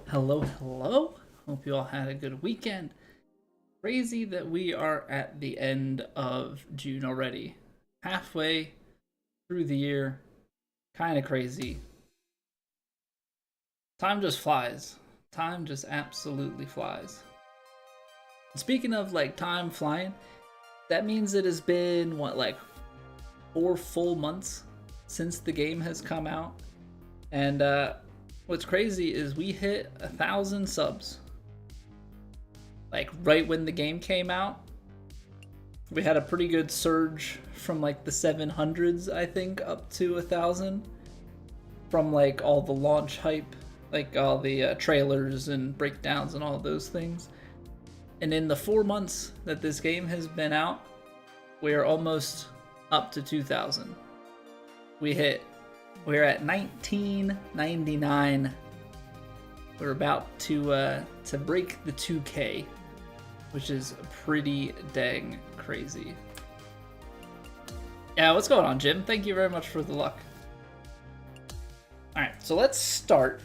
Hello, hello. Hope you all had a good weekend. Crazy that we are at the end of June already. Halfway through the year. Kind of crazy. Time just flies. Time just absolutely flies. Speaking of like time flying, that means it has been what, like 4 full months since the game has come out. And what's crazy is we hit 1,000 subs like right when the game came out. We had a pretty good surge from like the 700s, I think, up to 1,000 from like all the launch hype, like all the trailers and breakdowns and all those things. And in the 4 months that this game has been out, we are almost up to 2,000. We're at 1999. We're about to break the 2K, which is pretty dang crazy. Yeah, what's going on, Jim? Thank you very much for the luck. Alright, so let's start.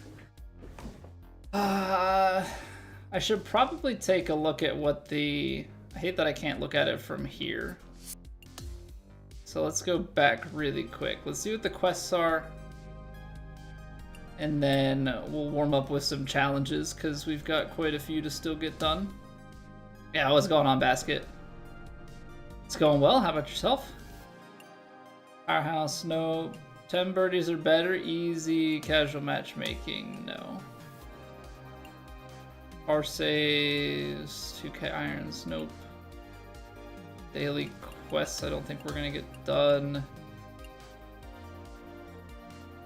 I should probably take a look at what I hate that I can't look at it from here. So let's go back really quick. Let's see what the quests are. And then we'll warm up with some challenges, because we've got quite a few to still get done. Yeah, what's going on, Basket? It's going well. How about yourself? Powerhouse, no. 10 birdies or better. Easy. Casual matchmaking, no. Par saves. 2K irons, nope. Daily quests, I don't think we're going to get done.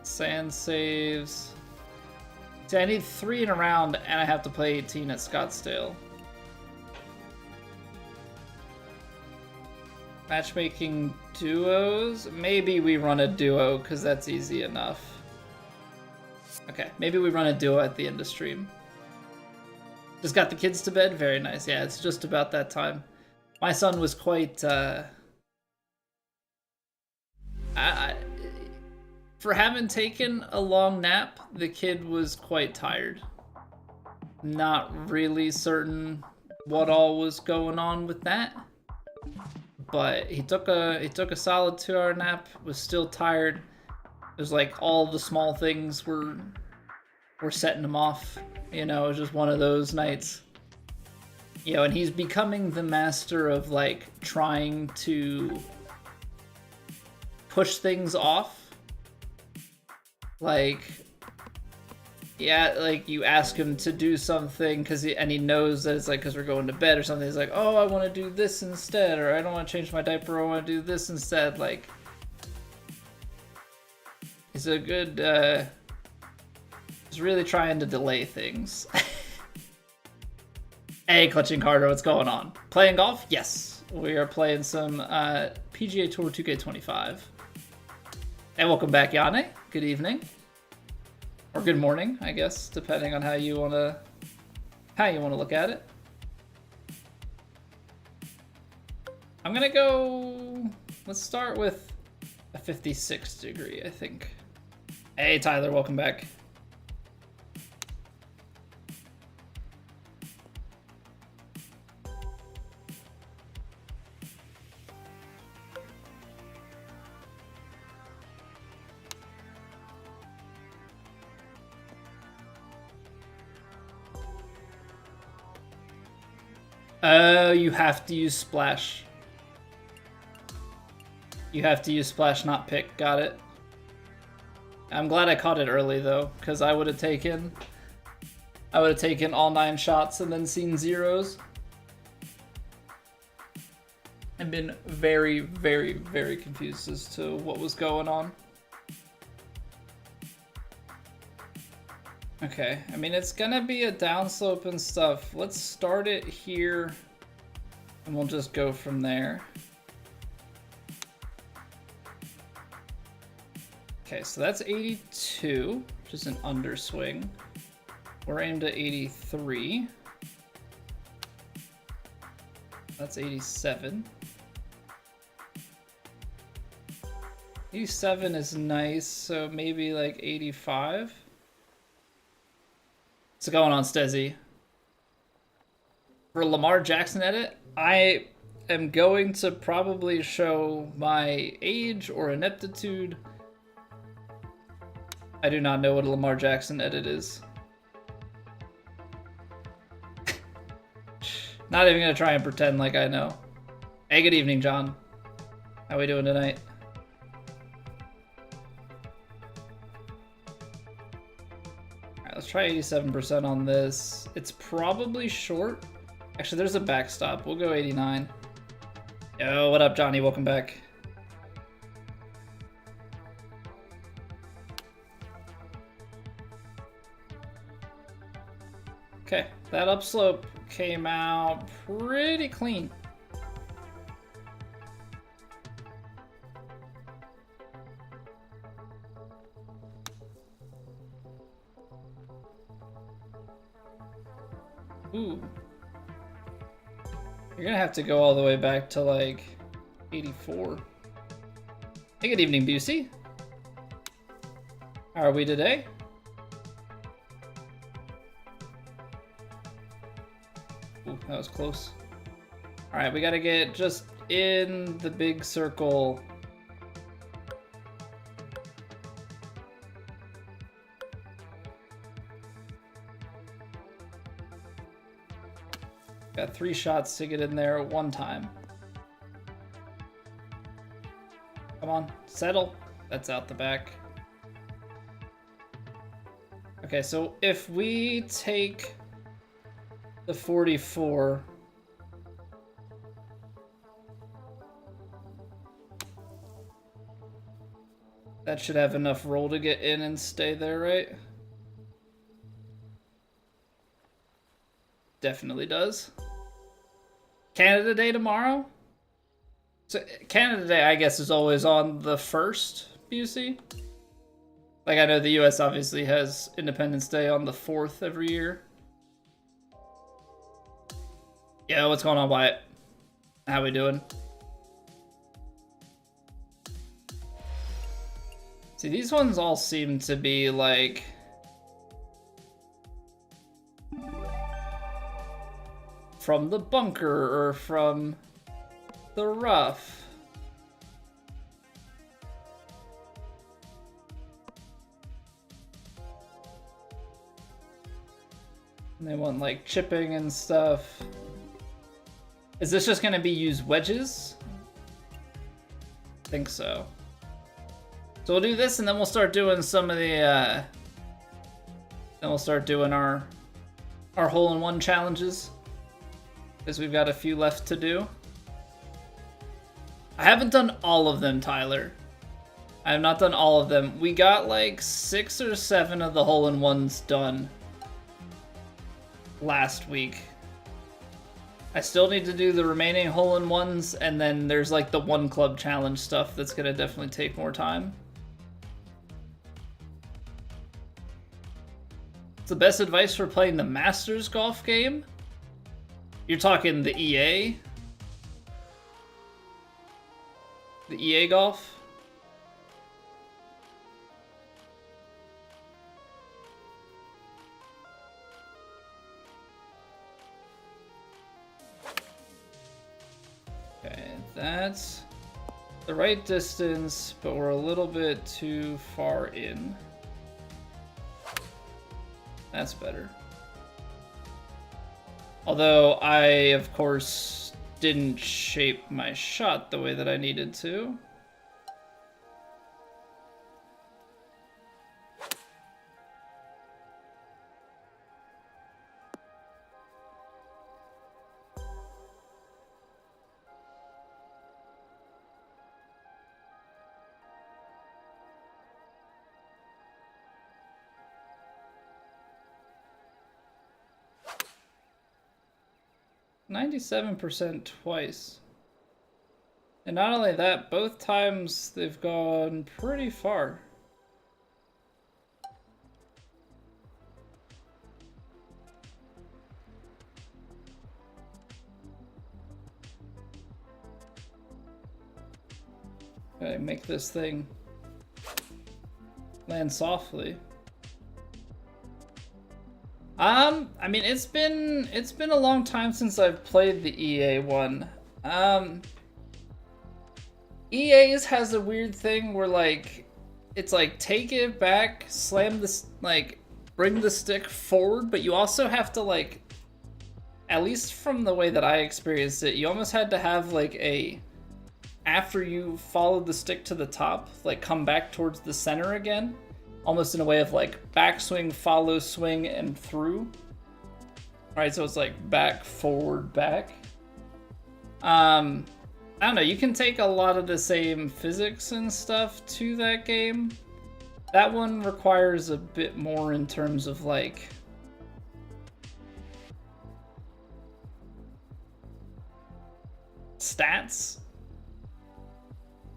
Sand saves. See, I need 3 in a round, and I have to play 18 at Scottsdale. Matchmaking duos? Maybe we run a duo, because that's easy enough. Okay, maybe we run a duo at the end of stream. Just got the kids to bed? Very nice. Yeah, it's just about that time. My son was quite... for having taken a long nap, the kid was quite tired. Not really certain what all was going on with that. But he took a solid 2-hour nap, was still tired. It was like all the small things were setting him off. You know, it was just one of those nights. You know, and he's becoming the master of like trying to push things off. Like, yeah, like you ask him to do something and he knows that it's like because we're going to bed or something. He's like, oh, I want to do this instead, or I don't want to change my diaper, I want to do this instead. Like, he's a good, he's really trying to delay things. Hey, Clutching Carter, what's going on? Playing golf? Yes, we are playing some PGA Tour 2K25. And welcome back, Yane. Good evening. Or good morning, I guess, depending on how you wanna look at it. I'm gonna go. Let's start with a 56 degree, I think. Hey, Tyler, welcome back. Oh, you have to use splash. You have to use splash, not pick. Got it. I'm glad I caught it early though, because I would have taken all 9 shots and then seen zeros. I've been very, very, very confused as to what was going on. Okay, I mean, it's gonna be a downslope and stuff. Let's start it here, and we'll just go from there. Okay, so that's 82, which is an underswing. We're aimed at 83. That's 87. 87 is nice, so maybe like 85. What's going on, Stezzy? For Lamar Jackson edit, I am going to probably show my age or ineptitude. I do not know what a Lamar Jackson edit is. Not even gonna try and pretend like I know. Hey, good evening, John. How we doing tonight? Alright, let's try 87% on this. It's probably short. Actually, there's a backstop. We'll go 89. Yo, what up, Johnny? Welcome back. Okay, that upslope came out pretty clean. Ooh. You're gonna have to go all the way back to like 84. Hey, good evening, Busey. How are we today? Ooh, that was close. All right, we gotta get just in the big circle. Got 3 shots to get in there at one time. Come on, settle. That's out the back. Okay, so if we take the 44, that should have enough roll to get in and stay there, right? Definitely does. Canada Day tomorrow? So Canada Day, I guess, is always on the 1st, Busey. Like, I know the US obviously has Independence Day on the 4th every year. Yeah, what's going on, Wyatt? How we doing? See, these ones all seem to be like from the bunker or from the rough. And they want like chipping and stuff. Is this just gonna be use wedges? I think so. So we'll do this and then we'll start doing some of the then we'll start doing our hole-in-one challenges, because we've got a few left to do. I haven't done all of them, Tyler. I have not done all of them. We got like 6 or 7 of the hole-in-ones done last week. I still need to do the remaining hole-in-ones, and then there's like the one club challenge stuff that's gonna definitely take more time. What's the best advice for playing the Masters golf game? You're talking the EA? The EA golf? Okay, that's the right distance, but we're a little bit too far in. That's better. Although I, of course, didn't shape my shot the way that I needed to. %, twice. And not only that, both times they've gone pretty far. Okay, make this thing land softly. I mean, it's been a long time since I've played the EA one. EA's has a weird thing where like it's like take it back, slam this like bring the stick forward, but you also have to like, at least from the way that I experienced it, you almost had to have like a, after you followed the stick to the top, like come back towards the center again, almost in a way of like backswing, follow, swing, and through. All right, so it's like back, forward, back. I don't know, you can take a lot of the same physics and stuff to that game. That one requires a bit more in terms of like stats.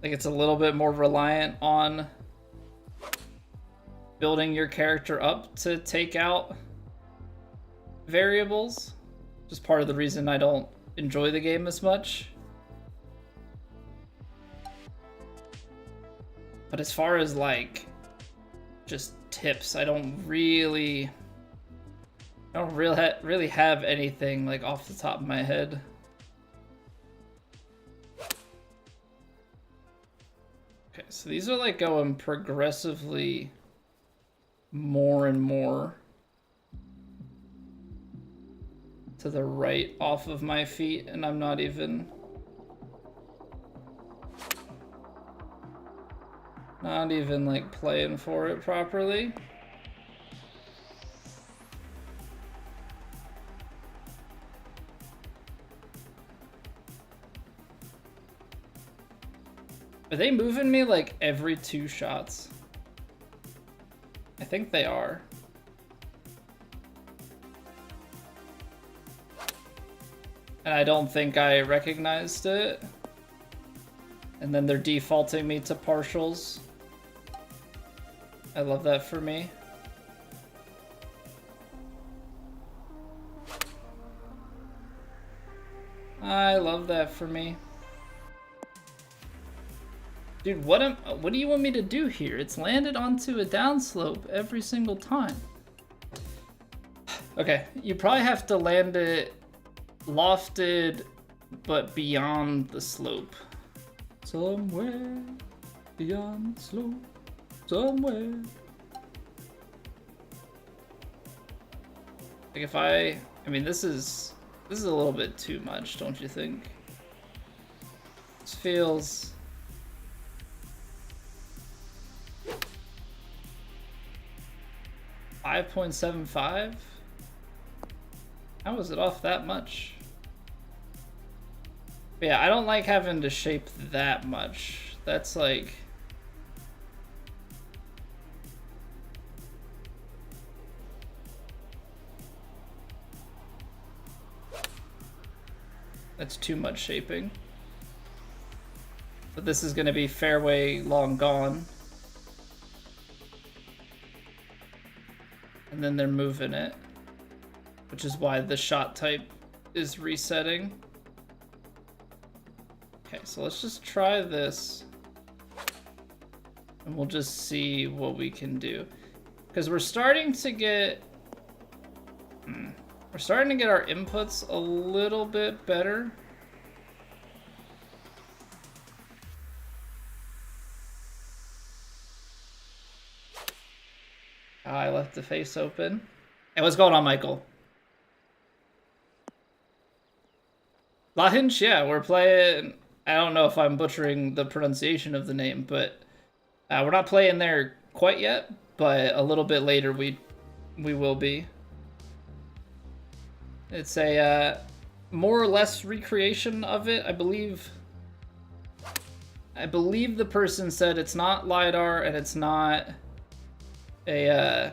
Like it's a little bit more reliant on building your character up to take out variables. Just part of the reason I don't enjoy the game as much. But as far as like just tips, I don't really have anything like off the top of my head. Okay, so these are like going progressively more and more to the right off of my feet, and I'm not even like playing for it properly. Are they moving me like every 2 shots? I think they are. And I don't think I recognized it. And then they're defaulting me to partials. I love that for me. I love that for me. Dude, what do you want me to do here? It's landed onto a downslope every single time. Okay, you probably have to land it lofted, but beyond the slope. Somewhere beyond the slope, somewhere. Like if I mean, this is a little bit too much, don't you think? This feels... $5.75? How was it off that much? But yeah, I don't like having to shape that much. That's like... That's too much shaping. But this is going to be fairway long gone. And then they're moving it, which is why the shot type is resetting. Okay, so let's just try this. And we'll just see what we can do. Because we're starting to get... We're starting to get our inputs a little bit better. I left the face open. Hey, what's going on, Michael? Lahinch, yeah, we're playing... I don't know if I'm butchering the pronunciation of the name, but we're not playing there quite yet, but a little bit later we will be. It's a more or less recreation of it, I believe. I believe the person said it's not LiDAR and it's not a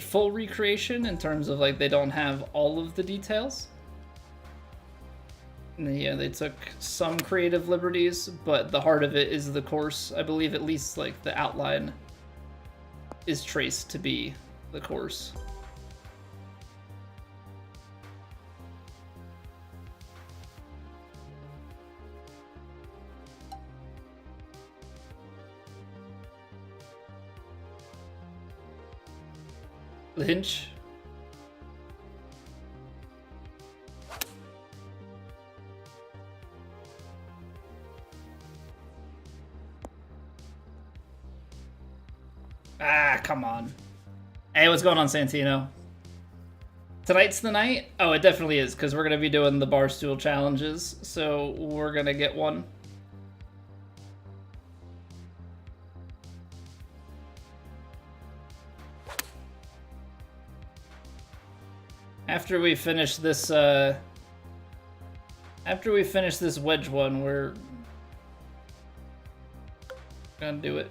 full recreation in terms of like they don't have all of the details. And yeah, they took some creative liberties, but the heart of it is the course. I believe at least like the outline is traced to be the course. Lahinch, Ah, come on. Hey, what's going on, Santino? Tonight's the night? Oh, it definitely is, because we're going to be doing the Barstool challenges, so we're going to get one. After we finish this, wedge one, we're gonna do it.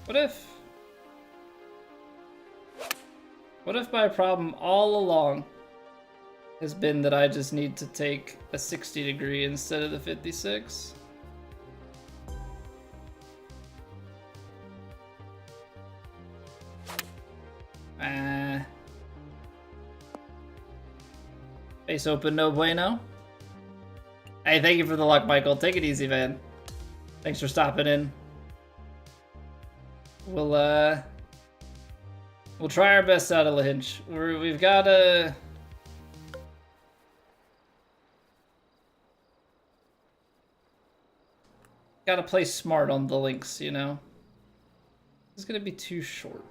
What if my problem all along has been that I just need to take a 60 degree instead of the 56? Face open, no bueno. Hey, thank you for the luck, Michael. Take it easy, man. Thanks for stopping in. We'll try our best out of Lahinch. We've got gotta play smart on the links, you know? It's gonna be too short.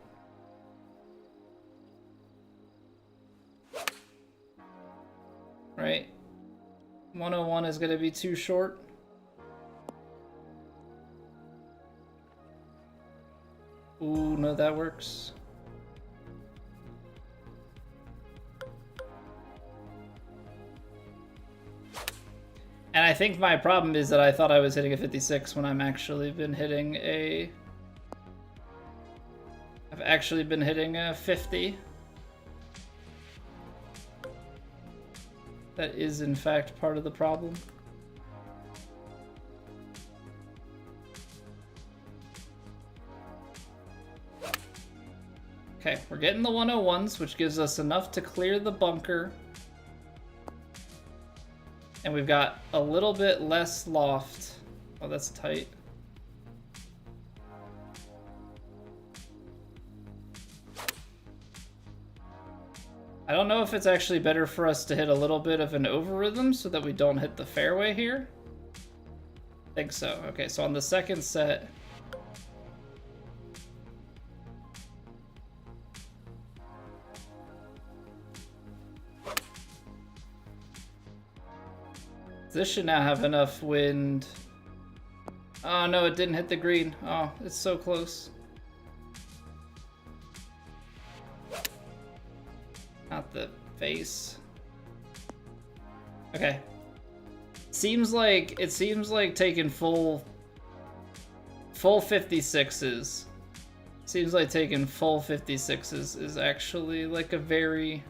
Right? 101 is gonna be too short. Ooh, no, that works. And I think my problem is that I thought I was hitting a 56 when I'm actually been hitting a... I've actually been hitting a 50. That is, in fact, part of the problem. Okay, we're getting the 101s, which gives us enough to clear the bunker. And we've got a little bit less loft. Oh, that's tight. I don't know if it's actually better for us to hit a little bit of an over rhythm so that we don't hit the fairway here. I think so. Okay, so on the second set... This should now have enough wind. Oh no, it didn't hit the green. Oh, it's so close. Not the face. Okay. It seems like taking full 56s. Seems like taking full 56s is actually like a very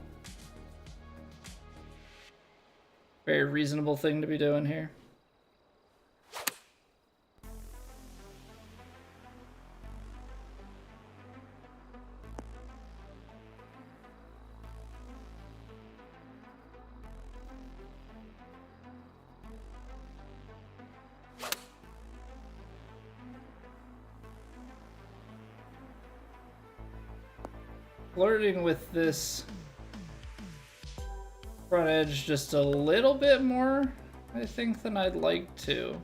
reasonable thing to be doing here. Flirting with this front edge just a little bit more, I think, than I'd like to.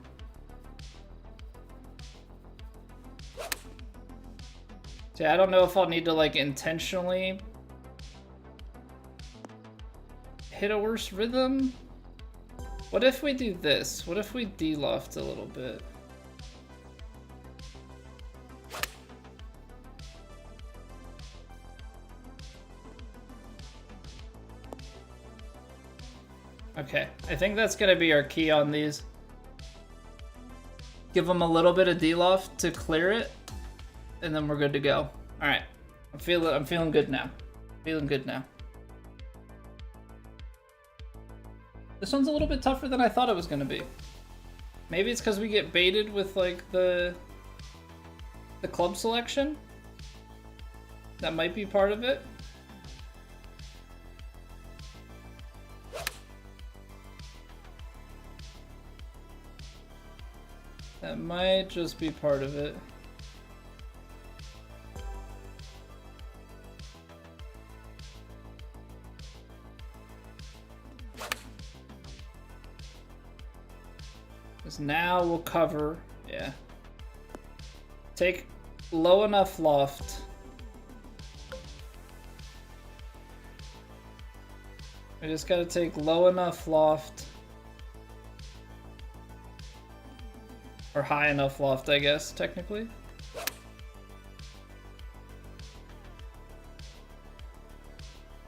Yeah, I don't know if I'll need to like intentionally hit a worse rhythm. What if we do this? What if we de-loft a little bit? Okay, I think that's gonna be our key on these. Give them a little bit of de-loft to clear it, and then we're good to go. All right, I'm feeling good now. Feeling good now. This one's a little bit tougher than I thought it was gonna be. Maybe it's because we get baited with like the club selection. That might be part of it. That might just be part of it. Because now we'll cover, yeah. Take low enough loft. I just gotta take low enough loft. Or high enough loft, I guess, technically.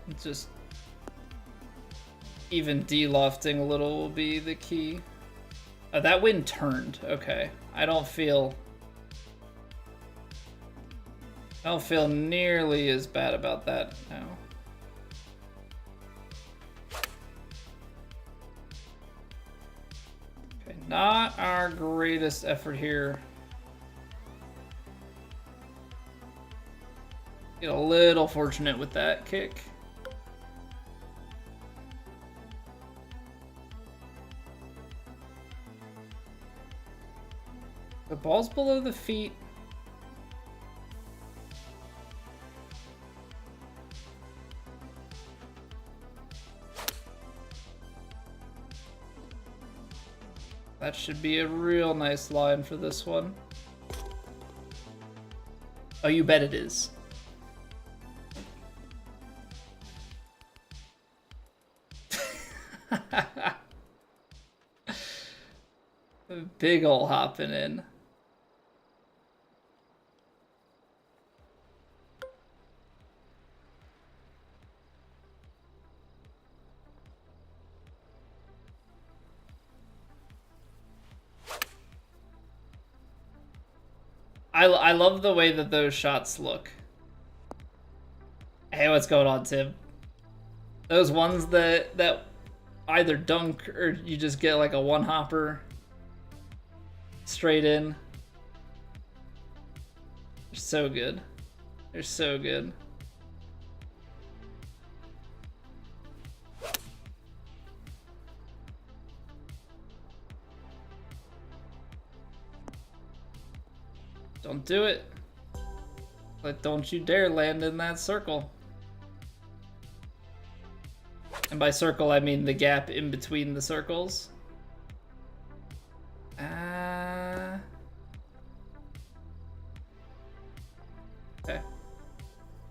It's just even de-lofting a little will be the key. Oh, that wind turned. Okay. I don't feel nearly as bad about that now. Okay, not our greatest effort here. Get a little fortunate with that kick. The ball's below the feet. That should be a real nice line for this one. Oh, you bet it is. Big ol' hopping in. I love the way that those shots look. Hey, what's going on, Tim? Those ones that either dunk or you just get like a one hopper straight in. They're so good. They're so good. Don't do it. But don't you dare land in that circle. And by circle, I mean the gap in between the circles. Okay.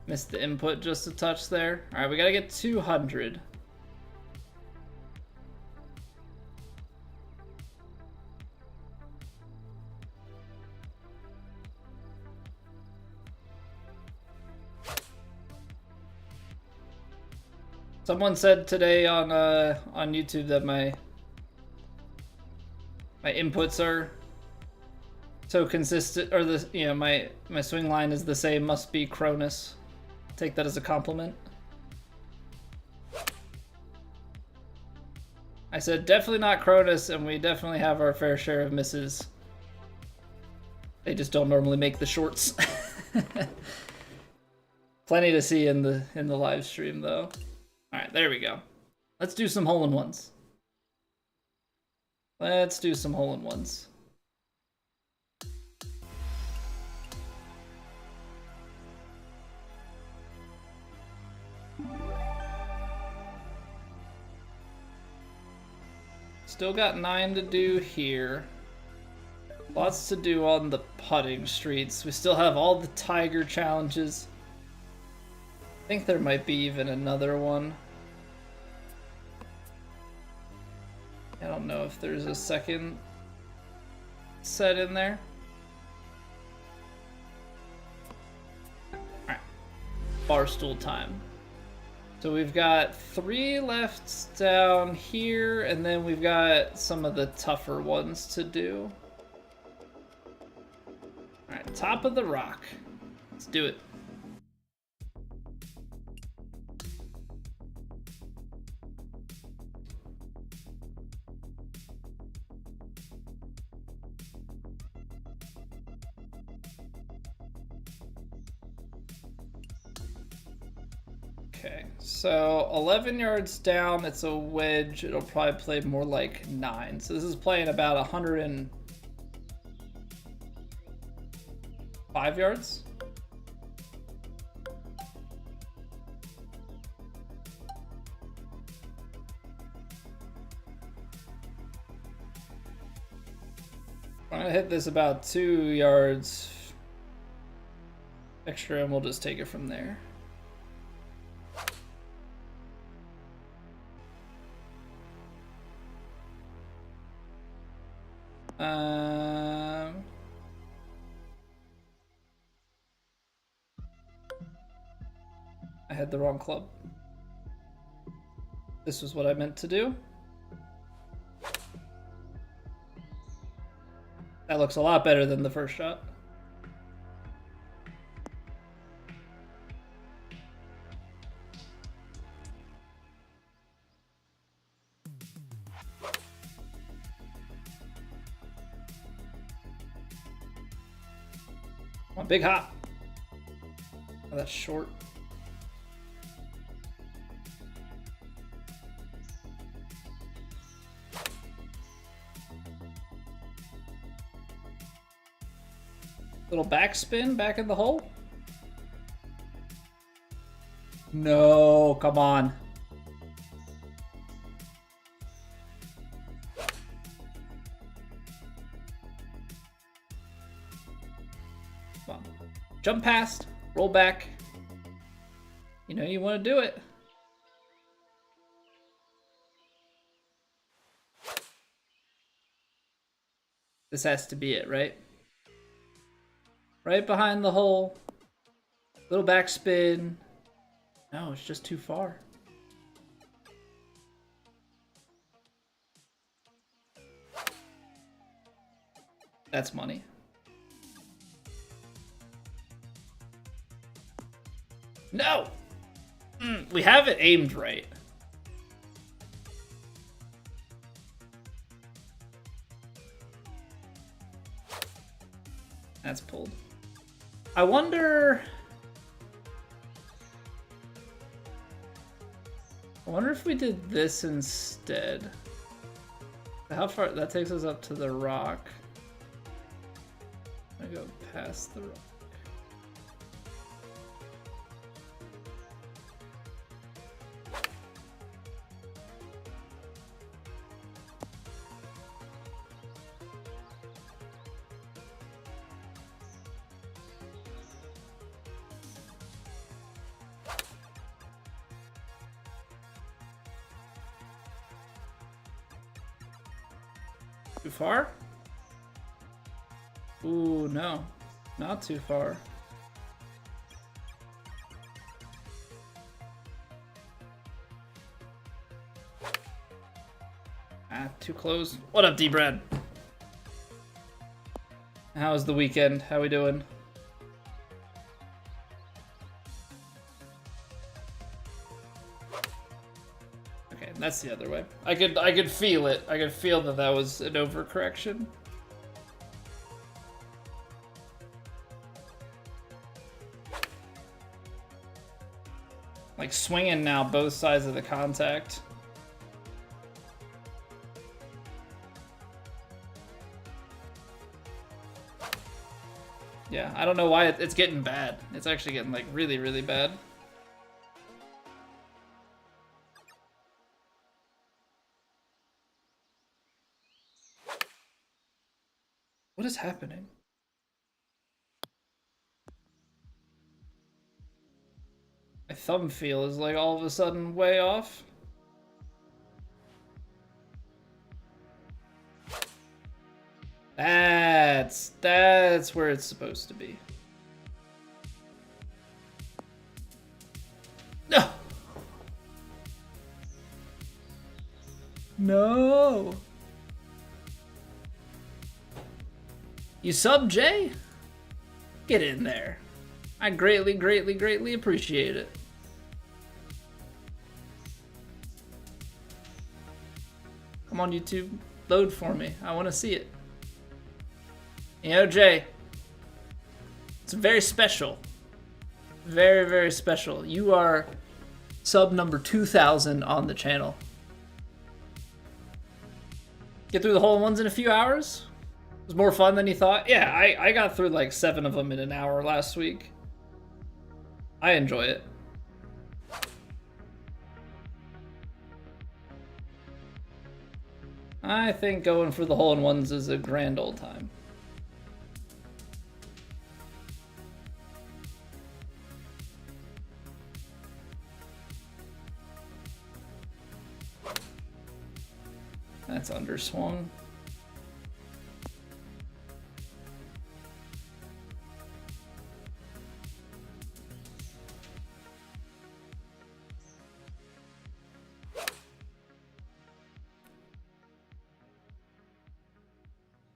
Missed the input just a touch there. All right, we gotta get 200. Someone said today on YouTube that my inputs are so consistent, or my swing line is the same. Must be Cronus. Take that as a compliment. I said definitely not Cronus, and we definitely have our fair share of misses. They just don't normally make the shorts. Plenty to see in the live stream though. All right, there we go. Let's do some hole-in-ones. Let's do some hole-in-ones. Still got 9 to do here. Lots to do on the putting streets. We still have all the Tiger challenges. I think there might be even another one. I don't know if there's a second set in there. Alright. Barstool time. So we've got 3 left down here, and then we've got some of the tougher ones to do. Alright, top of the rock. Let's do it. Okay, so 11 yards down, it's a wedge. It'll probably play more like 9. So this is playing about 105 yards. I'm gonna hit this about 2 yards extra and we'll just take it from there. I had the wrong club. This was what I meant to do. That looks a lot better than the first shot. Come on, big hop. Oh, that's short. Little backspin back in the hole. No, come on. Come on. Jump past, roll back. You know you want to do it. This has to be it, right? Right behind the hole. Little backspin. No, it's just too far. That's money. No! We have it aimed right. That's pulled. I wonder if we did this instead. How far that takes us up to the rock. I go past the rock. Too far? Ooh, no. Not too far. Ah, too close. What up, D-Brad? How was the weekend? How we doing? That's the other way. I could feel it. I could feel that that was an overcorrection. Like swinging now both sides of the contact. Yeah, I don't know why it's getting bad. It's actually getting like really, really bad. What is happening? My thumb feel is like all of a sudden way off. That's where it's supposed to be. No. No. You sub, Jay? Get in there. I greatly, greatly, greatly appreciate it. Come on, YouTube. Load for me. I want to see it. You know, Jay, it's very special. Very, very special. You are sub number 2,000 on the channel. Get through the hole-in-ones in a few hours? It was more fun than you thought? Yeah, I got through like 7 of them in an hour last week. I enjoy it. I think going for the hole-in-ones is a grand old time. That's underswung.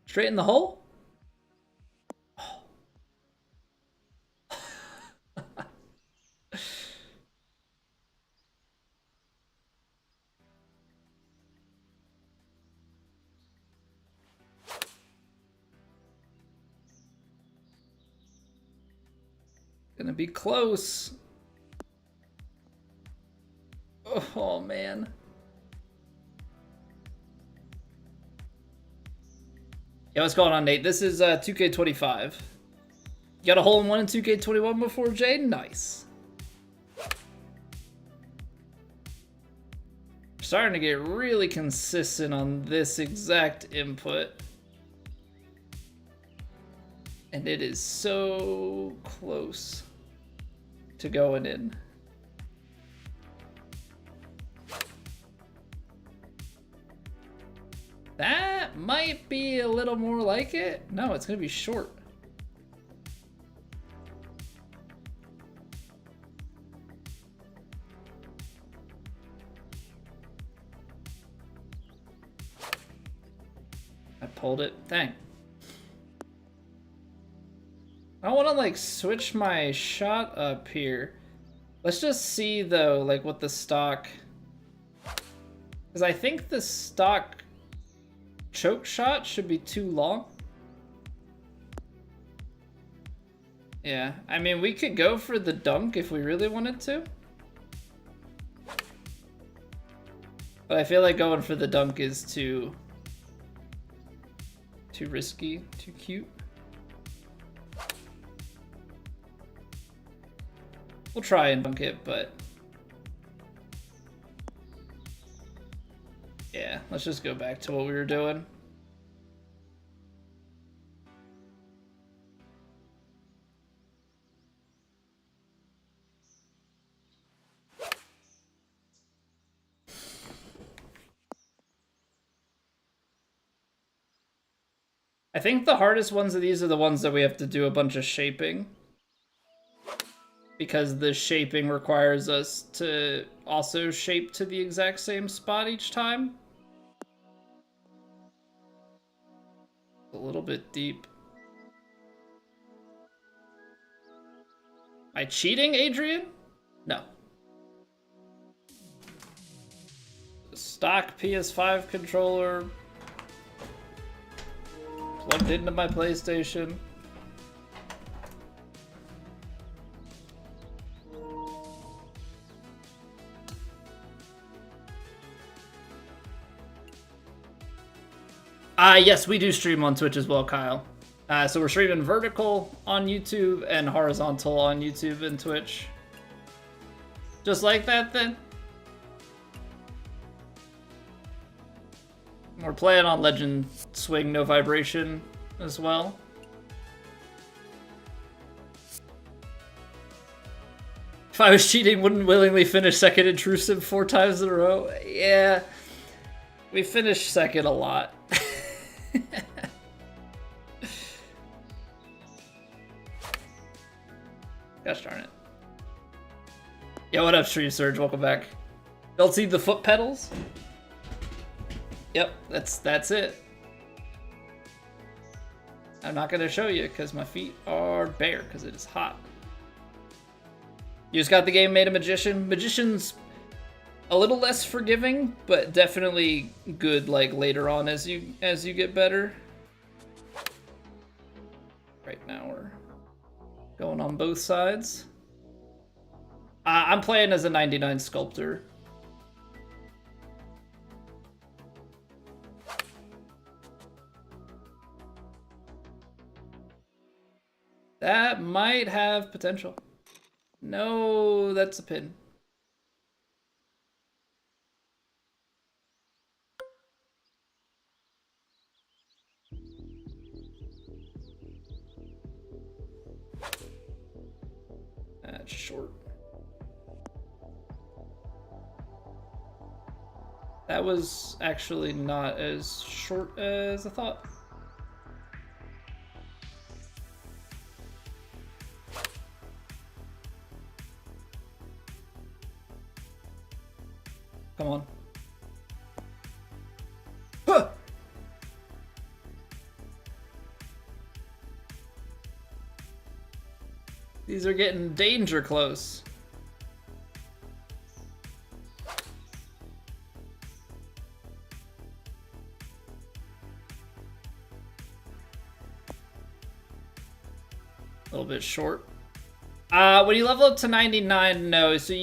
Straight in the hole? Oh. Gonna be close. Oh man. Yeah, what's going on, Nate? This is 2K25. You got a hole in one in 2K21 before, Jay? Nice. Starting to get really consistent on this exact input. And it is so close to going in. That might be a little more like it. No, it's gonna be short. I pulled it. Dang. I want to like switch my shot up here. Let's just see though, like what the stock, because I think the stock choke shot should be too long. Yeah, I mean, we could go for the dunk if we really wanted to. But I feel like going for the dunk is too risky, too cute. We'll try and dunk it, but yeah, let's just go back to what we were doing. I think the hardest ones of these are the ones that we have to do a bunch of shaping, because the shaping requires us to also shape to the exact same spot each time. A little bit deep. Am I cheating, Adrian? No. Stock PS5 controller plugged into my PlayStation. Yes, we do stream on Twitch as well, Kyle. So we're streaming vertical on YouTube and horizontal on YouTube and Twitch. Just like that, then. We're playing on Legend Swing No Vibration as well. If I was cheating, wouldn't willingly finish second intrusive 4 times in a row. Yeah, we finished second a lot. Gosh darn it. Yo, what up, Stream Surge? Welcome back. Don't see the foot pedals? Yep, that's it. I'm not gonna show you because my feet are bare because it is hot. You just got the game made a magician. Magician's a little less forgiving, but definitely good like later on as you get better. Right now we're going on both sides. I'm playing as a 99 sculptor. That might have potential. No, that's a pin. That's short. That was actually not as short as I thought. Come on. Huh! These are getting danger close. A little bit short. When you level up to 99, no. So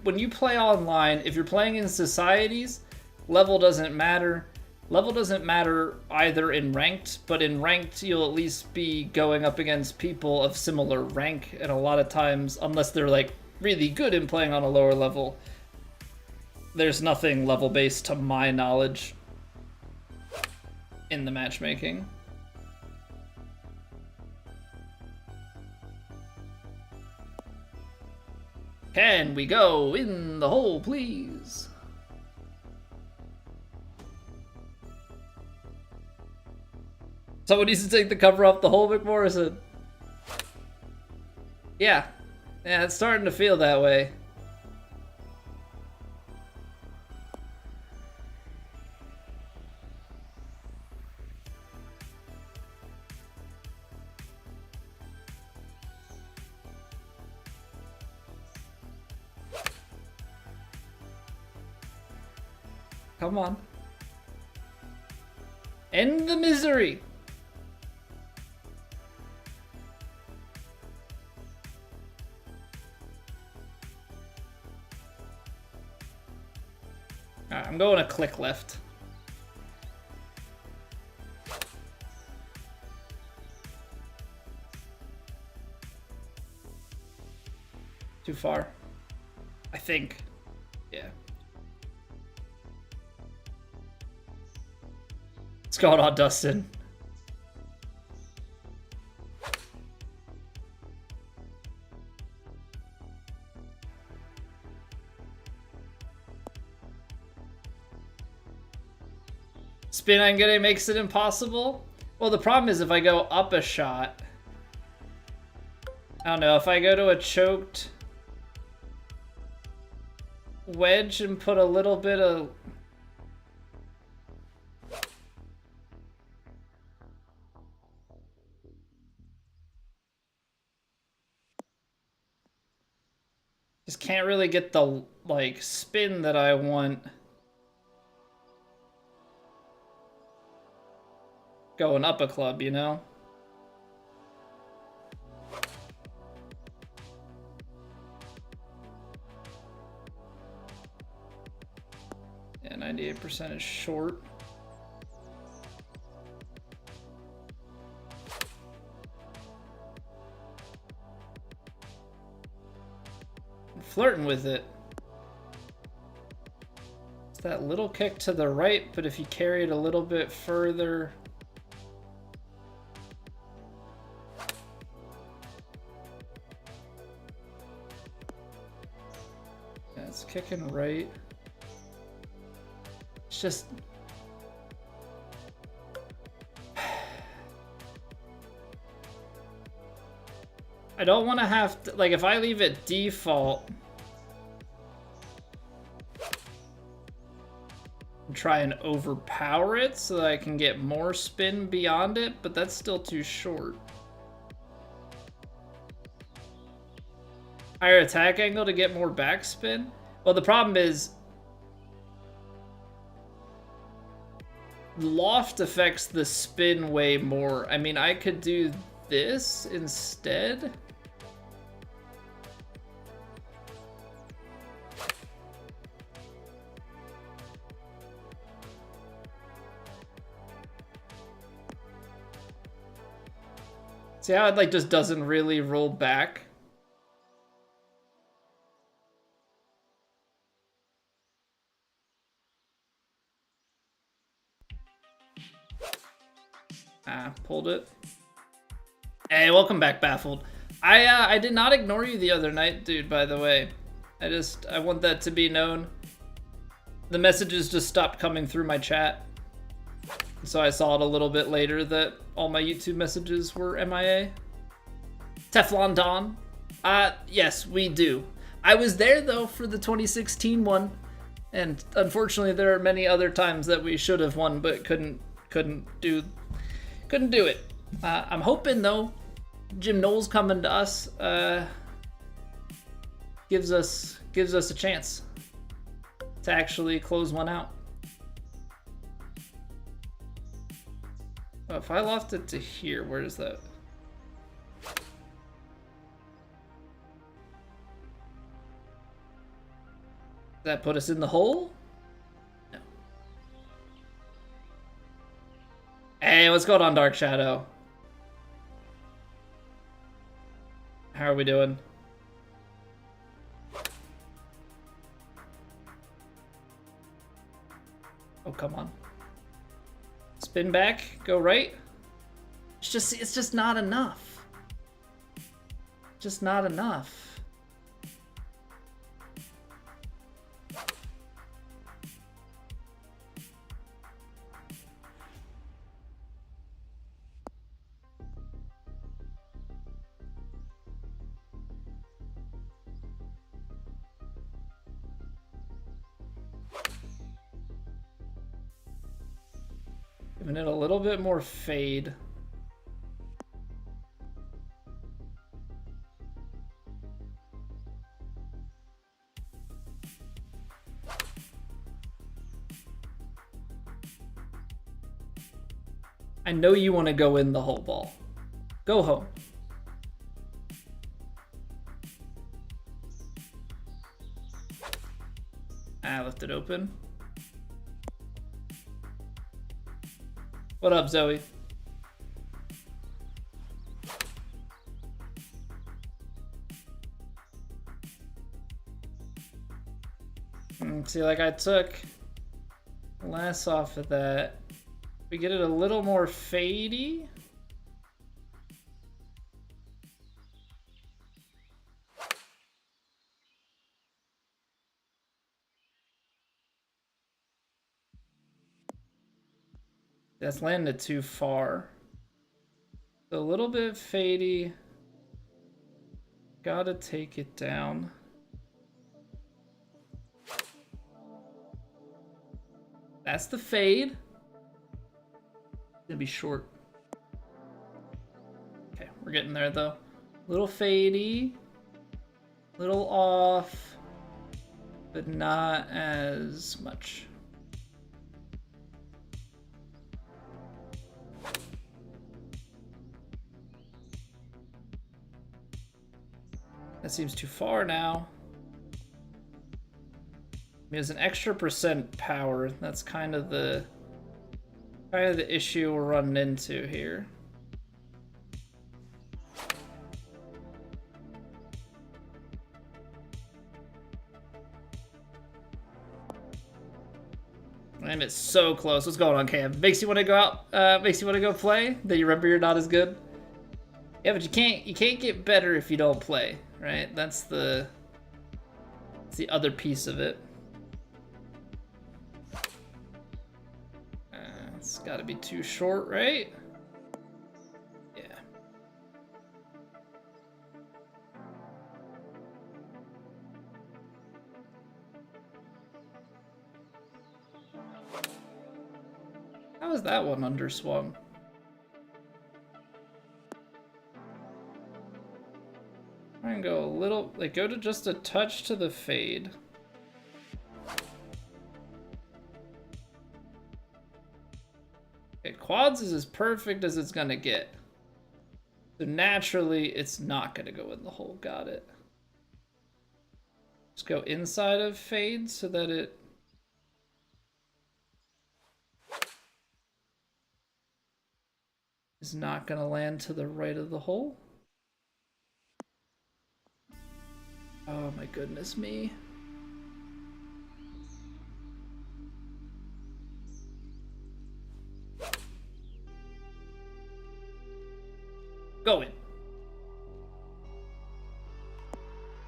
when you play online, if you're playing in societies, level doesn't matter. Level doesn't matter either in ranked, but in ranked, you'll at least be going up against people of similar rank, and a lot of times, unless they're like really good in playing on a lower level, there's nothing level-based to my knowledge in the matchmaking. Can we go in the hole, please? Someone needs to take the cover off the hole, McMorrison. Yeah. Yeah, it's starting to feel that way. Come on. End the misery. Alright, I'm going to click left. Too far. I think. Yeah. What's going on, Dustin? Spin I'm getting makes it impossible? Well, the problem is if I go up a shot, I don't know, if I go to a choked wedge and put a little bit of... Just can't really get the, like, spin that I want going up a club, you know? Yeah, 98% is short. I'm flirting with it. It's that little kick to the right, but if you carry it a little bit further... Yeah, it's kicking right. It's just... I don't want to have to, like, if I leave it default and try and overpower it so that I can get more spin beyond it, but that's still too short. Higher attack angle to get more backspin? Well, the problem is loft affects the spin way more. I mean, I could do this instead. See how it like just doesn't really roll back? Ah, pulled it. Hey, welcome back, Baffled. I did not ignore you the other night, dude, by the way. I want that to be known. the messages just stopped coming through my chat. So I saw it a little bit later that all my YouTube messages were MIA. Teflon Don. Yes, we do. I was there though for the 2016 one, and unfortunately there are many other times that we should have won but couldn't do it. I'm hoping though Jim Knowles coming to us gives us a chance to actually close one out. If I loft it to here, where is that? Does that put us in the hole? No. Hey, what's going on, Dark Shadow? How are we doing? Oh, come on. Spin back, go right. It's just not enough. Just not enough. Giving it a little bit more fade. I know you want to go in the hole, ball. Go home. I left it open. What up, Zoe? See, like I took less off of that. We get it a little more fadey. That's landed too far. A little bit fadey. Gotta take it down. That's the fade. Gonna be short. Okay, we're getting there though. Little fadey, little off, but not as much. That seems too far now. There's an extra % power. That's kind of the issue we're running into here. And it's so close. What's going on, Cam? Makes you want to go out? Makes you want to go play? That you remember you're not as good? Yeah, but you can't get better if you don't play, right? That's the other piece of it. It's got to be too short, right? Yeah. How is that one underswung? I'm gonna go a little, like, go to just a touch to the fade. Okay, quads is as perfect as it's gonna get. So naturally, it's not gonna go in the hole. Got it. Just go inside of fade so that it... is not gonna land to the right of the hole. Oh my goodness me. Go in.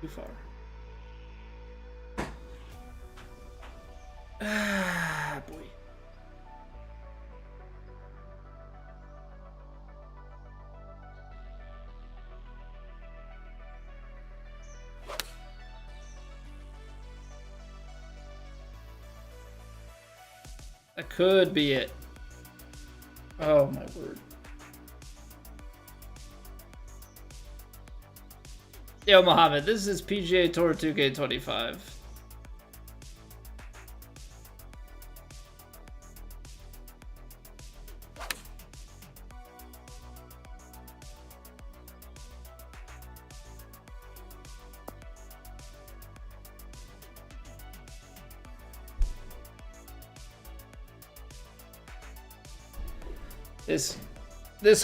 Too far. Ah, boy. That could be it. Oh my word. Yo, Mohammed, this is PGA Tour 2K25. This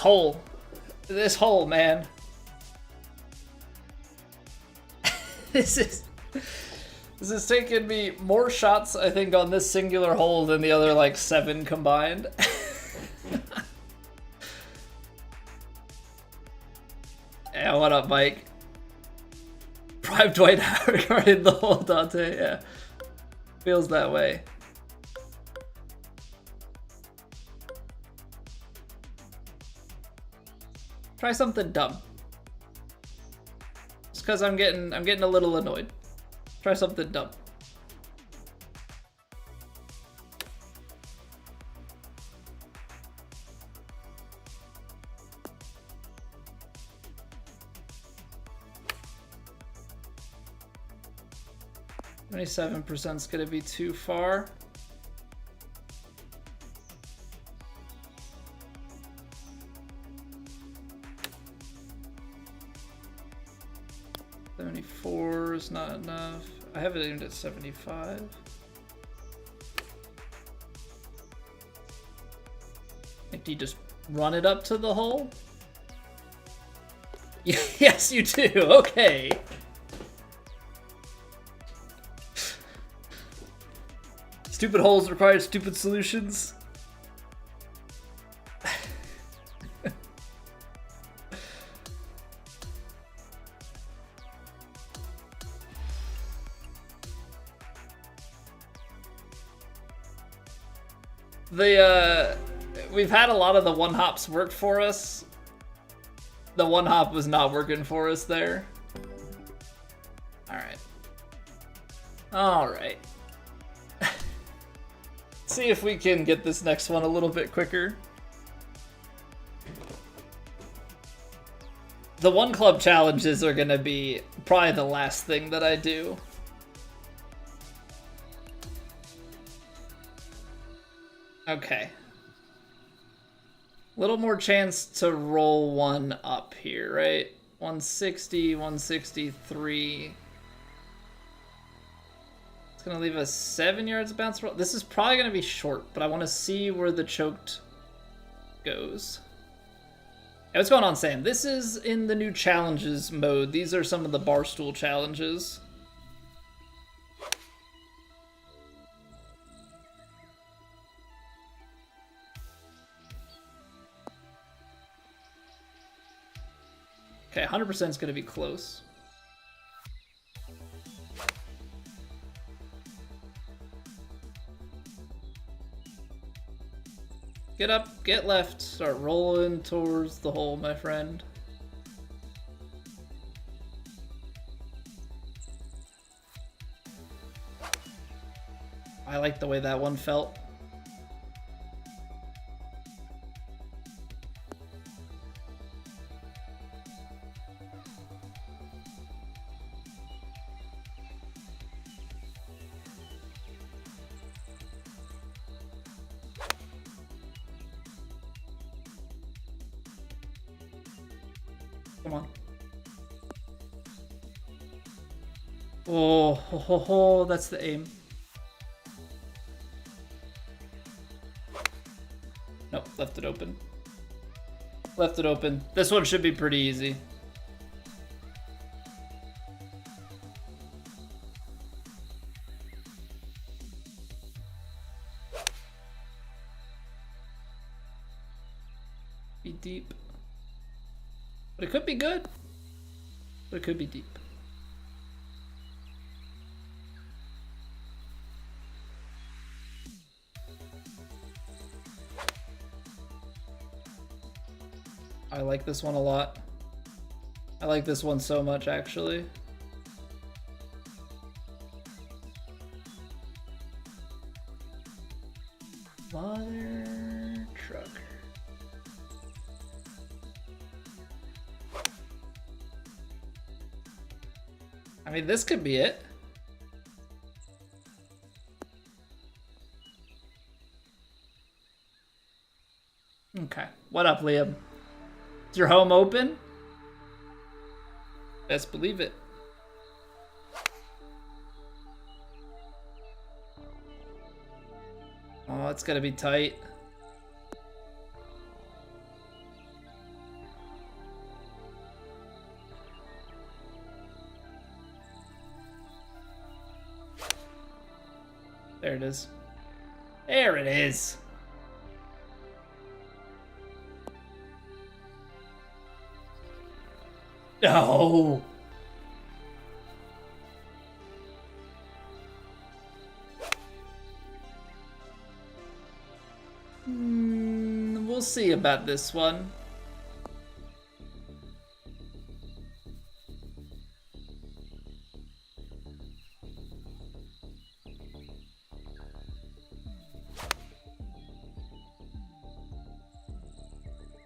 hole, man. This is taking me more shots, I think, on this singular hole than the other like 7 combined. Yeah, what up, Mike? Prime Dwight Howard guarded the hole, Dante. Yeah, feels that way. Try something dumb. Just because I'm getting a little annoyed. Try something dumb. $27% is gonna be too far. $74 is not enough. I have it aimed at 75. Like, do you just run it up to the hole? Yes, you do. Okay. Stupid holes require stupid solutions. We've had a lot of the one hops work for us. The one hop was not working for us there. Alright. Alright. See if we can get this next one a little bit quicker. The one club challenges are gonna be probably the last thing that I do. Okay. Little more chance to roll one up here, right? 160, 163. It's gonna leave us 7 yards of bounce roll. This is probably gonna be short, but I want to see where the choked goes. Hey, what's going on, Sam? This is in the new challenges mode. These are some of the barstool challenges. Okay, 100% is going to be close. Get up, get left, start rolling towards the hole, my friend. I like the way that one felt. Come on. Oh, ho, ho, ho, that's the aim. Nope, left it open. Left it open. This one should be pretty easy. Be deep. But it could be good. But it could be deep. I like this one a lot. I like this one so much, actually. Mother trucker. I mean, this could be it. Okay. What up, Liam? Is your home open? Best believe it. Oh, it's gonna be tight. There it is. There it is. No. We'll see about this one.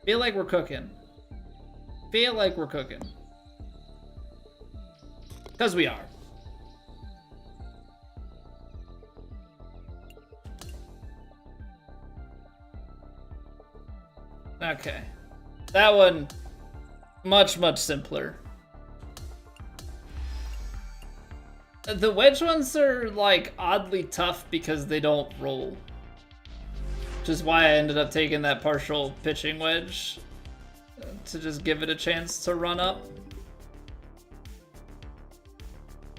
Feel like we're cooking. Feel like we're cooking. Because we are. Okay. That one, much, much simpler. The wedge ones are, like, oddly tough because they don't roll. Which is why I ended up taking that partial pitching wedge to just give it a chance to run up.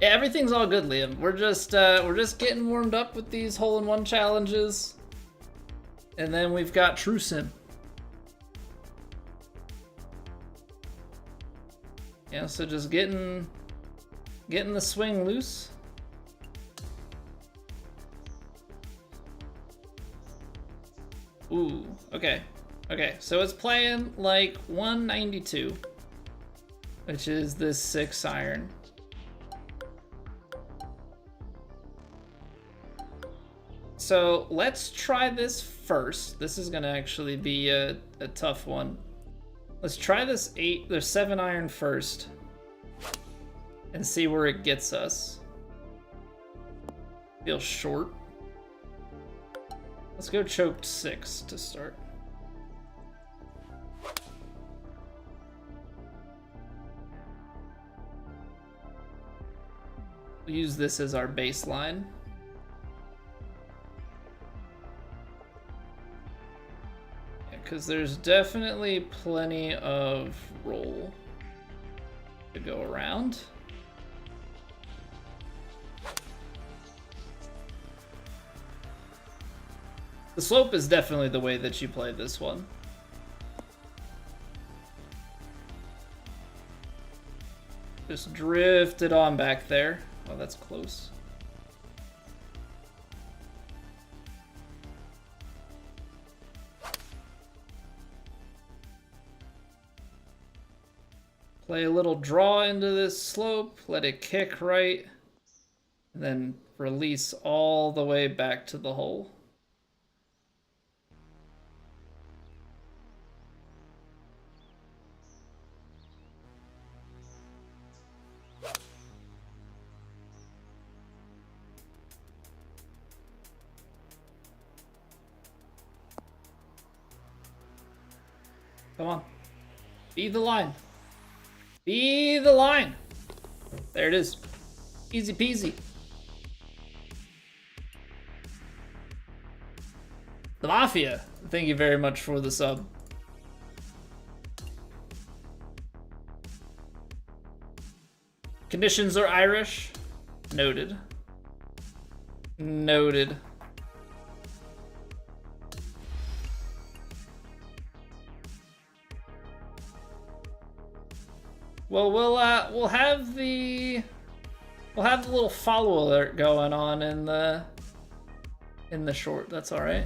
Yeah, everything's all good, Liam. We're just getting warmed up with these hole-in-one challenges. And then we've got True Sim. Yeah, so just getting the swing loose. Ooh, okay. Okay, so it's playing like 192, which is this 6 iron. So let's try this first. This is gonna actually be a tough one. Let's try this 7 iron first and see where it gets us. Feels short. Let's go choked 6 to start. We'll use this as our baseline. Because there's definitely plenty of roll to go around. The slope is definitely the way that you play this one. Just drift it on back there. Oh, that's close. Play a little draw into this slope, let it kick right, and then release all the way back to the hole. Come on. Be the line. Be the line. There it is. Easy peasy. The Mafia, thank you very much for the sub. Conditions are Irish. Noted. Noted. Well, we'll have the little follow alert going on in the short. That's all right.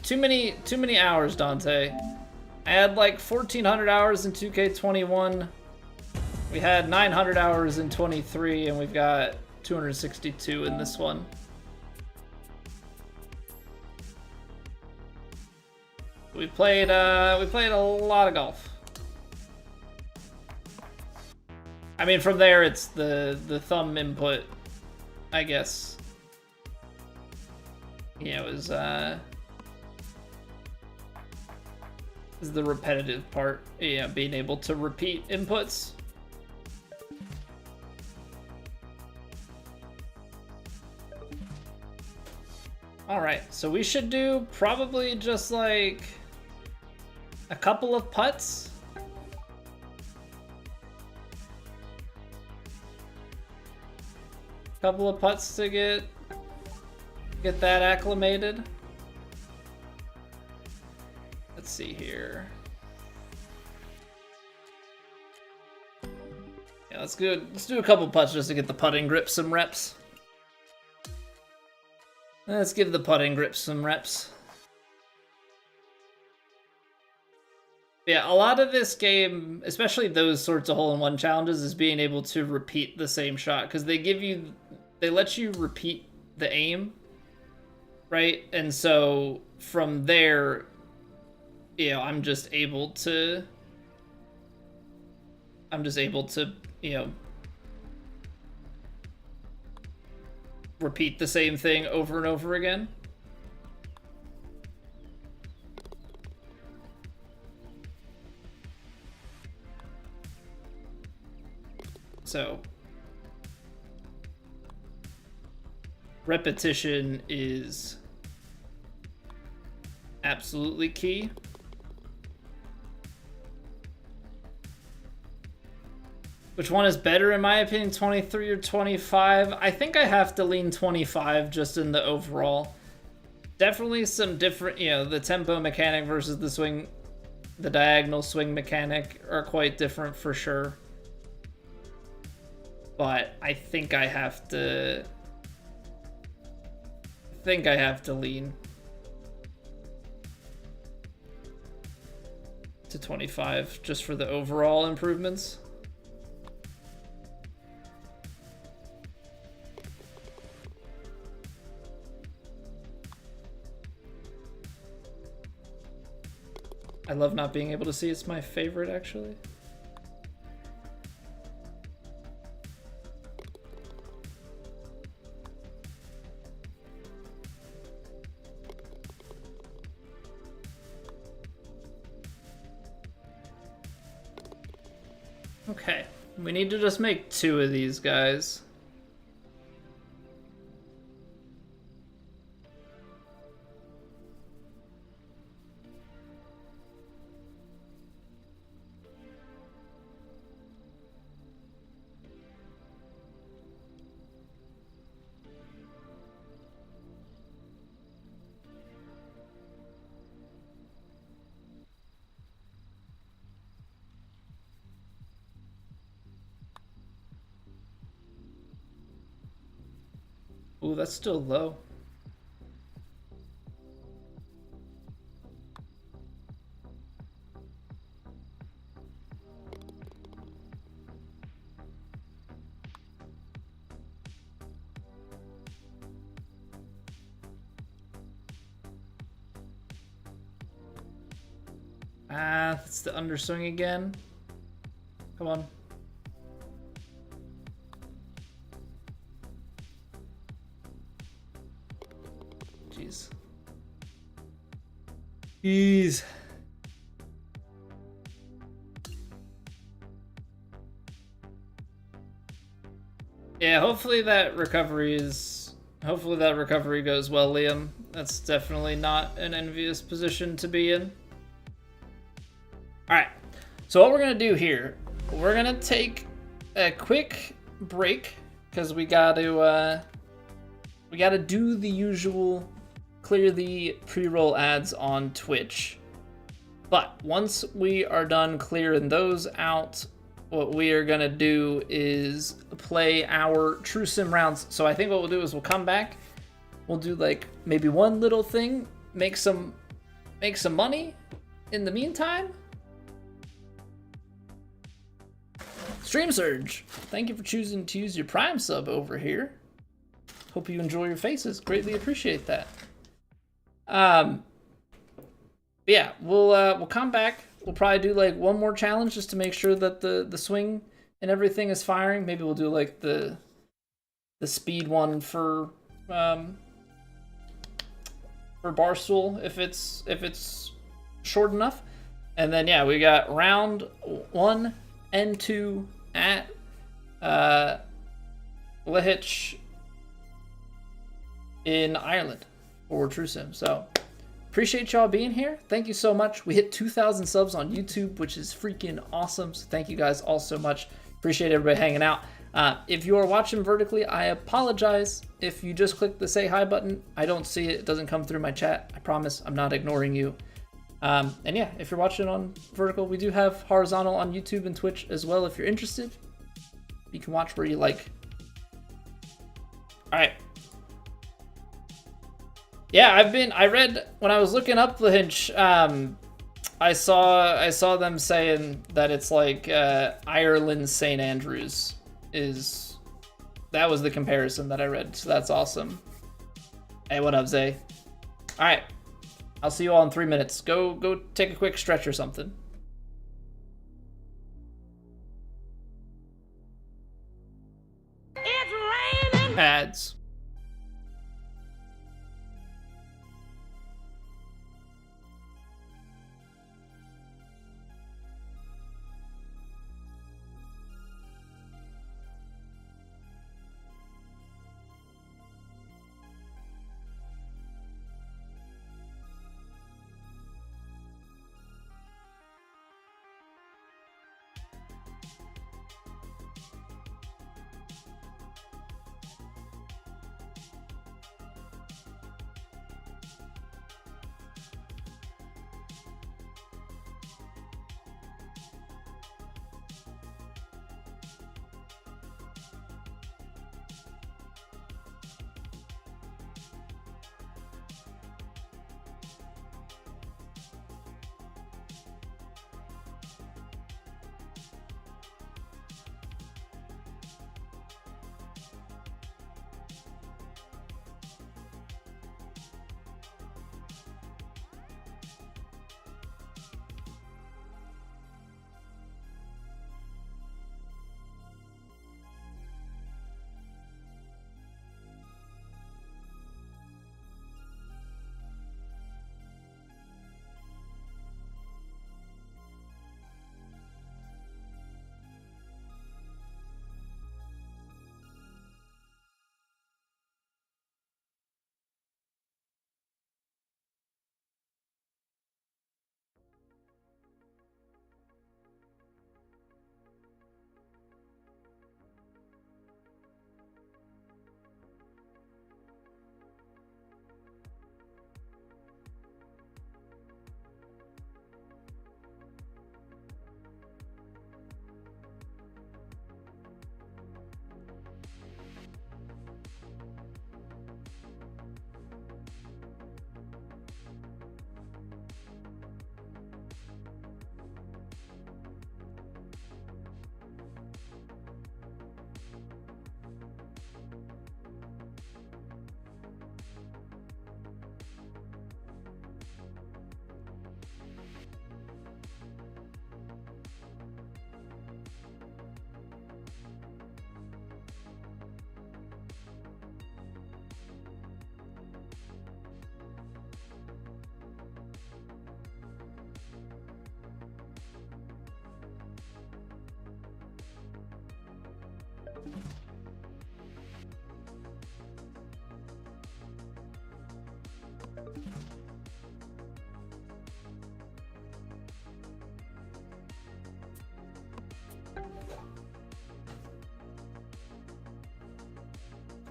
Too many hours, Dante. I had like 1,400 hours in 2K21. We had 900 hours in 23, and we've got 262 in this one. We played a lot of golf. I mean, from there, it's the thumb input, I guess. You know, is the repetitive part. Yeah, being able to repeat inputs. All right, so we should do probably just like a couple of putts. Couple of putts to get that acclimated. Let's see here. Yeah, let's do a couple putts just to get the putting grip some reps. Let's give the putting grip some reps. Yeah, a lot of this game, especially those sorts of hole-in-one challenges, is being able to repeat the same shot, because they let you repeat the aim, right? And so from there, you know, I'm just able to, you know, repeat the same thing over and over again. So repetition is absolutely key. Which one is better in my opinion, 23 or 25? I think I have to lean 25 just in the overall. Definitely some different, you know, the tempo mechanic versus the swing, the diagonal swing mechanic are quite different for sure. But I think I have to lean to 25 just for the overall improvements. I love not being able to see. It's my favorite, actually. Okay, we need to just make 2 of these guys. Ooh, that's still low. Ah, that's the underswing again. Come on. Jeez. Yeah, hopefully that recovery goes well, Liam. That's definitely not an envious position to be in. Alright, so what we're gonna do here, we're gonna take a quick break because we gotta do the usual clear the pre-roll ads on Twitch. But once we are done clearing those out, what we are gonna do is play our True Sim rounds. So I think what we'll do is we'll come back, we'll do like maybe one little thing make some money in the meantime. Stream Surge, thank you for choosing to use your Prime sub over here. Hope you enjoy your faces. Greatly appreciate that. Yeah, we'll come back. We'll probably do like one more challenge just to make sure that the swing and everything is firing. Maybe we'll do like the speed one for Barstool if it's short enough. And then yeah, we got round 1 and 2 at Lahinch in Ireland for True Sim. So appreciate y'all being here. Thank you so much. We hit 2,000 subs on YouTube, which is freaking awesome. So thank you guys all so much. Appreciate everybody hanging out. If you are watching vertically, I apologize. If you just click the say hi button, I don't see it. It doesn't come through my chat. I promise I'm not ignoring you. And yeah, if you're watching on vertical, we do have horizontal on YouTube and Twitch as well. If you're interested, you can watch where you like. All right. Yeah, I read when I was looking up Lahinch, I saw them saying that it's like Ireland St. Andrews that was the comparison that I read, so that's awesome. Hey, what up, Zay? All right, I'll see you all in 3 minutes. Go take a quick stretch or something. It's raining. Ads.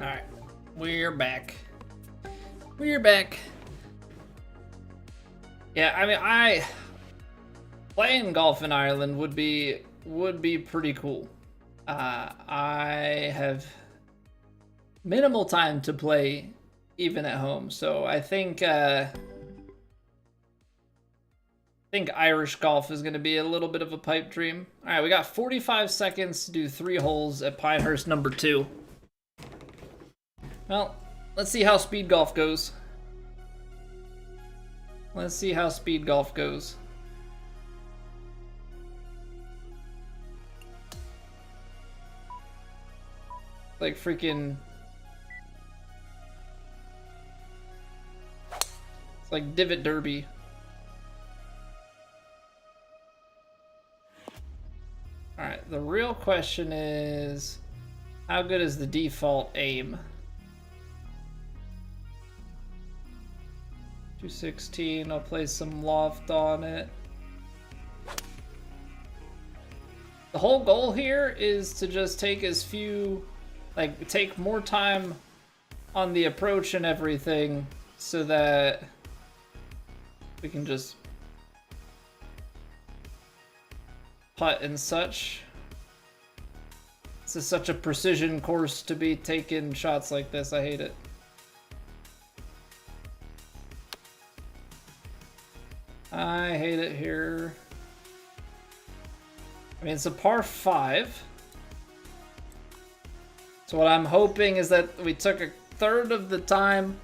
All right, we're back. We're back. Yeah, I mean, playing golf in Ireland would be pretty cool. I have minimal time to play even at home, so I think think Irish golf is going to be a little bit of a pipe dream. All right, we got 45 seconds to do 3 holes at Pinehurst number 2. Well, let's see how speed golf goes. Let's see how speed golf goes. Like freaking... It's like Divot Derby. Alright, the real question is, how good is the default aim? 216, I'll place some loft on it. The whole goal here is to just take as few, like, take more time on the approach and everything so that we can just putt and such. This is such a precision course to be taking shots like this. I hate it. I hate it here. I mean, it's a par 5. So what I'm hoping is that we took a third of the time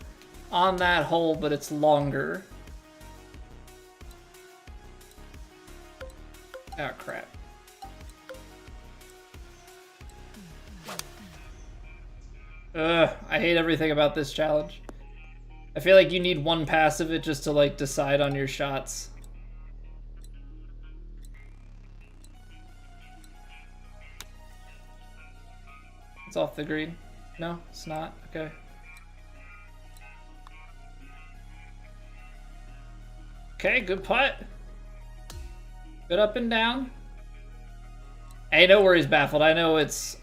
on that hole, but it's longer. Oh, crap. Ugh, I hate everything about this challenge. I feel like you need one pass of it just to, like, decide on your shots. It's off the green. No, it's not. Okay. Okay, good putt. Good up and down. Hey, no worries, Baffled. I know it's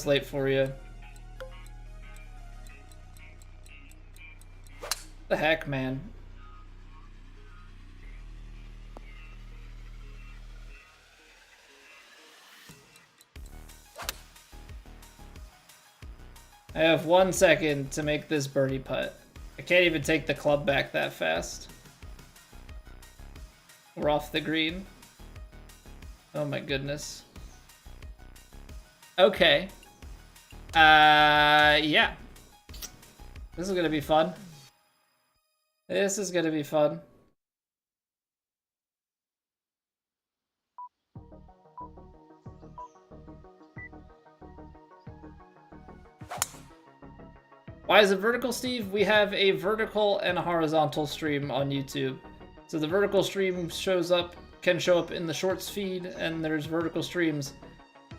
late for you. The heck, man. I have 1 second to make this birdie putt. I can't even take the club back that fast. We're off the green. Oh my goodness. Okay. Yeah. This is gonna be fun. This is gonna be fun. Why is it vertical, Steve? We have a vertical and a horizontal stream on YouTube. So the vertical stream can show up in the shorts feed, and there's vertical streams.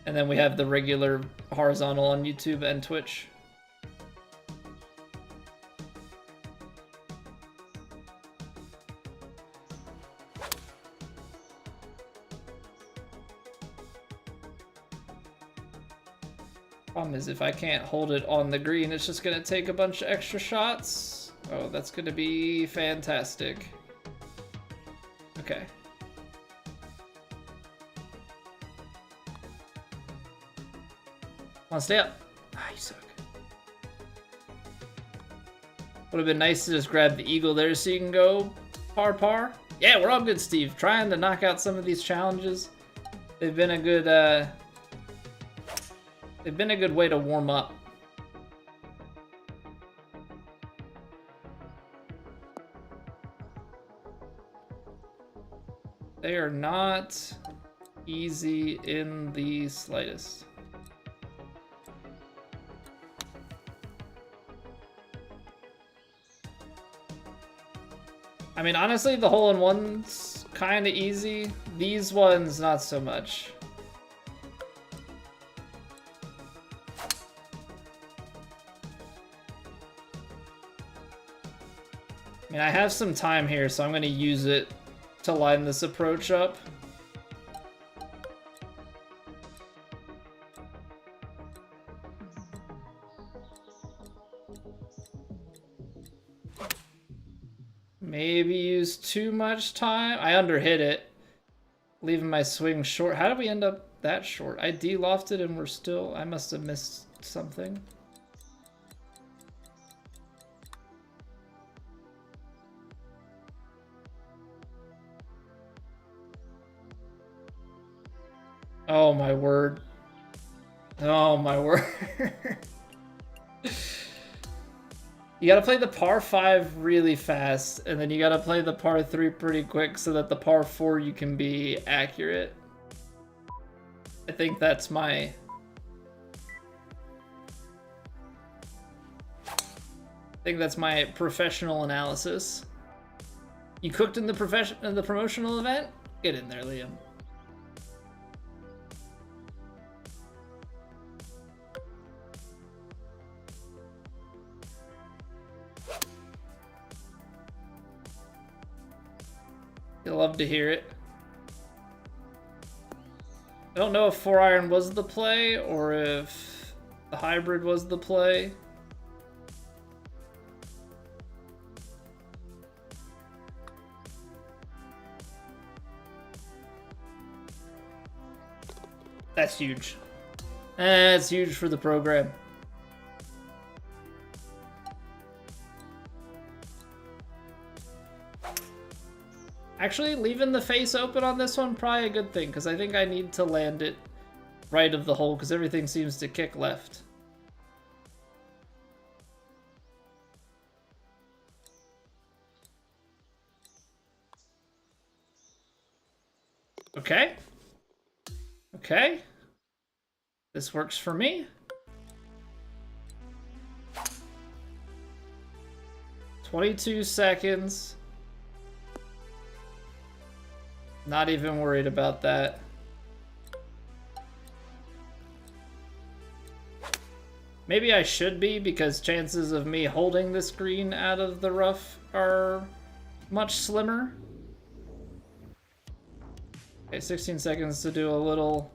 And then we have the regular horizontal on YouTube and Twitch. Problem is, if I can't hold it on the green, it's just gonna take a bunch of extra shots. Oh, that's gonna be fantastic. Okay. Come on, stay up. Ah, you suck. Would have been nice to just grab the eagle there so you can go par. Yeah, we're all good, Steve. Trying to knock out some of these challenges. They've been a good, way to warm up. They are not easy in the slightest. I mean, honestly, the hole-in-one's kind of easy. These ones, not so much. I mean, I have some time here, so I'm going to use it to line this approach up. Maybe use too much time. I underhit it, leaving my swing short. How did we end up that short? I de-lofted and we're still... I must have missed something. Oh my word. Oh my word. You gotta play the par 5 really fast, and then you gotta play the par 3 pretty quick so that the par 4 you can be accurate. I think that's my... professional analysis. You cooked in the promotional event? Get in there, Liam. You'll love to hear it. I don't know if 4-iron was the play or if the hybrid was the play. That's huge. That's huge for the program. Actually, leaving the face open on this one, probably a good thing, because I think I need to land it right of the hole, because everything seems to kick left. Okay. Okay. This works for me. 22 seconds. Not even worried about that. Maybe I should be, because chances of me holding this green out of the rough are much slimmer. Okay, 16 seconds to do a little...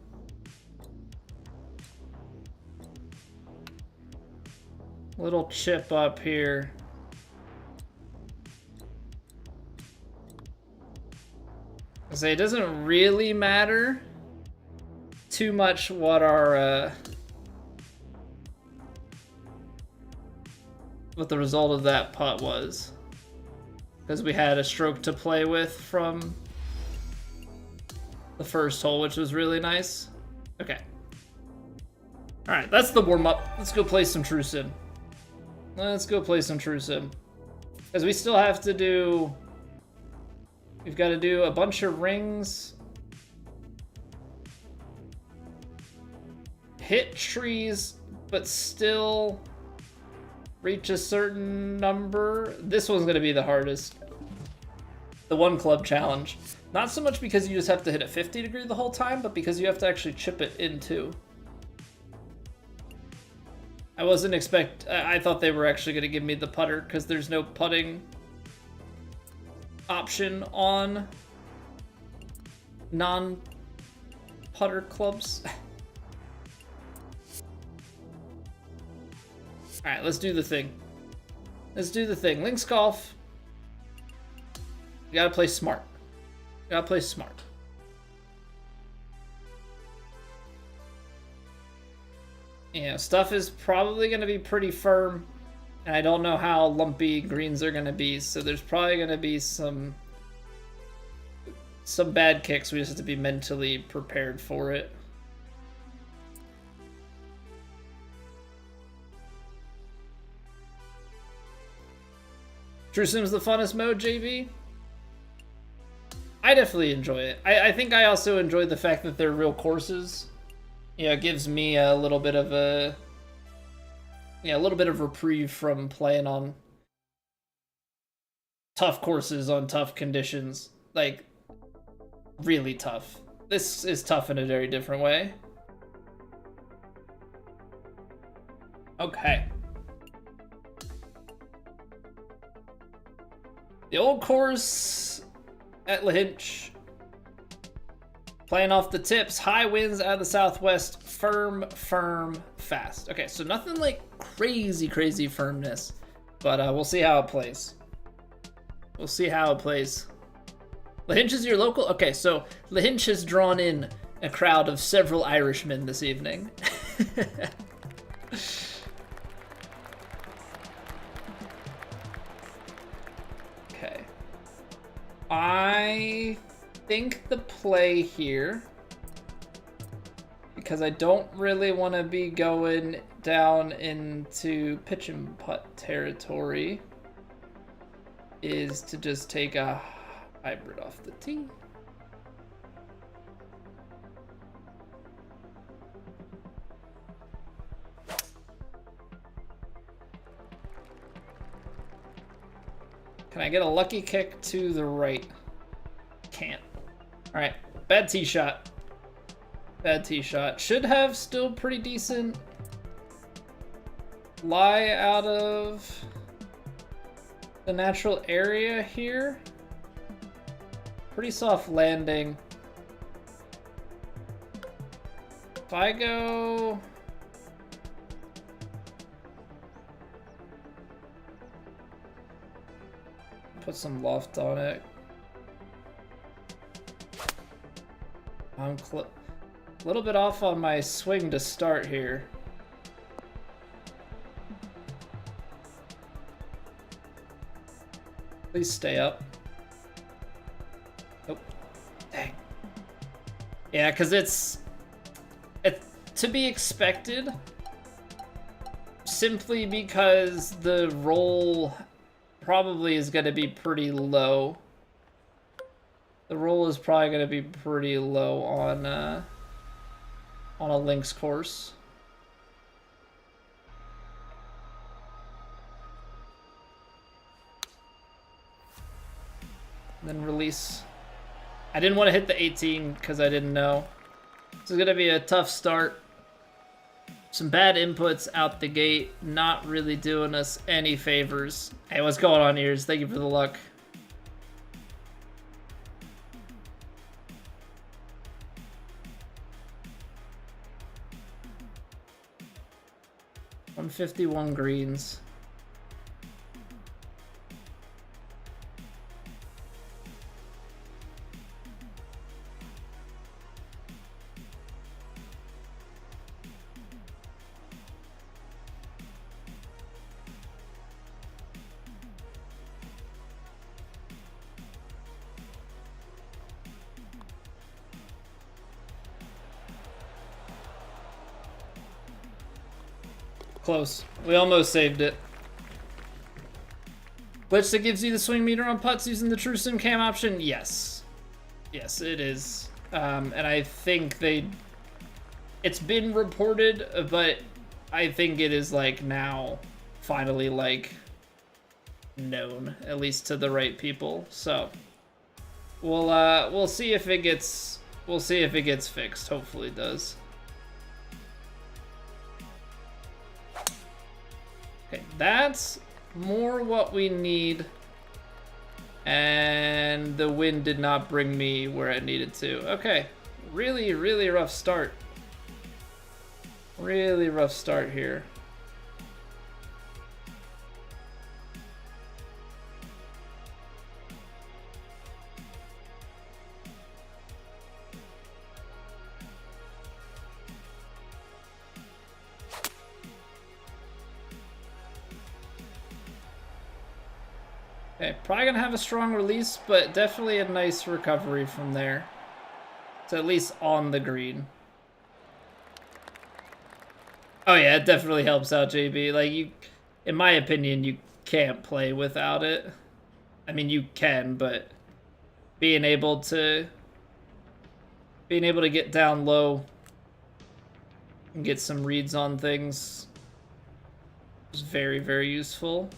chip up here. I say it doesn't really matter too much what our what the result of that putt was, because we had a stroke to play with from the first hole, which was really nice. Okay. All right, that's the warm-up. Let's go play some True Sim. Let's go play some True Sim. Because we still have to do... We've got to do a bunch of rings. Hit trees, but still reach a certain number. This one's going to be the hardest. The one club challenge. Not so much because you just have to hit a 50 degree the whole time, but because you have to actually chip it in too. I wasn't I thought they were actually going to give me the putter because there's no putting option on non-putter clubs. All right, let's do the thing. Let's do the thing. Lahinch Golf. You gotta play smart. You gotta play smart. You know, stuff is probably going to be pretty firm, and I don't know how lumpy greens are going to be, so there's probably going to be some bad kicks. We just have to be mentally prepared for it. True Sim's the funnest mode, JV? I definitely enjoy it. I think I also enjoy the fact that they're real courses. You know, it gives me a little bit of a reprieve from playing on tough courses on tough conditions. Like, really tough. This is tough in a very different way. Okay. The old course at Lahinch. Playing off the tips, high winds out of the southwest, firm, fast. Okay, so nothing like crazy firmness, but we'll see how it plays. We'll see how it plays. Lahinch is your local? Okay, so Lahinch has drawn in a crowd of several Irishmen this evening. Okay. I think the play here because I don't really want to be going down into pitch and putt territory, is to just take a hybrid off the tee. Can I get a lucky kick to the right? Can't. All right, bad tee shot. Bad tee shot. Should have still pretty decent lie out of the natural area here. Pretty soft landing. If I go... put some loft on it. I'm a little bit off on my swing to start here. Please stay up. Oh, dang. Yeah, because it's to be expected, simply because the roll probably is going to be pretty low. The roll is probably going to be pretty low on a links course. Then release. I didn't want to hit the 18 because I didn't know. This is going to be a tough start. Some bad inputs out the gate, not really doing us any favors. Hey, what's going on, Ears? Thank you for the luck. $151 greens. Close. We almost saved it. Glitch that gives you the swing meter on putts using the True Sim Cam option? Yes. Yes, it is. And I think it's been reported, but I think it is like now finally like known, at least to the right people. So we'll see if it gets fixed. Hopefully it does. Okay, that's more what we need. And the wind did not bring me where it needed to. Okay, really, really rough start. Really rough start here. Okay, probably gonna have a strong release, but definitely a nice recovery from there. It's at least on the green. Oh yeah, it definitely helps out, JB. Like, you, in my opinion, you can't play without it. I mean, you can, but being able to get down low and get some reads on things is very, very useful.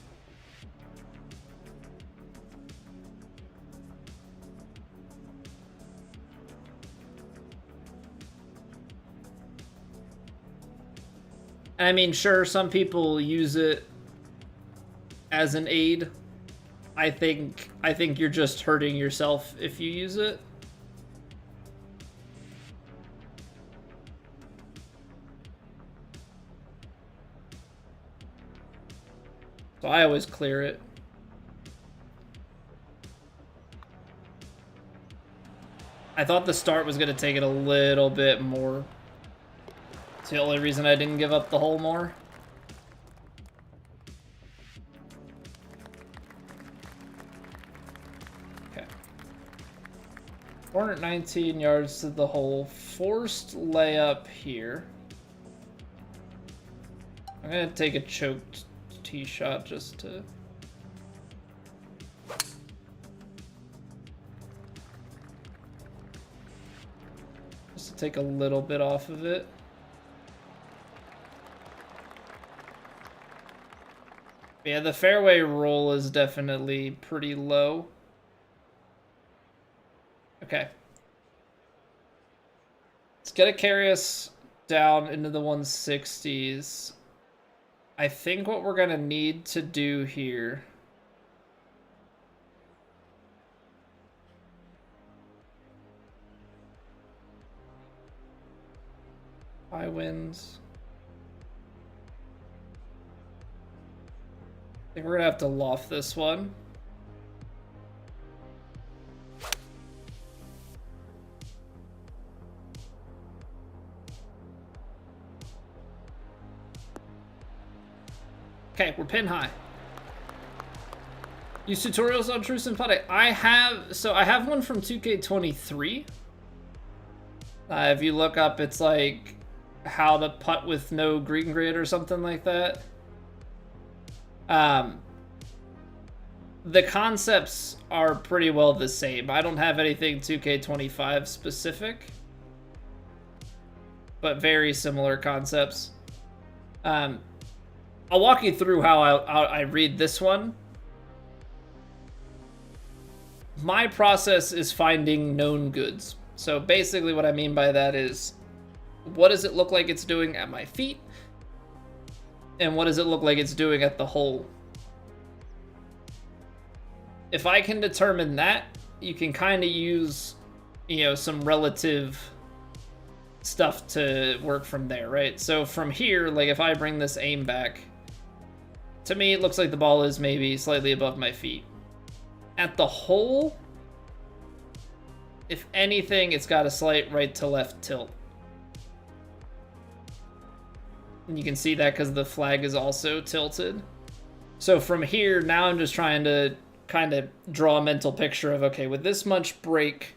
I mean, sure, some people use it as an aid. I think you're just hurting yourself if you use it. So I always clear it. I thought the start was going to take it a little bit more. It's the only reason I didn't give up the hole more. Okay. 419 yards to the hole. Forced layup here. I'm gonna take a choked tee shot just to... take a little bit off of it. Yeah, the fairway roll is definitely pretty low. Okay. It's gonna carry us down into the 160s. I think what we're gonna need to do here... high winds. I think we're gonna have to loft this one. Okay, we're pin high. Use tutorials on Truce and putting. I have one from 2K23. If you look up, it's like how to putt with no green grid or something like that. The concepts are pretty well the same. I don't have anything 2K25 specific, but very similar concepts. I'll walk you through how I read this one. My process is finding known goods. So basically what I mean by that is, what does it look like it's doing at my feet? And what does it look like it's doing at the hole? If I can determine that, you can kind of use, you know, some relative stuff to work from there, right? So from here, like if I bring this aim back, to me it looks like the ball is maybe slightly above my feet. At the hole, if anything, it's got a slight right to left tilt. And you can see that because the flag is also tilted. So from here, now I'm just trying to kind of draw a mental picture of, okay, with this much break,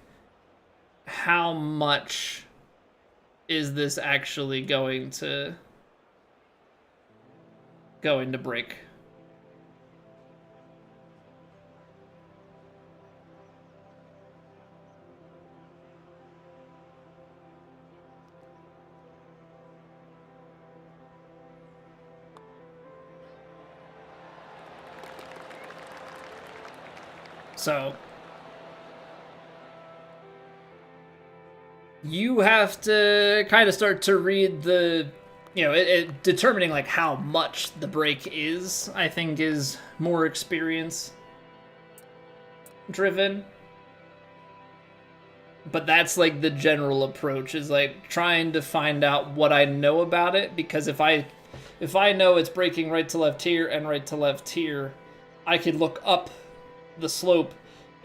how much is this actually going to break? So you have to kind of start to read the, you know, determining like how much the break is, I think, is more experience driven. But that's like the general approach, is like trying to find out what I know about it, because if I know it's breaking right to left here and right to left here, I could look up the slope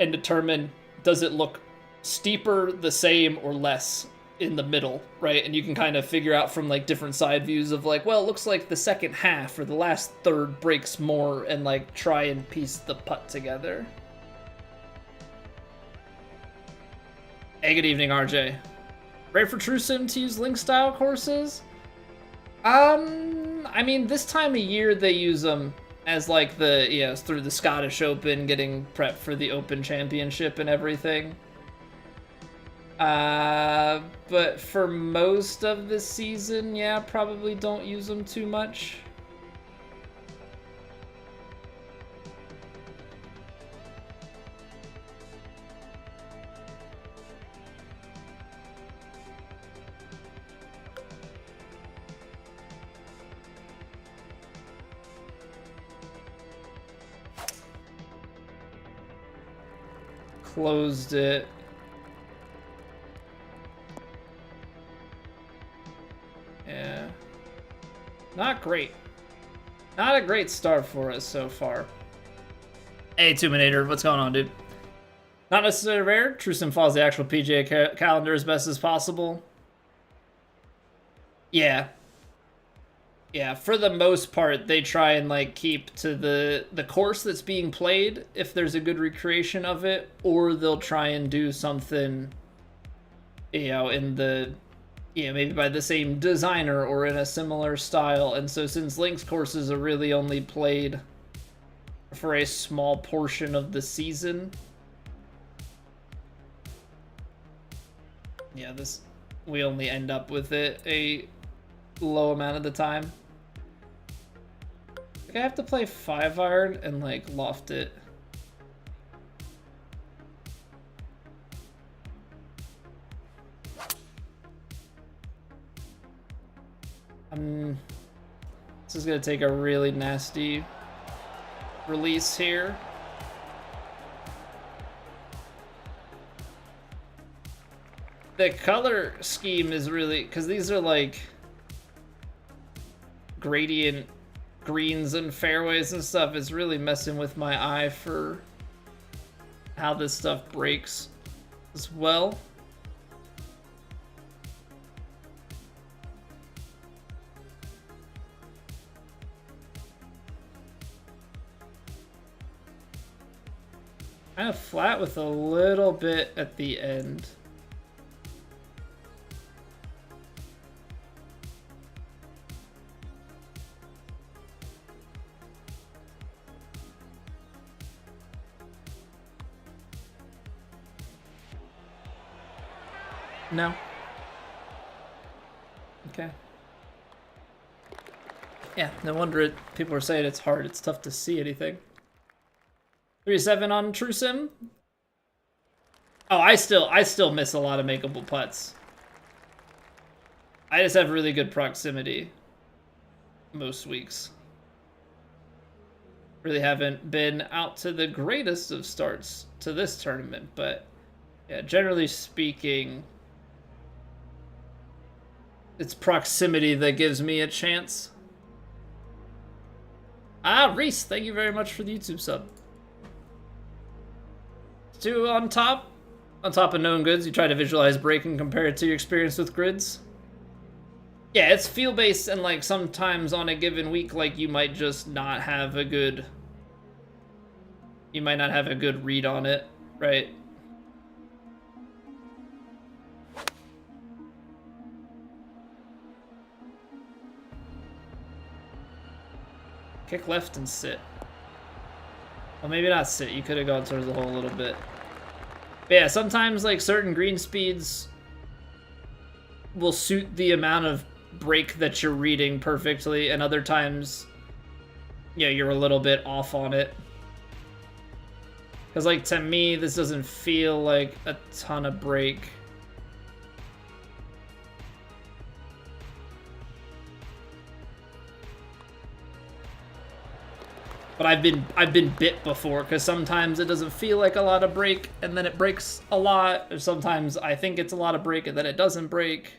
and determine, does it look steeper, the same, or less in the middle, right? And you can kind of figure out from like different side views of like, well, it looks like the second half or the last third breaks more, and like try and piece the putt together. Hey, good evening, RJ. Ready for True Sim to use link style courses? I mean, this time of year they use them as like the, you know, through the Scottish Open, getting prepped for the Open Championship and everything. But for most of the season, yeah, probably don't use them too much. Closed it. Yeah. Not great. Not a great start for us so far. Hey, Tuminator, what's going on, dude? Not necessarily rare. True Sim follows the actual PGA calendar as best as possible. Yeah. Yeah, for the most part, they try and like keep to the course that's being played if there's a good recreation of it, or they'll try and do something you know, in the, you know, maybe by the same designer or in a similar style. And so since links courses are really only played for a small portion of the season, yeah, we only end up with it a low amount of the time. Like, I have to play 5-iron and like loft it. This is gonna take a really nasty release here. The color scheme is really, because these are like gradient greens and fairways and stuff, is really messing with my eye for how this stuff breaks as well. Kind of flat with a little bit at the end. No. Okay. Yeah, no wonder people are saying it's hard. It's tough to see anything. 3-7 on True Sim. Oh, I still miss a lot of makeable putts. I just have really good proximity most weeks. Really haven't been out to the greatest of starts to this tournament, but yeah, generally speaking, it's proximity that gives me a chance. Ah, Reese, thank you very much for the YouTube sub. 2 on top of known goods, you try to visualize break and compare it to your experience with grids. Yeah, it's feel-based, and like sometimes on a given week, like you might just not have a good... You might not have a good read on it, right? Kick left and sit. Well, maybe not sit. You could have gone towards the hole a little bit. But yeah, sometimes like certain green speeds will suit the amount of break that you're reading perfectly, and other times, yeah, you're a little bit off on it. Because like to me, this doesn't feel like a ton of break. But I've been bit before, because sometimes it doesn't feel like a lot of break and then it breaks a lot, or sometimes I think it's a lot of break and then it doesn't break.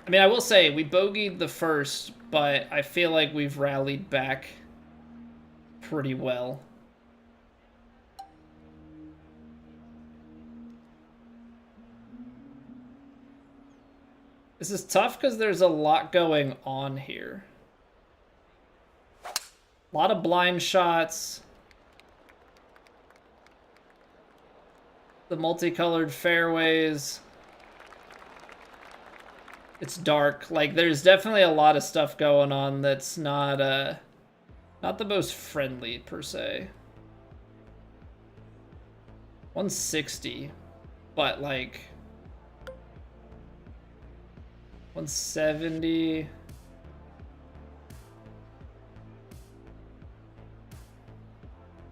I mean, I will say we bogeyed the first, but I feel like we've rallied back pretty well. This is tough because there's a lot going on here. A lot of blind shots. The multicolored fairways. It's dark. Like, there's definitely a lot of stuff going on that's not the most friendly, per se. 160. But, like... 170...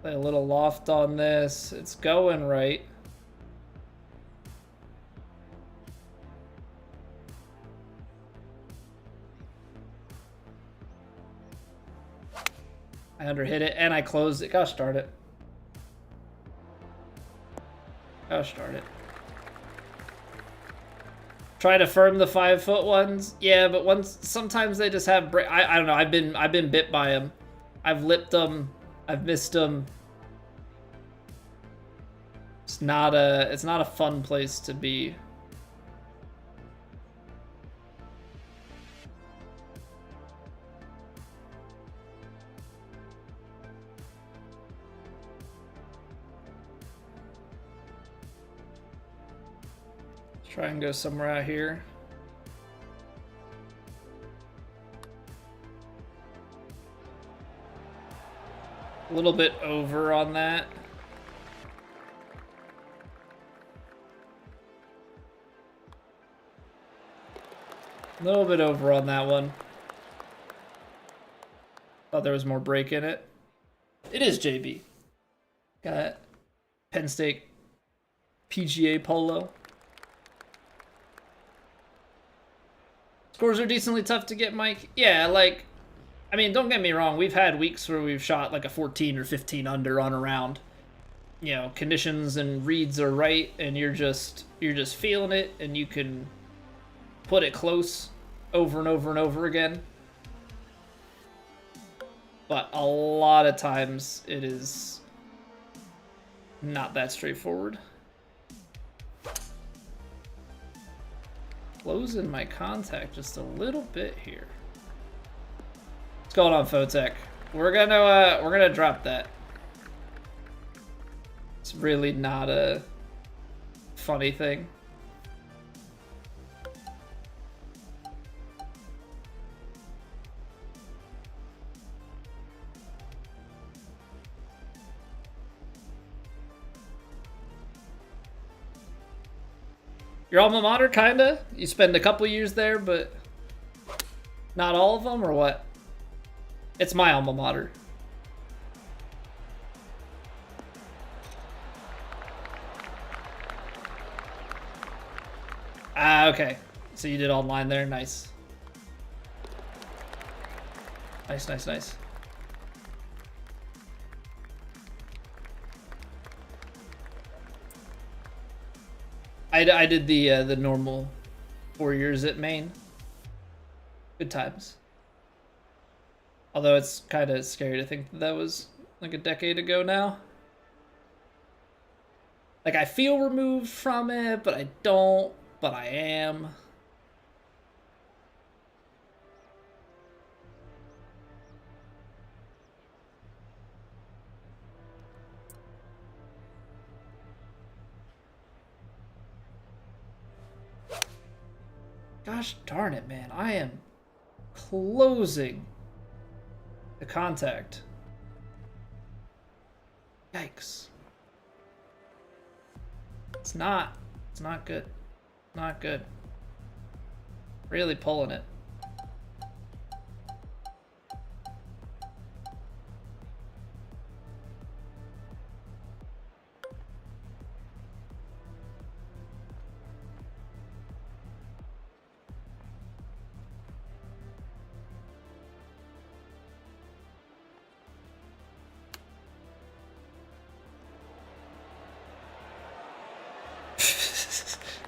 Play a little loft on this. It's going right. I underhit it and I closed it. Gosh darn it. Gosh darn it. Try to firm the 5-foot ones. Yeah, but sometimes they just have break. I don't know. I've been bit by them. I've lipped them. I've missed them. It's not a fun place to be. Let's try and go somewhere out here. A little bit over on that. A little bit over on that one. Thought there was more break in it. It is JB. Got Penn State PGA polo. Scores are decently tough to get, Mike. Yeah, like, I mean, don't get me wrong. We've had weeks where we've shot like a 14 or 15 under on a round. You know, conditions and reads are right, and you're just feeling it, and you can put it close over and over and over again. But a lot of times it is not that straightforward. Closing my contact just a little bit here. What's going on, Fotech? We're gonna drop that. It's really not a funny thing. Your alma mater, kinda? You spend a couple years there, but not all of them, or what? It's my alma mater. Ah, okay. So you did online there, nice. Nice, nice, nice. I did the normal 4 years at Maine. Good times. Although it's kind of scary to think that that was like a decade ago now. Like, I feel removed from it, but I don't, but I am. Gosh darn it, man. I am closing the contact. Yikes. It's not good. Not good. Really pulling it.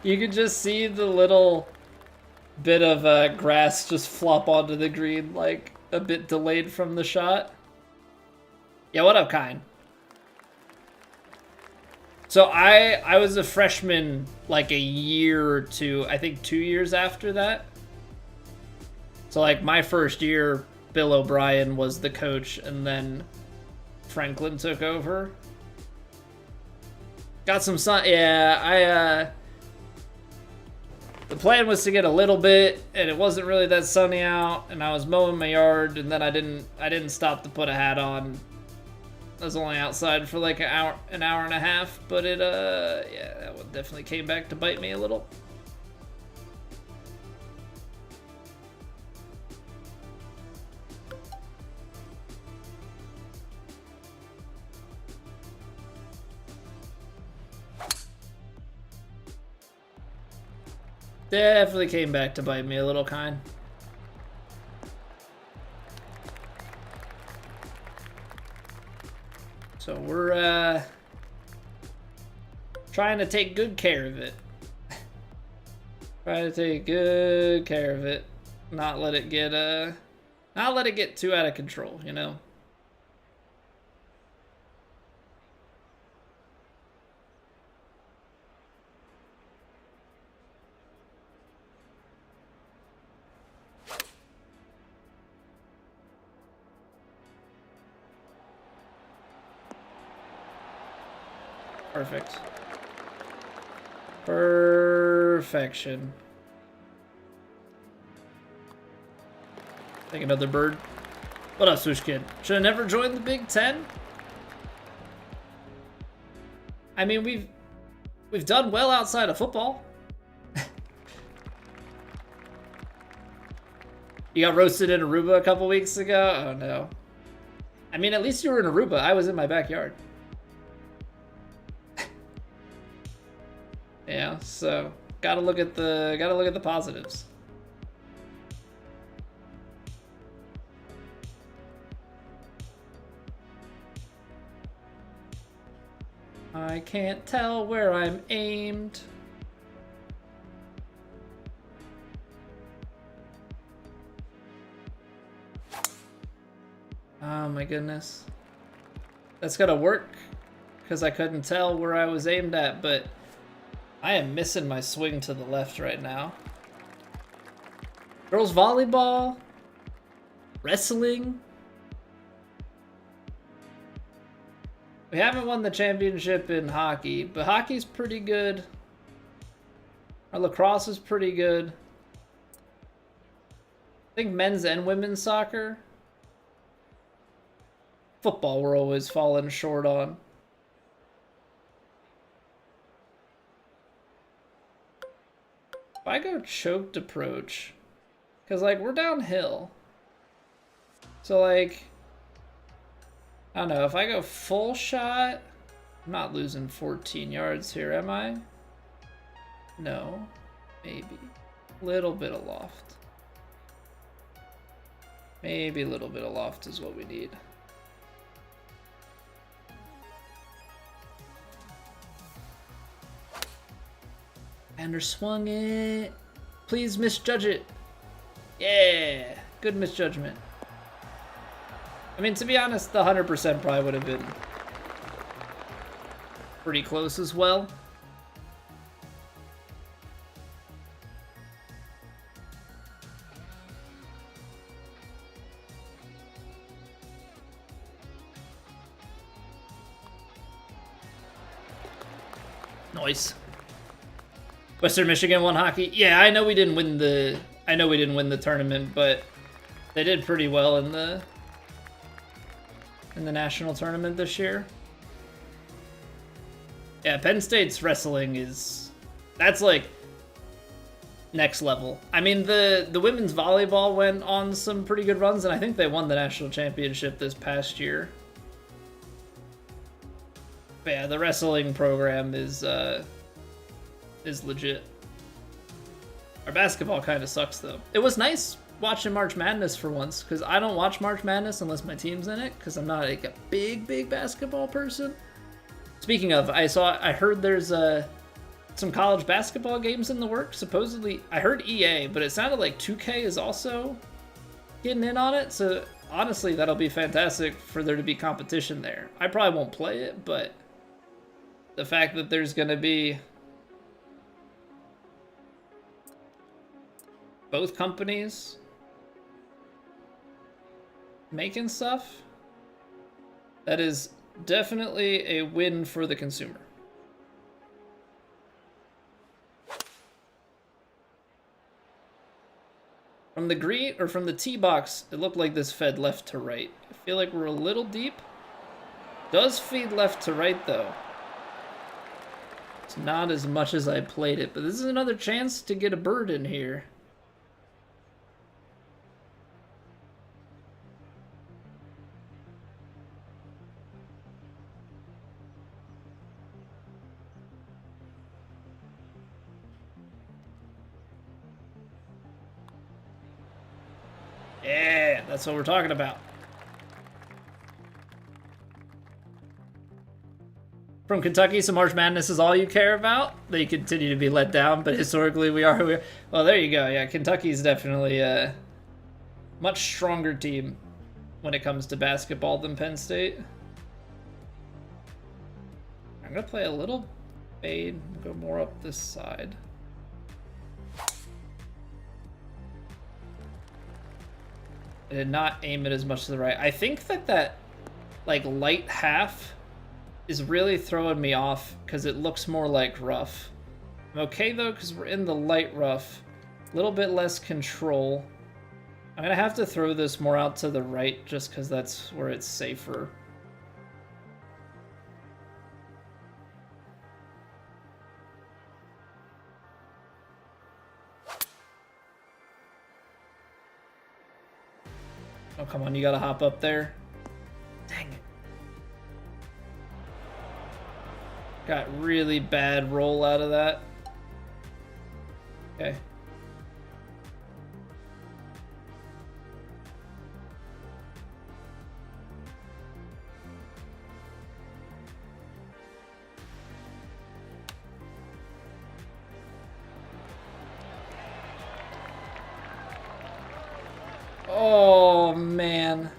You can just see the little bit of grass just flop onto the green, like a bit delayed from the shot. Yeah, what up, Kine? So I was a freshman like a year or two, I think 2 years after that. So like my first year, Bill O'Brien was the coach, and then Franklin took over. Got some sun. Yeah, the plan was to get a little bit, and it wasn't really that sunny out, and I was mowing my yard, and then I didn't stop to put a hat on. I was only outside for like an hour and a half, but it yeah, that one definitely came back to bite me a little. Definitely came back to bite me a little, Kind. So we're trying to take good care of it. Trying to take good care of it. Not let it get too out of control, you know? Perfect. Perfect. perfection. Take another bird. What up, Swoosh Kid? Should have never joined the Big Ten? I mean, we've done well outside of football. You got roasted in Aruba a couple weeks ago? Oh no. I mean, at least you were in Aruba. I was in my backyard. Yeah, so gotta look at the positives. I can't tell where I'm aimed. Oh my goodness. That's gotta work, because I couldn't tell where I was aimed at, but I am missing my swing to the left right now. Girls volleyball, wrestling. We haven't won the championship in hockey, but hockey's pretty good. Our lacrosse is pretty good. I think men's and women's soccer. Football we're always falling short on. If I go choked approach, because like we're downhill. So like, I don't know, if I go full shot, I'm not losing 14 yards here, am I? No, maybe. Little bit of loft. Maybe a little bit of loft is what we need. Ander swung it. Please misjudge it. Yeah, good misjudgment. I mean, to be honest, the 100% probably would have been pretty close as well. Nice. Western Michigan won hockey. Yeah, I know we didn't win the tournament, but they did pretty well in the national tournament this year. Yeah, Penn State's wrestling that's like next level. I mean, the women's volleyball went on some pretty good runs, and I think they won the national championship this past year. But yeah, the wrestling program is legit. Our basketball kind of sucks though. It was nice watching March Madness for once, because I don't watch March Madness unless my team's in it, because I'm not like a big basketball person. Speaking of, I heard there's some college basketball games in the works. Supposedly, I heard EA, but it sounded like 2K is also getting in on it. So honestly, that'll be fantastic for there to be competition there. I probably won't play it, but the fact that there's gonna be both companies making stuff, that is definitely a win for the consumer. From the green, or from the tee box, it looked like this fed left to right. I feel like we're a little deep. Does feed left to right though. It's not as much as I played it, but this is another chance to get a bird in here. Yeah, that's what we're talking about. From Kentucky, so March Madness is all you care about? They continue to be let down, but historically we are who we are. Well, there you go. Yeah, Kentucky's definitely a much stronger team when it comes to basketball than Penn State. I'm going to play a little fade, go more up this side. I did not aim it as much to the right. I think that like light half is really throwing me off because it looks more like rough. I'm okay though, because we're in the light rough. A little bit less control. I'm gonna have to throw this more out to the right just because that's where it's safer. Oh, come on, you gotta hop up there. Dang it. Got really bad roll out of that. Okay. Oh, man.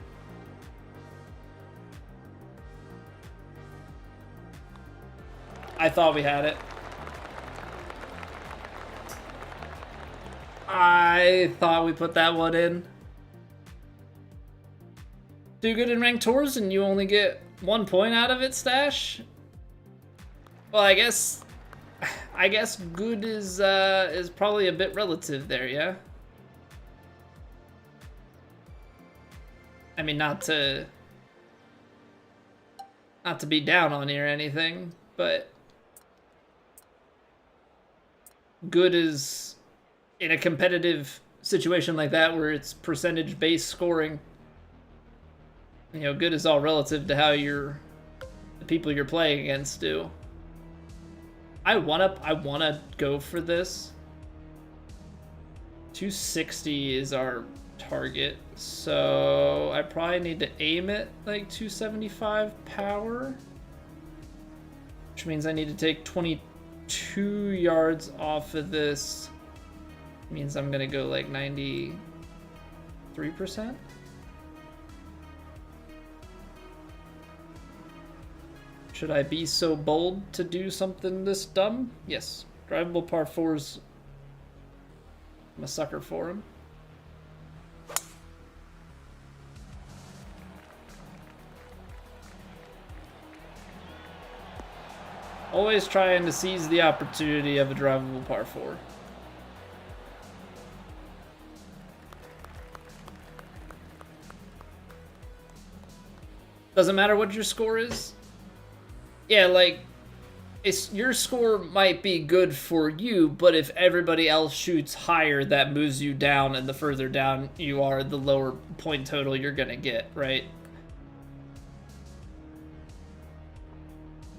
I thought we had it. I thought we put that one in. Do good in ranked tours and you only get 1 point out of it, Stash? Well, I guess good is probably a bit relative there, yeah? I mean, not to be down on you or anything, but good is, in a competitive situation like that where it's percentage-based scoring, you know, good is all relative to how the people you're playing against do. I wanna go for this. 260 is our target, so I probably need to aim it like 275 power, which means I need to take 22 yards off of this. Means I'm gonna go like 93%. Should I be so bold to do something this dumb? Yes. Drivable par 4s. I'm a sucker for him. Always trying to seize the opportunity of a drivable par 4. Doesn't matter what your score is. Yeah, like, your score might be good for you, but if everybody else shoots higher, that moves you down, and the further down you are, the lower point total you're gonna get, right?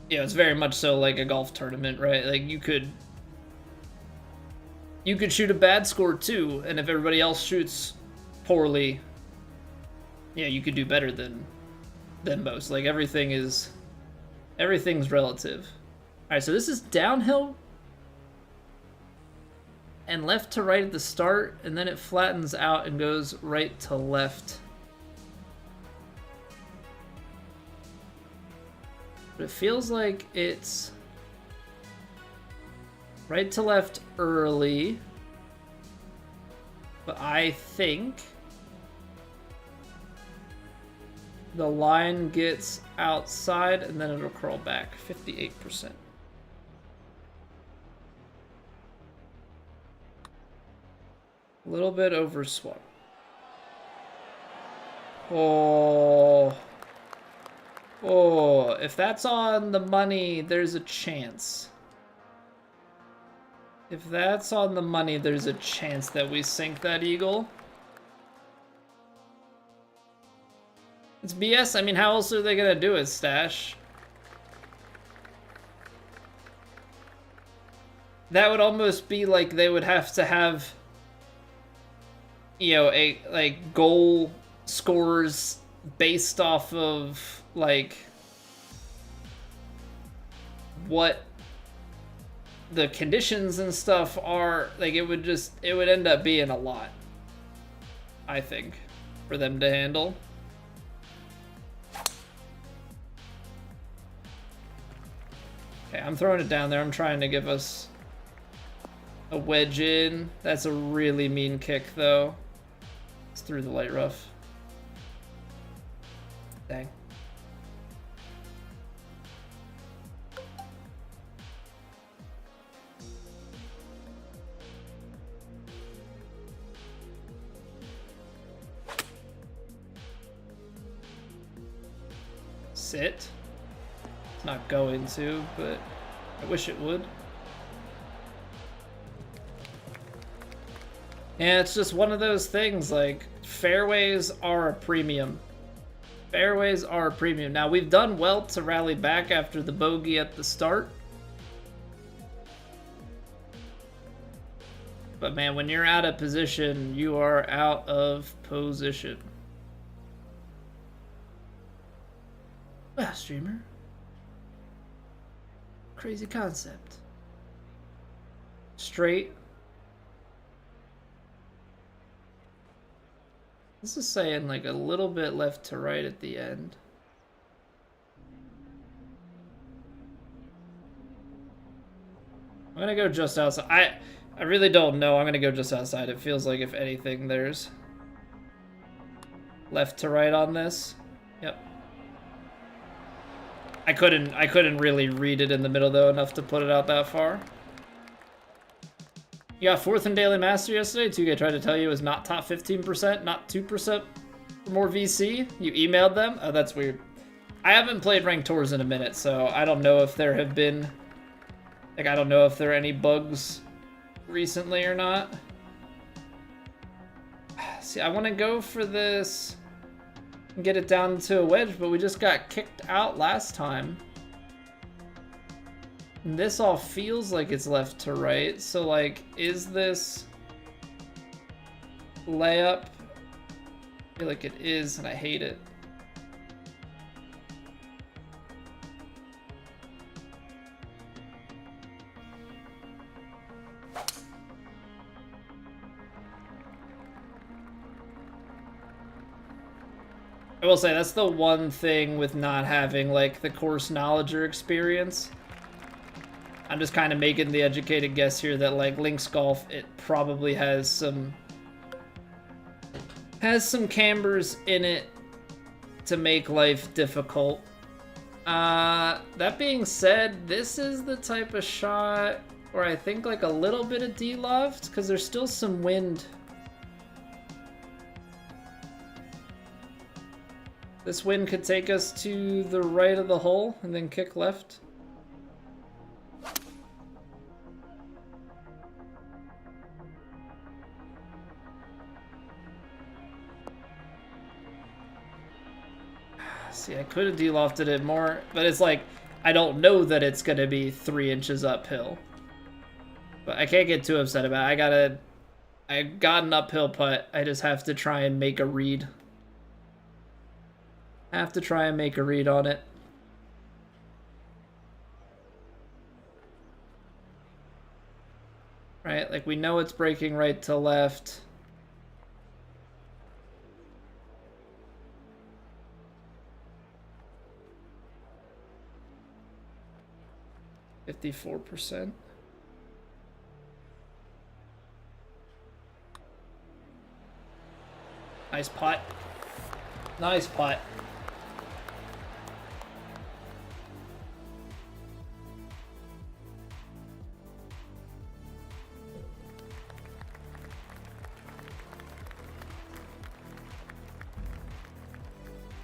Yeah, it's very much so like a golf tournament, right? Like, you could shoot a bad score too, and if everybody else shoots poorly, yeah, you could do better than most. Like, everything's relative. All right, so this is downhill and left to right at the start, and then it flattens out and goes right to left. But it feels like it's right to left early, but I think the line gets outside and then it'll curl back. 58%. A little bit over swap. Oh, if that's on the money, there's a chance. If that's on the money, there's a chance that we sink that eagle. It's BS. I mean, how else are they gonna do it, Stash? That would almost be like they would have to have, you know, like goal scores based off of like what the conditions and stuff are. Like, it would end up being a lot, I think, for them to handle. Okay, I'm throwing it down there. I'm trying to give us a wedge in. That's a really mean kick, though. It's through the light rough. Dang. sit. It's not going to, but I wish it would. Yeah, it's just one of those things, like, fairways are a premium. Fairways are a premium. Now, we've done well to rally back after the bogey at the start. But man, when you're out of position, you are out of position. Wow, streamer. Crazy concept. Straight. This is saying like a little bit left to right at the end. I'm gonna go just outside. I really don't know. I'm gonna go just outside. It feels like if anything, there's left to right on this. Yep. I couldn't really read it in the middle though enough to put it out that far. You got 4th in Daily Master yesterday. 2K tried to tell you it was not top 15%, not 2% for more VC. You emailed them? Oh, that's weird. I haven't played ranked tours in a minute, so I don't know if there have been... Like, I don't know if there are any bugs recently or not. See, I want to go for this and get it down to a wedge, but we just got kicked out last time. And this all feels like it's left to right, so like, is this layup? I feel like it is, and I hate it. I will say, that's the one thing with not having like the course knowledge or experience. I'm just kind of making the educated guess here that like Lahinch Golf, it probably has some cambers in it to make life difficult. That being said, this is the type of shot where I think like a little bit of D-loft, because there's still some wind. This wind could take us to the right of the hole and then kick left. See, I could have de-lofted it more, but it's like, I don't know that it's going to be 3 inches uphill. But I can't get too upset about it. I got an uphill putt. I just have to try and make a read. On it. Right, like we know it's breaking right to left. %. Nice putt. Nice putt.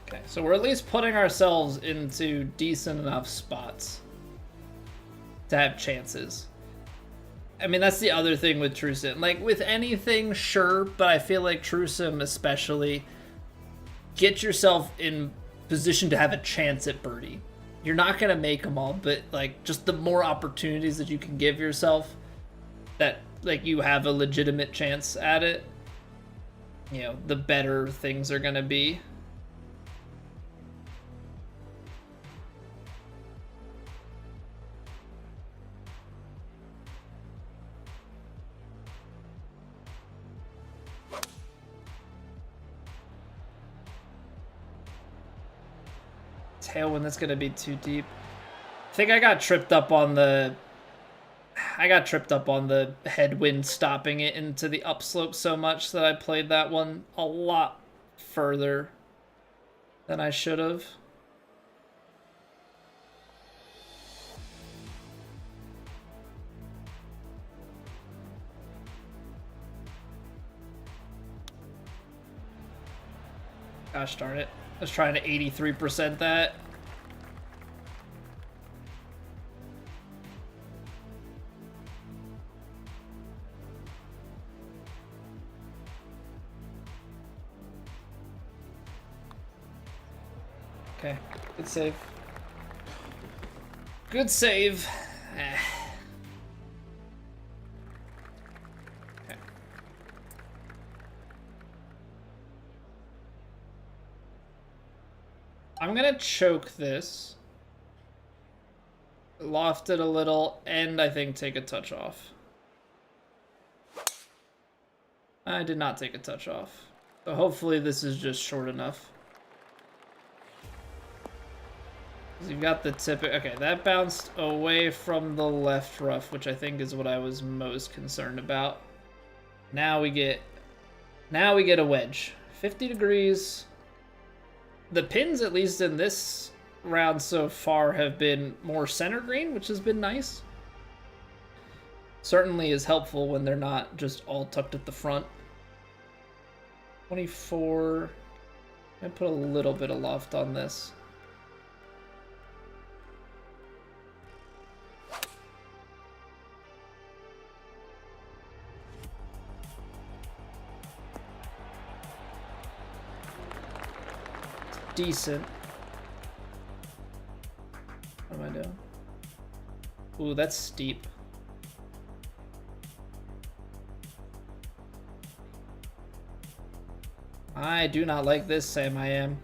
Okay, so we're at least putting ourselves into decent enough spots to have chances. I mean, that's the other thing with True Sim. Like, with anything, sure, but I feel like True Sim especially, get yourself in position to have a chance at birdie. You're not going to make them all, but, like, just the more opportunities that you can give yourself that, like, you have a legitimate chance at it, you know, the better things are going to be. Tailwind, that's gonna be too deep. I think I got tripped up on the headwind stopping it into the upslope so much that I played that one a lot further than I should have. Gosh darn it. I was trying to 83% that. Okay, good save. Good save. Okay. I'm gonna choke this. Loft it a little, and I think take a touch off. I did not take a touch off. So hopefully this is just short enough. You've got the tip. Okay, that bounced away from the left rough, which I think is what I was most concerned about. Now we get a wedge. 50 degrees. The pins, at least in this round so far, have been more center green, which has been nice. Certainly is helpful when they're not just all tucked at the front. 24. I put a little bit of loft on this. Decent. What am I doing? Ooh, that's steep. I do not like this, Sam. I am.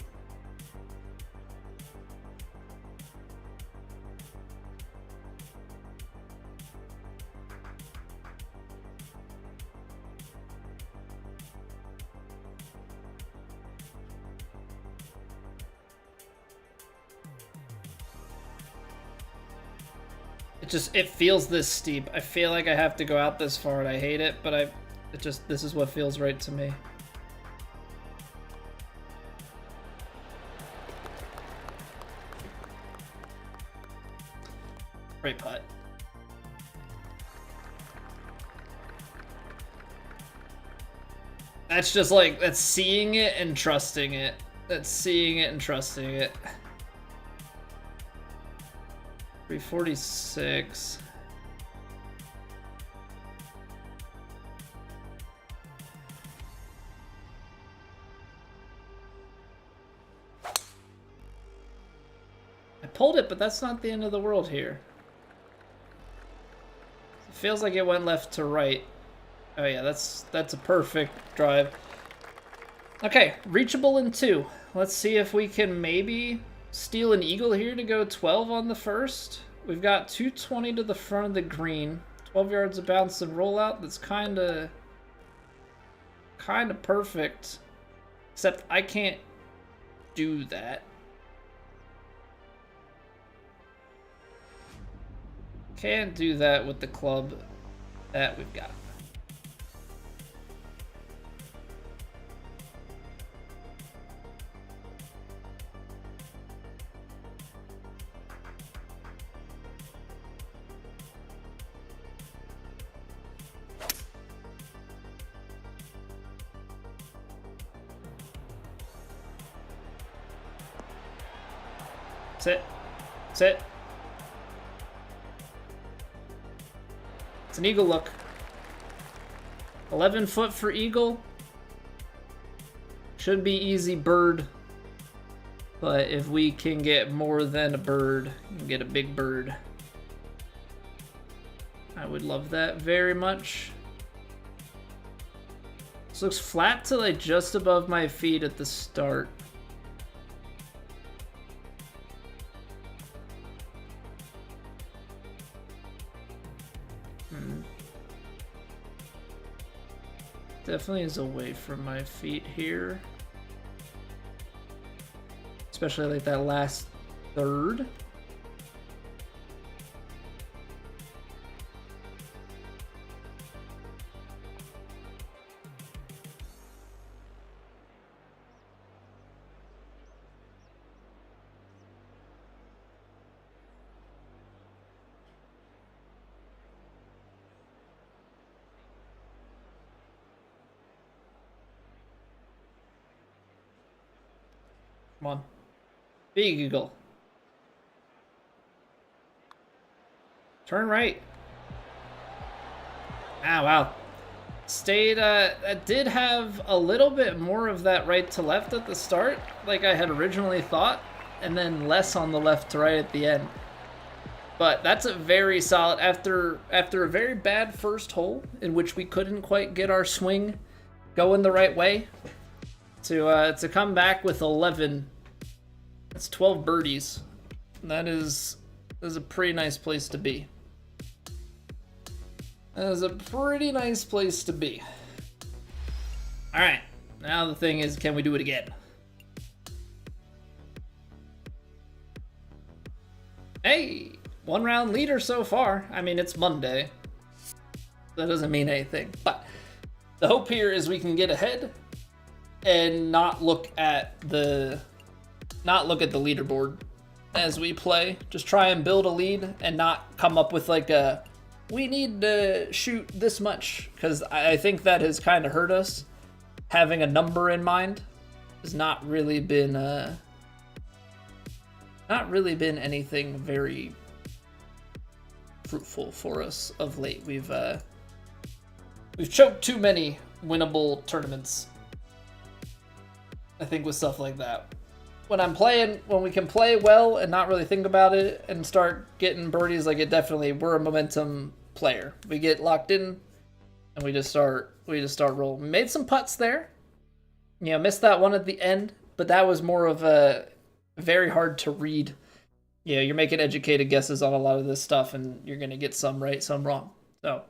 It feels this steep. I feel like I have to go out this far and I hate it, but this is what feels right to me. Great putt. That's just like, that's seeing it and trusting it. That's seeing it and trusting it. 346. I pulled it, but that's not the end of the world here. It feels like it went left to right. Oh yeah, that's a perfect drive. Okay, reachable in 2. Let's see if we can maybe steal an eagle here to go 12 on the first. We've got 220 to the front of the green. 12 yards of bounce and rollout. That's kind of perfect. Except I can't do that. Can't do that with the club that we've got. Sit. Sit. It's an eagle look. 11 foot for eagle. Should be easy bird. But if we can get more than a bird, we can get a big bird. I would love that very much. This looks flat to like just above my feet at the start. Definitely is away from my feet here. Especially like that last third. Come on. Big eagle. Turn right. Ah, wow. Stayed, that did have a little bit more of that right to left at the start, like I had originally thought. and then less on the left to right at the end. But that's a very solid, after a very bad first hole in which we couldn't quite get our swing going the right way, to come back with 11. That's 12 birdies. That is a pretty nice place to be. That is a pretty nice place to be. All right, now the thing is, can we do it again? Hey, 1 round leader so far. I mean, it's Monday. That doesn't mean anything. But the hope here is we can get ahead and not look at the leaderboard as we play. Just try and build a lead and not come up with like a, we need to shoot this much, because I think that has kind of hurt us. Having a number in mind has not really been anything very fruitful for us of late. We've choked too many winnable tournaments, I think, with stuff like that. When we can play well and not really think about it and start getting birdies, like, we're a momentum player. We get locked in and we just start rolling. We made some putts there. You know, missed that one at the end, but that was more of a very hard to read. You know, you're making educated guesses on a lot of this stuff, and you're going to get some right, some wrong. So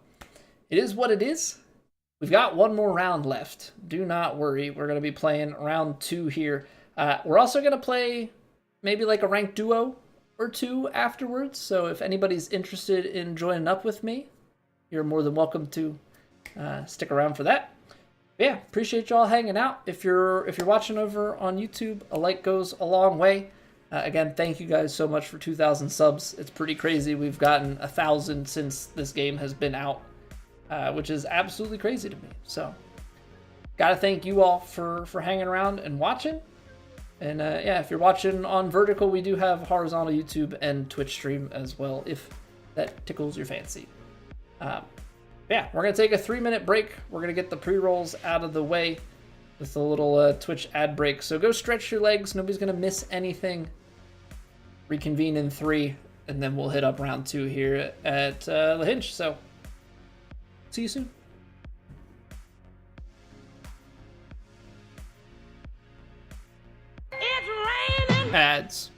it is what it is. We've got 1 more round left. Do not worry. We're going to be playing round 2 here. We're also going to play maybe like a ranked duo or 2 afterwards. So if anybody's interested in joining up with me, you're more than welcome to stick around for that. But yeah, appreciate y'all hanging out. If you're watching over on YouTube, a like goes a long way. Again, thank you guys so much for 2,000 subs. It's pretty crazy. We've gotten 1,000 since this game has been out, which is absolutely crazy to me. So, gotta thank you all for hanging around and watching. And yeah, if you're watching on vertical, we do have horizontal YouTube and Twitch stream as well, if that tickles your fancy. Yeah, we're going to take a 3-minute break. We're going to get the pre-rolls out of the way with a little Twitch ad break. So go stretch your legs. Nobody's going to miss anything. Reconvene in 3, and then we'll hit up round 2 here at Lahinch. So see you soon. It's raining. Ads.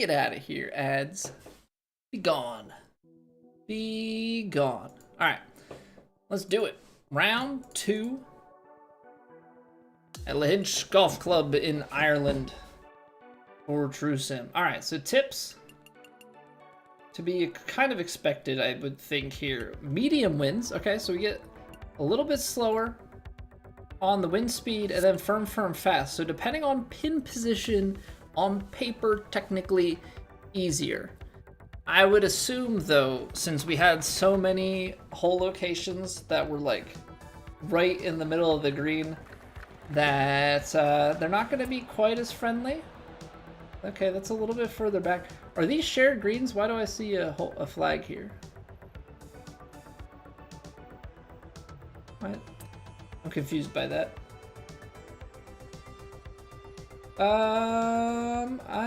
Get out of here, ads. Be gone. Be gone. All right, let's do it. Round 2 at Lahinch Golf Club in Ireland for True Sim. All right, so tips to be kind of expected, I would think here. Medium winds. Okay, so we get a little bit slower on the wind speed and then firm, fast. So depending on pin position, on paper, technically easier. I would assume though, since we had so many hole locations that were like right in the middle of the green, that they're not going to be quite as friendly. Okay, that's a little bit further back. Are these shared greens? Why do I see a flag here? What? I'm confused by that.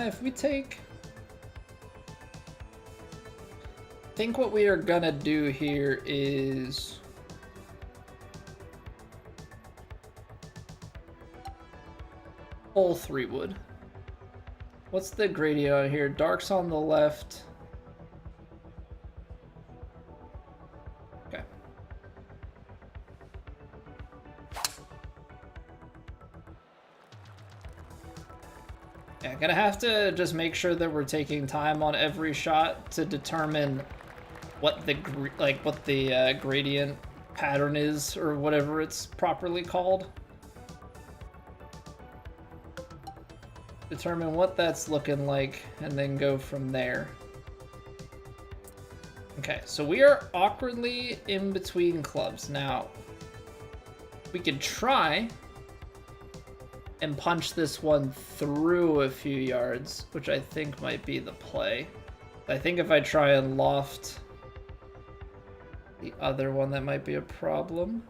If we take... I think what we are gonna do here is... hole 3 wood. What's the gradient on here? Dark's on the left. Okay. Yeah, gonna have to just make sure that we're taking time on every shot to determine what the gradient pattern is, or whatever it's properly called. Determine what that's looking like, and then go from there. Okay, so we are awkwardly in between clubs. Now, we could try and punch this one through a few yards, which I think might be the play. I think if I try and loft the other one, that might be a problem.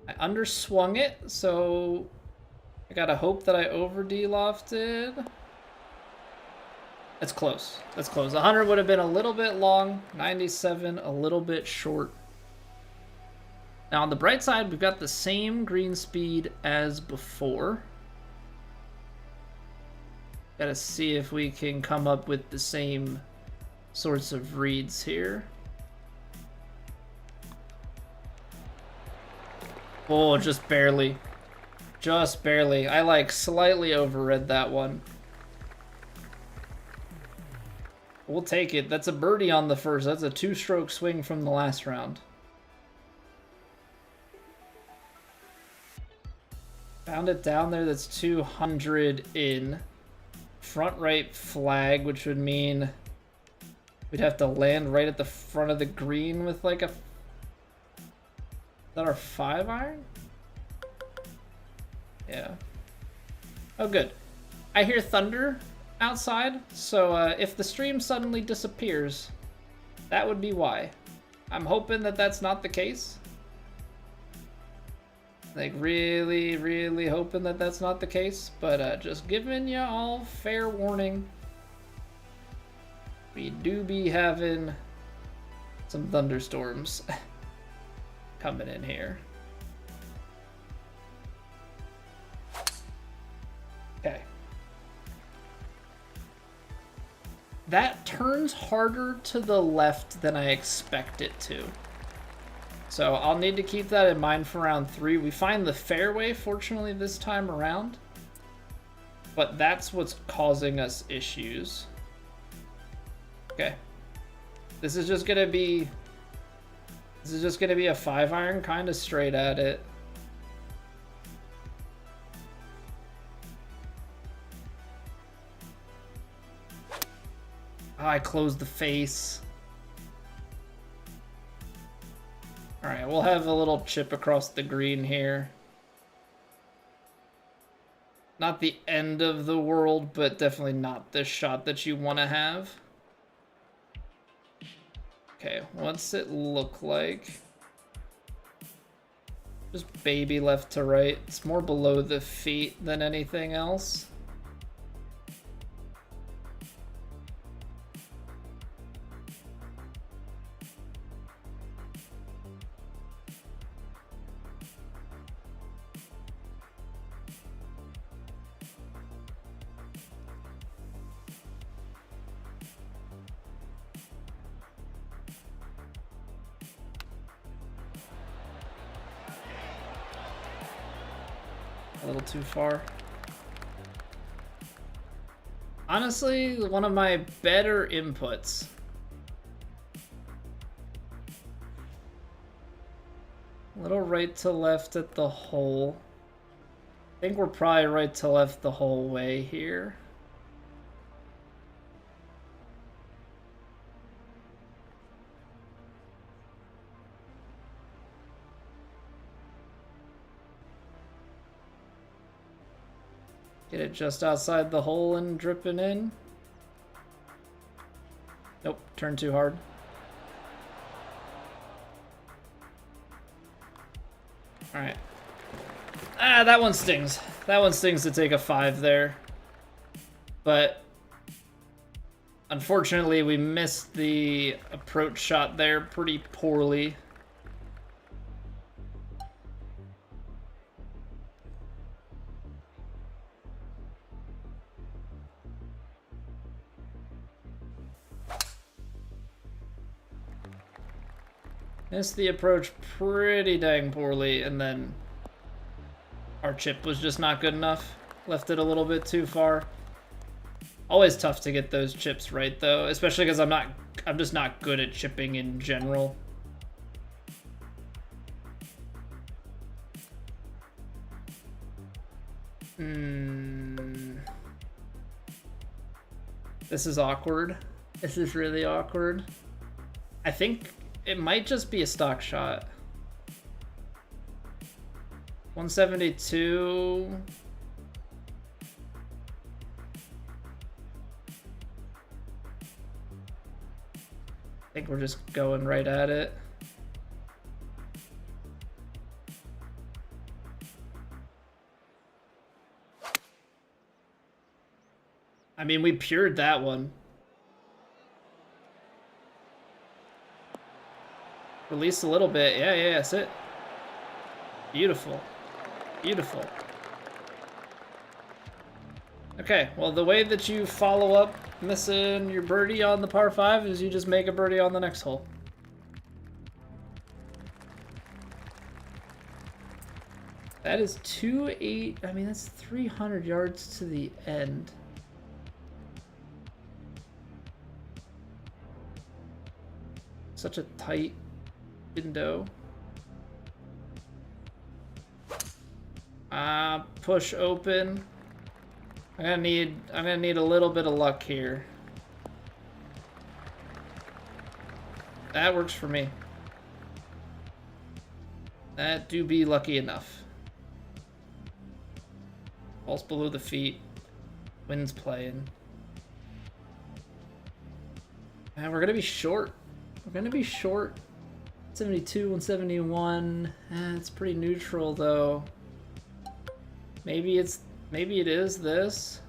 I underswung it, so I gotta hope that I over de-lofted. That's close. That's close. 100 would have been a little bit long. 97, a little bit short. Now on the bright side, we've got the same green speed as before. Gotta see if we can come up with the same sorts of reads here. Oh, just barely. Just barely. I like slightly overread that one. We'll take it. That's a birdie on the first. That's a 2-stroke swing from the last round. Found it down there. That's 200 in. Front right flag, which would mean we'd have to land right at the front of the green with like a... Is that our 5-iron? Yeah. Oh, good. I hear thunder outside, so if the stream suddenly disappears, that would be why. I'm hoping that that's not the case. Like, really, really hoping that that's not the case, but just giving you all fair warning. We do be having some thunderstorms coming in here. Okay. That turns harder to the left than I expect it to. So I'll need to keep that in mind for round 3. We find the fairway, fortunately, this time around. But that's what's causing us issues. Okay. This is just gonna be a 5-iron, kind of straight at it. Oh, I closed the face. Alright, we'll have a little chip across the green here. Not the end of the world, but definitely not the shot that you want to have. Okay, what's it look like? Just baby left to right. It's more below the feet than anything else. A little too far. Honestly, one of my better inputs. A little right to left at the hole. I think we're probably right to left the whole way here. Get it just outside the hole and dripping in. Nope, turned too hard. Alright. Ah, that one stings. That one stings to take a 5 there. But unfortunately, we missed the approach shot there pretty poorly. Missed the approach pretty dang poorly, and then our chip was just not good enough. Left it a little bit too far. Always tough to get those chips right though, especially because I'm just not good at chipping in general. This is awkward. This is really awkward. I think it might just be a stock shot. 172. I think we're just going right at it. I mean, we pured that one. Release a little bit. Yeah, that's it. Beautiful. Beautiful. Okay, well, the way that you follow up missing your birdie on the par 5 is you just make a birdie on the next hole. That is 2-8. I mean, that's 300 yards to the end. Such a tight window. Push open. I'm gonna need a little bit of luck here. That works for me. That do be lucky enough. Ball's below the feet. Wind's playing. And we're gonna be short. We're gonna be short. 72, 171. It's pretty neutral though. Maybe it is this.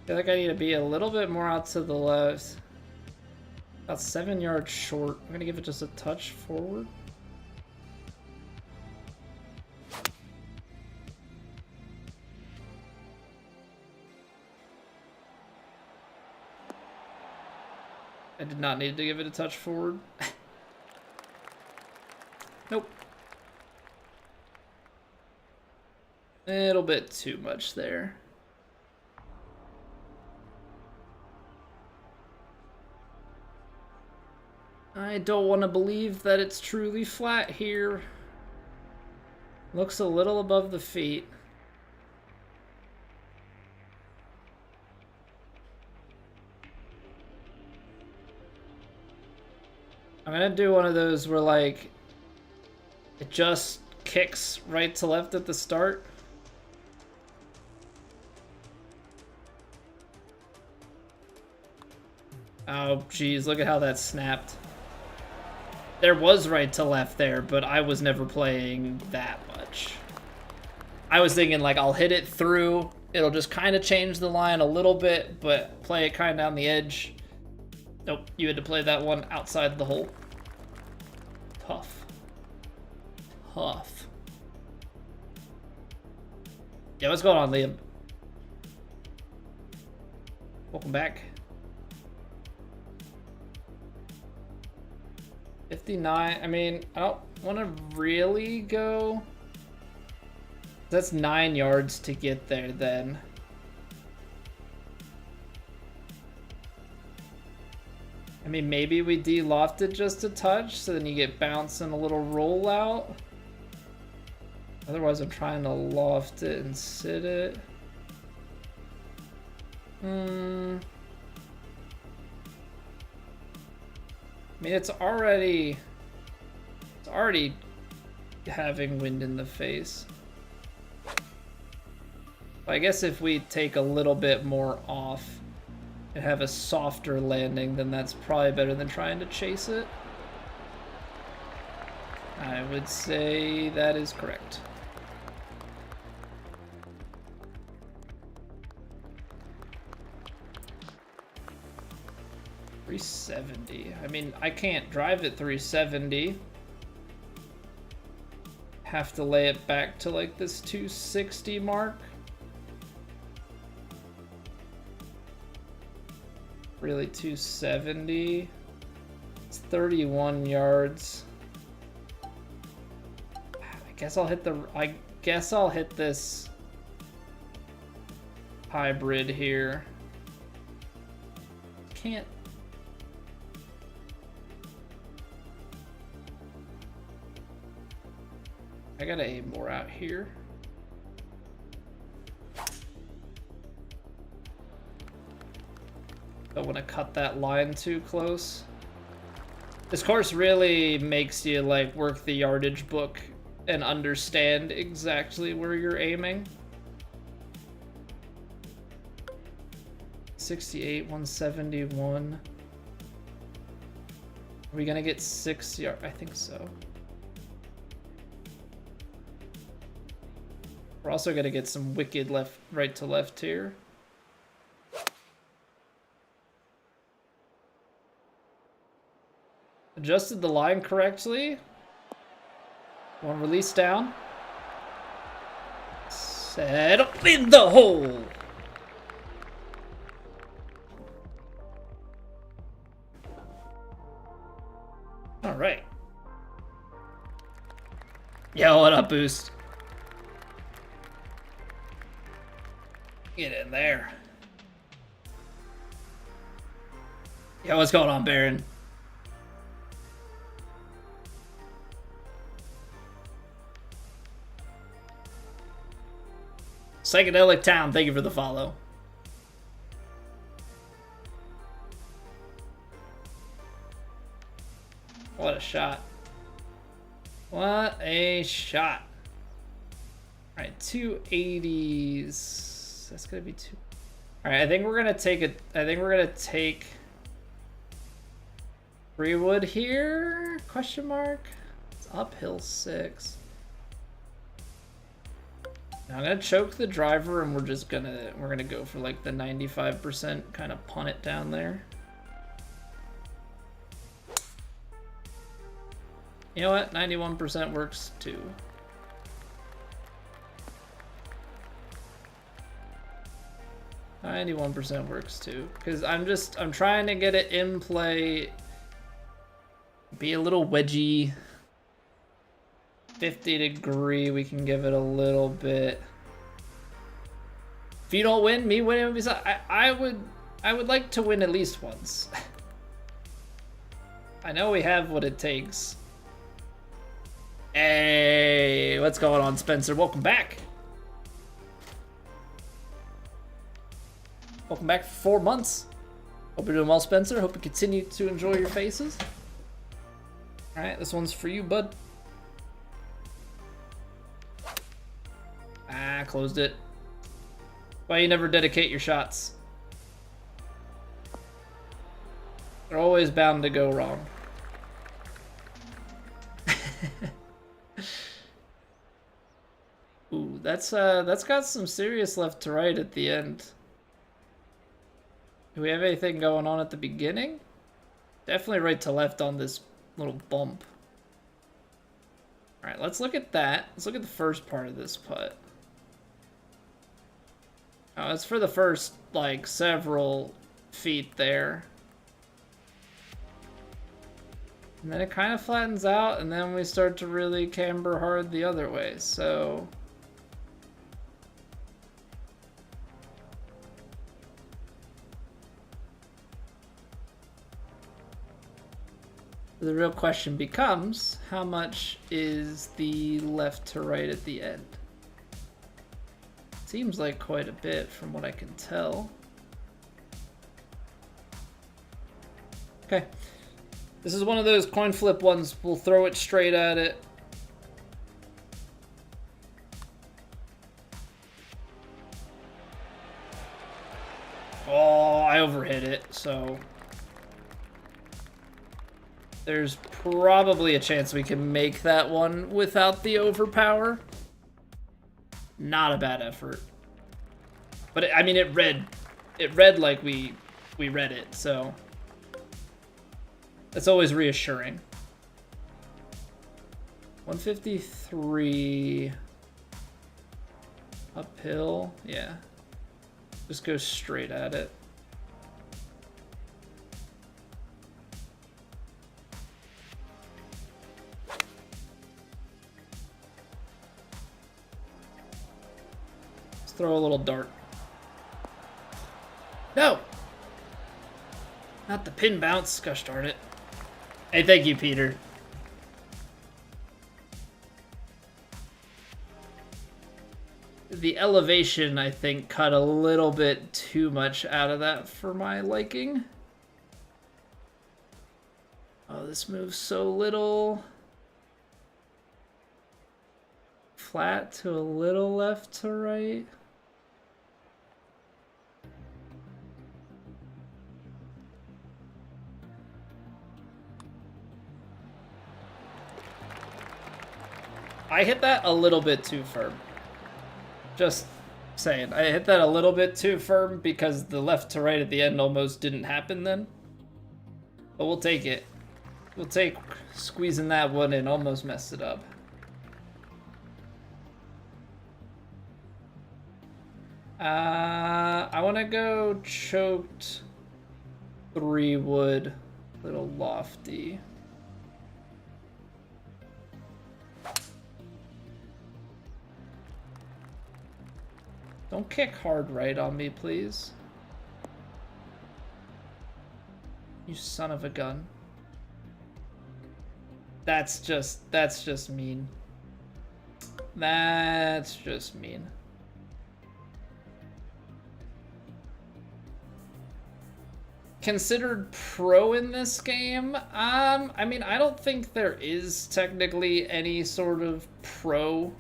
I feel like I need to be a little bit more out to the left. About 7 yards short. I'm gonna give it just a touch forward. I did not need to give it a touch forward. Nope. A little bit too much there. I don't want to believe that it's truly flat here. Looks a little above the feet. I'm gonna do one of those where like it just kicks right to left at the start. Oh geez, look at how that snapped. There was right to left there, but I was never playing that much. I was thinking like I'll hit it through, it'll just kind of change the line a little bit, but play it kind of down the edge. Nope, you had to play that one outside the hole. Tough. Tough. Yeah, what's going on, Liam? Welcome back. 59. I mean, I don't want to really go. That's 9 yards to get there then. I mean, maybe we de-loft it just a touch, so then you get bounce and a little rollout. Otherwise, I'm trying to loft it and sit it. I mean, it's already having wind in the face. I guess if we take a little bit more off and have a softer landing, then that's probably better than trying to chase it. I would say that is correct. $370. I mean, I can't drive at 370. Have to lay it back to like this 260 mark. Really 270. It's 31 yards. I guess I'll hit this hybrid here. Can't. I gotta aim more out here. Don't want to cut that line too close. This course really makes you like work the yardage book and understand exactly where you're aiming. 68, 171. Are we gonna get 6 yards? I think so. We're also gonna get some wicked right to left here. Adjusted the line correctly. One release down. Set up in the hole. All right. Yo, what up, Boost? Get in there. Yo, what's going on, Baron? Psychedelic Town, thank you for the follow. What a shot. What a shot. All right, 280s. That's gonna be two. All right, I think we're gonna take Freewood here? Question mark. It's uphill 6. Now I'm gonna choke the driver, and we're gonna go for like the 95%, kind of punt it down there. You know what? 91% works too. $91% works too, because I'm trying to get it in play, be a little wedgy. 50 degree, we can give it a little bit. If you don't win, me winning would be I would like to win at least once. I know we have what it takes. Hey, what's going on, Spencer? Welcome back. Welcome back for 4 months. Hope you're doing well, Spencer. Hope you continue to enjoy your faces. All right, this one's for you, bud. Ah, closed it. Why you never dedicate your shots? They're always bound to go wrong. Ooh, that's got some serious left to right at the end. Do we have anything going on at the beginning? Definitely right to left on this little bump. All right, let's look at that. Let's look at the first part of this putt. Oh, it's for the first, like, several feet there. And then it kind of flattens out, and then we start to really camber hard the other way, so... The real question becomes, how much is the left to right at the end? Seems like quite a bit from what I can tell. Okay. This is one of those coin flip ones. We'll throw it straight at it. Oh, I overhit it, so... There's probably a chance we can make that one without the overpower. Not a bad effort. But I mean, it read like we read it, so that's always reassuring. 153 uphill, yeah. Just go straight at it. Throw a little dart. No! Not the pin bounce. Gosh darn it. Hey, thank you, Peter. The elevation, I think, cut a little bit too much out of that for my liking. Oh, this moves so little. Flat to a little left to right. I hit that a little bit too firm. Just saying. I hit that a little bit too firm because the left to right at the end almost didn't happen then. But we'll take it. We'll take squeezing that one in. Almost messed it up. I want to go choked 3 wood. Little lofty. Don't kick hard right on me, please. You son of a gun. That's just mean. That's just mean. Considered pro in this game? I mean, I don't think there is technically any sort of pro.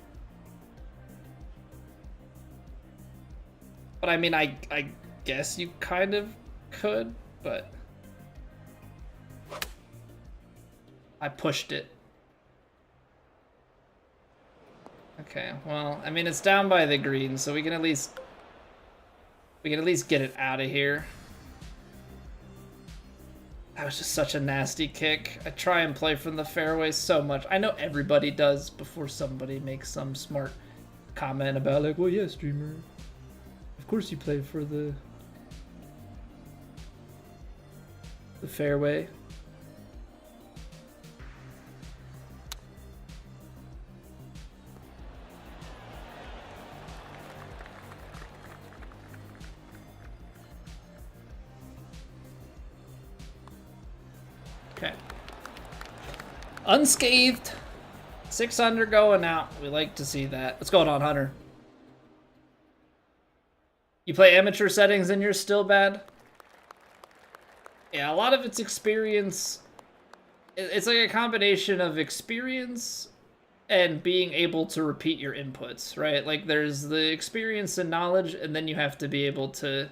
But I mean, I guess you kind of could, but I pushed it. Okay, well, I mean, it's down by the green, so we can at least get it out of here. That was just such a nasty kick. I try and play from the fairway so much. I know everybody does before somebody makes some smart comment about like, well, yeah, streamer. Of course you play for the fairway. Okay. Unscathed. 6 under going out. We like to see that. What's going on, Hunter? You play amateur settings and you're still bad? Yeah, a lot of it's experience. It's like a combination of experience and being able to repeat your inputs, right? Like there's the experience and knowledge, and then you have to be able to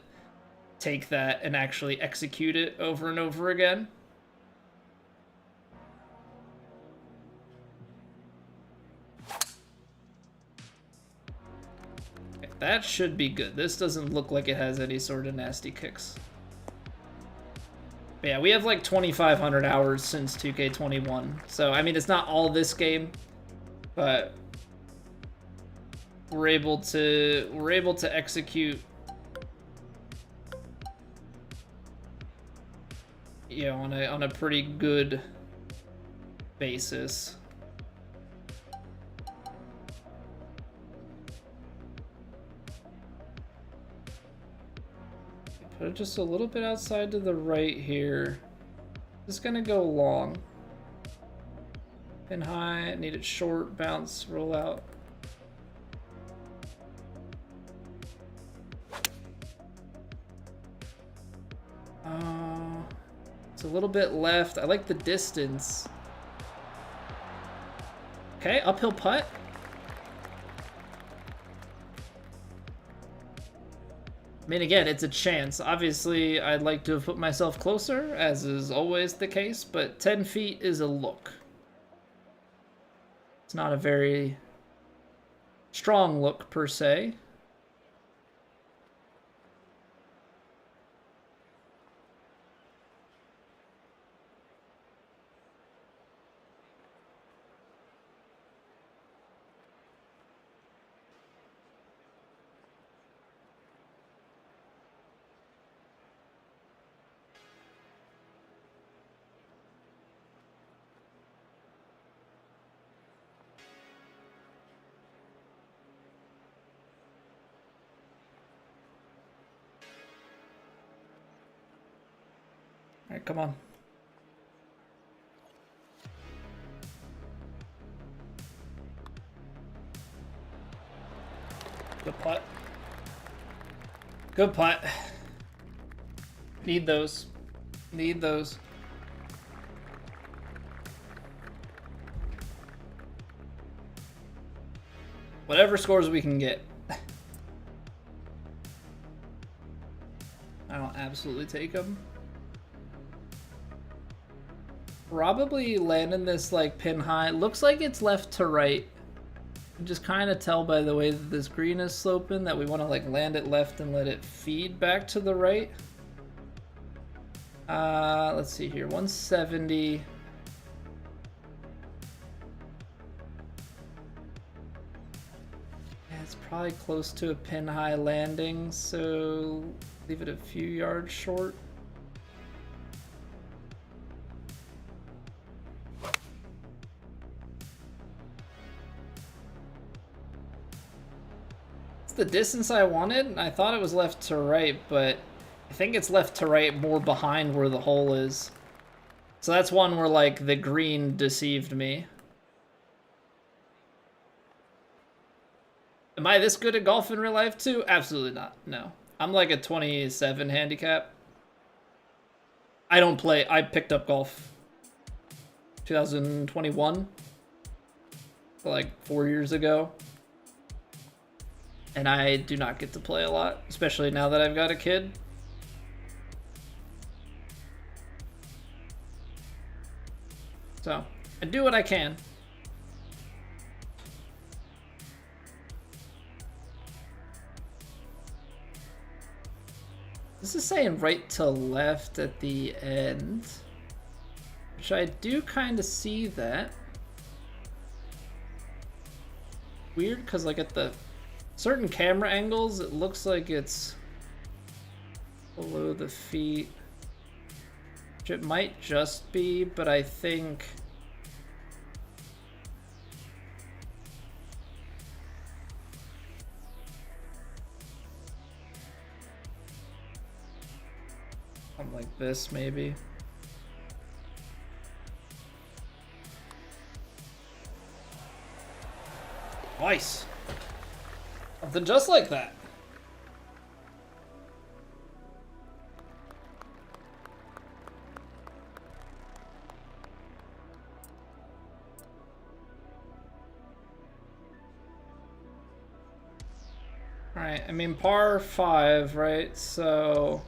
take that and actually execute it over and over again. That should be good. This doesn't look like it has any sort of nasty kicks. But yeah, we have like 2,500 hours since 2K21. So, I mean, it's not all this game, but we're able to execute, you know, on a pretty good basis. Put it just a little bit outside to the right here. Just gonna go long. Pin high, need it short, bounce, roll out. It's a little bit left. I like the distance. Okay, uphill putt. I mean, again, it's a chance. Obviously, I'd like to have put myself closer, as is always the case, but 10 feet is a look. It's not a very strong look, per se. All right, come on. Good putt. Good putt. Need those. Need those. Whatever scores we can get. I'll absolutely take them. Probably landing this like pin high. Looks like it's left to right. You can just kind of tell by the way that this green is sloping that we want to like land it left and let it feed back to the right. Let's see here, 170. Yeah, it's probably close to a pin high landing, so leave it a few yards short. The distance I wanted, and I thought it was left to right, but I think it's left to right more behind where the hole is. So that's one where like the green deceived me. Am I this good at golf in real life too? Absolutely not. No. I'm like a 27 handicap. I don't play. I picked up golf 2021, like 4 years ago. And I do not get to play a lot, especially now that I've got a kid. So, I do what I can. This is saying right to left at the end, which I do kind of see that. Weird, because like at the certain camera angles, it looks like it's below the feet, which it might just be, but I think something like this, maybe. Nice. Something just like that. All right, I mean par 5, right? So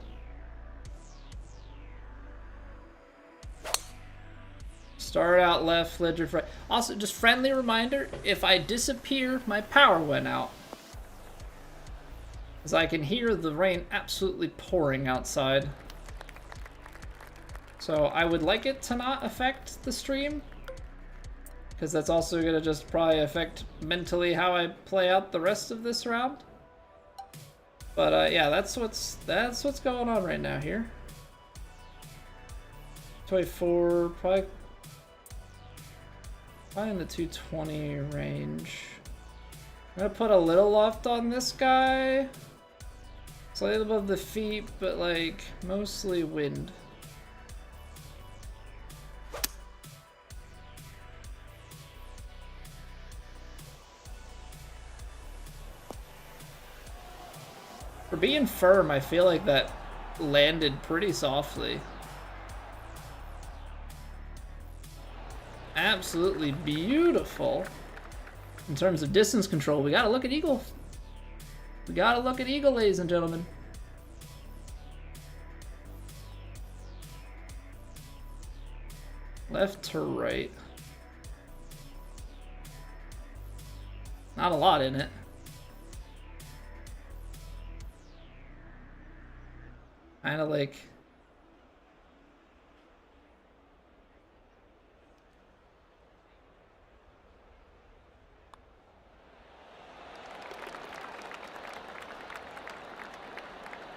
start out left, ledger right. Also, just friendly reminder, if I disappear, my power went out. As I can hear the rain absolutely pouring outside. So I would like it to not affect the stream, because that's also going to just probably affect mentally how I play out the rest of this round. But yeah, that's what's going on right now here. 24, probably Probably in the 220 range. I'm gonna put a little loft on this guy. Slightly above the feet, but like mostly wind. For being firm, I feel like that landed pretty softly. Absolutely beautiful. In terms of distance control, we gotta look at eagle. We gotta look at eagle, ladies and gentlemen. Left to right. Not a lot in it. Kind of like...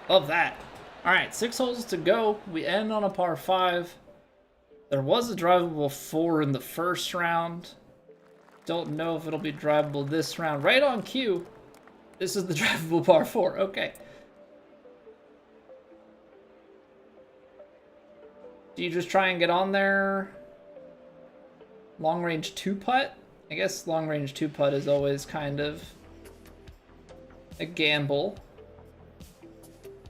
Love that. Alright, 6 holes to go. We end on a par 5. There was a drivable 4 in the first round. Don't know if it'll be drivable this round. Right on cue. This is the drivable par 4. Okay. Do you just try and get on there? Long range 2-putt? I guess long range 2-putt is always kind of a gamble.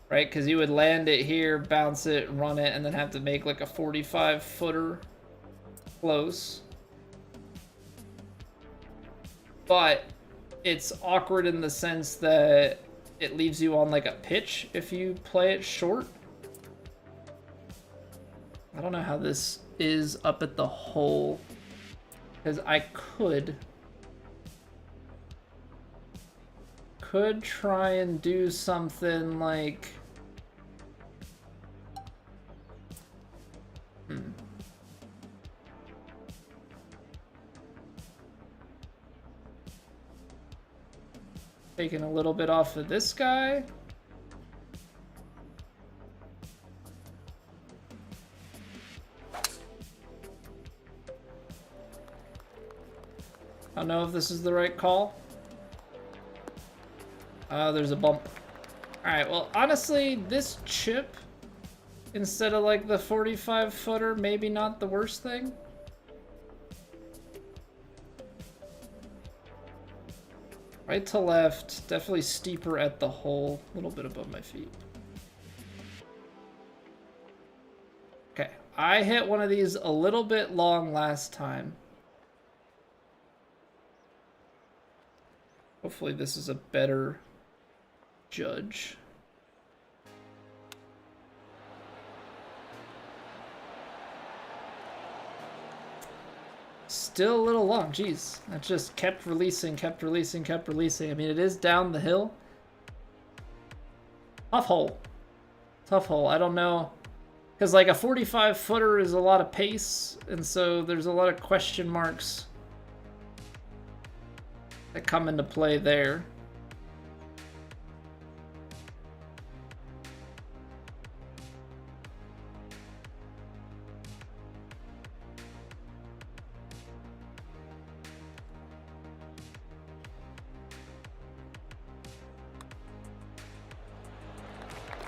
Right? Because you would land it here, bounce it, run it, and then have to make like a 45-footer close. But it's awkward in the sense that it leaves you on like a pitch if you play it short. I don't know how this is up at the hole, because I could try and do something like taking a little bit off of this guy. I don't know if this is the right call. There's a bump. Alright, well, honestly, this chip, instead of like the 45-footer, maybe not the worst thing. Right to left, definitely steeper at the hole, a little bit above my feet. Okay, I hit one of these a little bit long last time. Hopefully this is a better judge. Still a little long, jeez. That just kept releasing, kept releasing, kept releasing. I mean, it is down the hill. Tough hole. Tough hole, I don't know. Because like a 45-footer is a lot of pace, and so there's a lot of question marks that come into play there.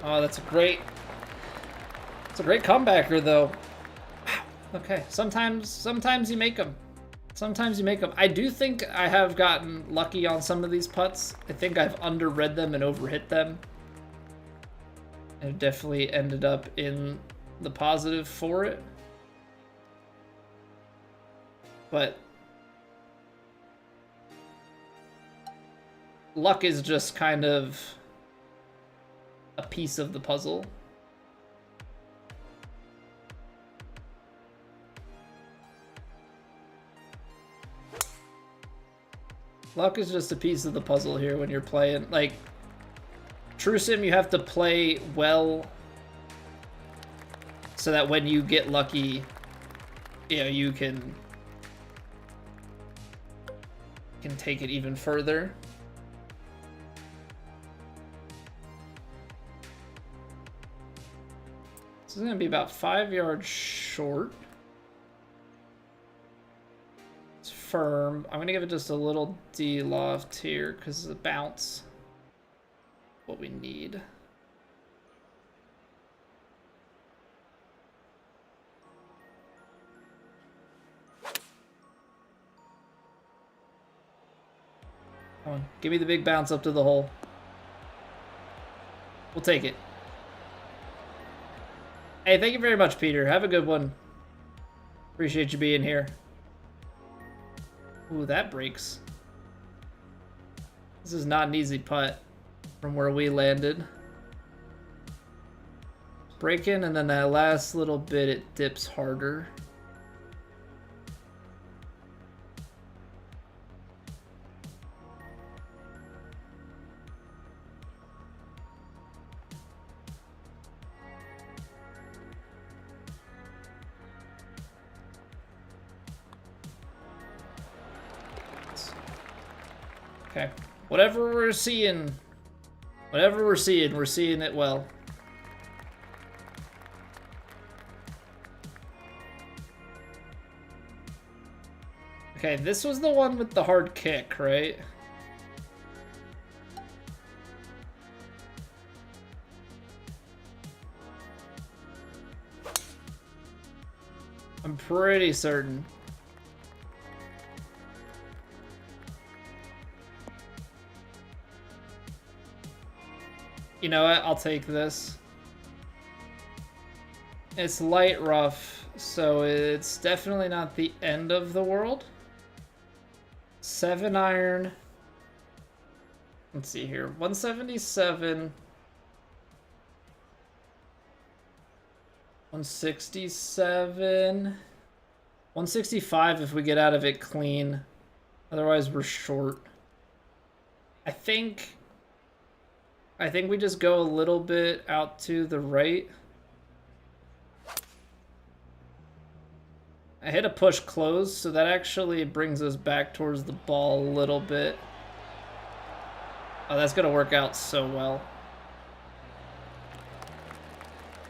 Oh, that's a great comebacker though. Okay, sometimes you make them. Sometimes you make them. I do think I have gotten lucky on some of these putts. I think I've underread them and overhit them. And definitely ended up in the positive for it. But luck is just kind of a piece of the puzzle. Luck is just a piece of the puzzle here when you're playing. Like, True Sim, you have to play well so that when you get lucky, you know, you can take it even further. This is going to be about 5 yards short. It's firm. I'm gonna give it just a little de-loft here because of the bounce. What we need. Come on, give me the big bounce up to the hole. We'll take it. Hey, thank you very much, Peter. Have a good one. Appreciate you being here. Ooh, that breaks. This is not an easy putt from where we landed. Breaking, and then that last little bit, it dips harder. Okay. Whatever we're seeing we're seeing it well. Okay, this was the one with the hard kick, right? I'm pretty certain. You know what? I'll take this. It's light rough, so it's definitely not the end of the world. 7 iron. Let's see here. 177. 167. 165 if we get out of it clean. Otherwise, we're short. I think we just go a little bit out to the right. I hit a push close, so that actually brings us back towards the ball a little bit. Oh, that's gonna work out so well.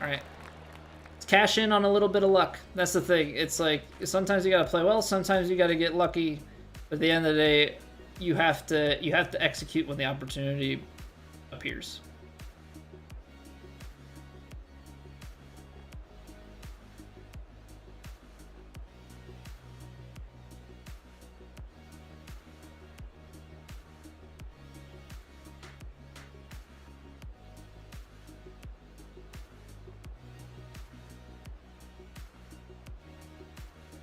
All right. Let's cash in on a little bit of luck. That's the thing. It's like, sometimes you gotta play well, sometimes you gotta get lucky. But at the end of the day, you have to execute when the opportunity appears.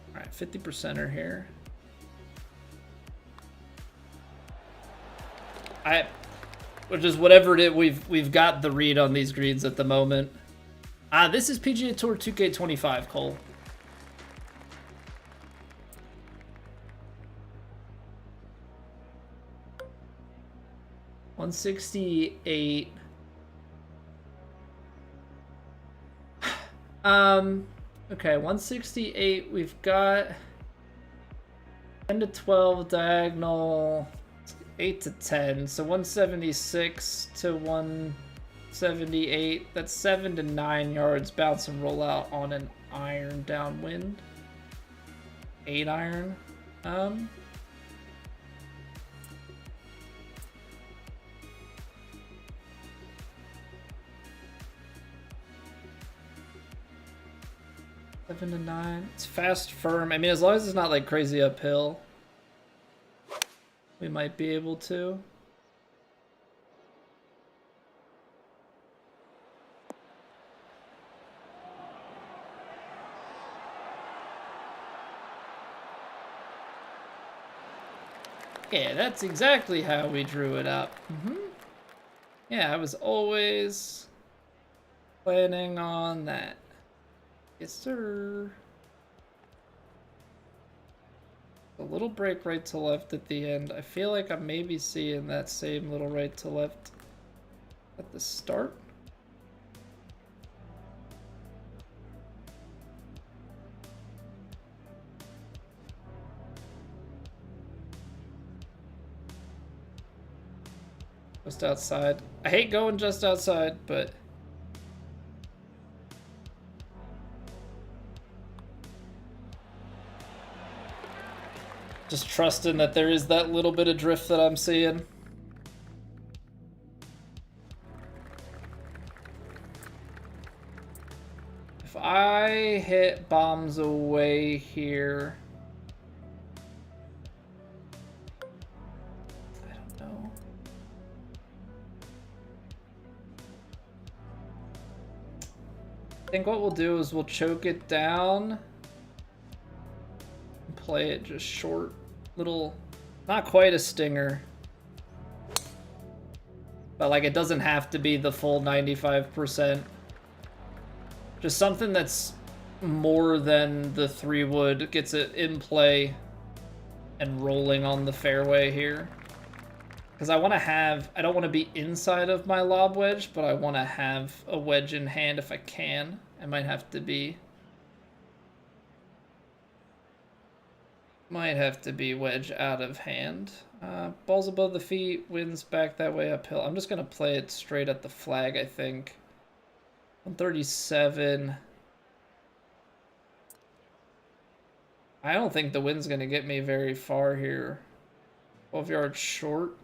All right, 50%er here. Which is whatever it is, we've got the read on these greens at the moment. This is PGA Tour 2K25, Cole. $168. Okay, 168. We've got 10 to 12 diagonal. 8 to 10, so 176 to 178. That's 7 to 9 yards. Bounce and roll out on an iron downwind. 8 iron. 7 to 9. It's fast, firm. I mean, as long as it's not like crazy uphill, we might be able to. Yeah, that's exactly how we drew it up. Yeah, I was always planning on that. Yes, sir. A little break right to left at the end. I feel like I'm maybe seeing that same little right to left at the start. Just outside. I hate going just outside, but Just trusting that there is that little bit of drift that I'm seeing. If I hit bombs away here... I don't know. I think what we'll do is we'll choke it down and play it just short. Little, not quite a stinger, but like it doesn't have to be the full 95%. Just something that's more than the 3-wood, gets it in play and rolling on the fairway here. Because I want to have, I don't want to be inside of my lob wedge, but I want to have a wedge in hand if I can. I might have to be wedge out of hand. Balls above the feet, winds back that way uphill. I'm just going to play it straight at the flag, I think. 137. I don't think the wind's going to get me very far here. 12 yards short.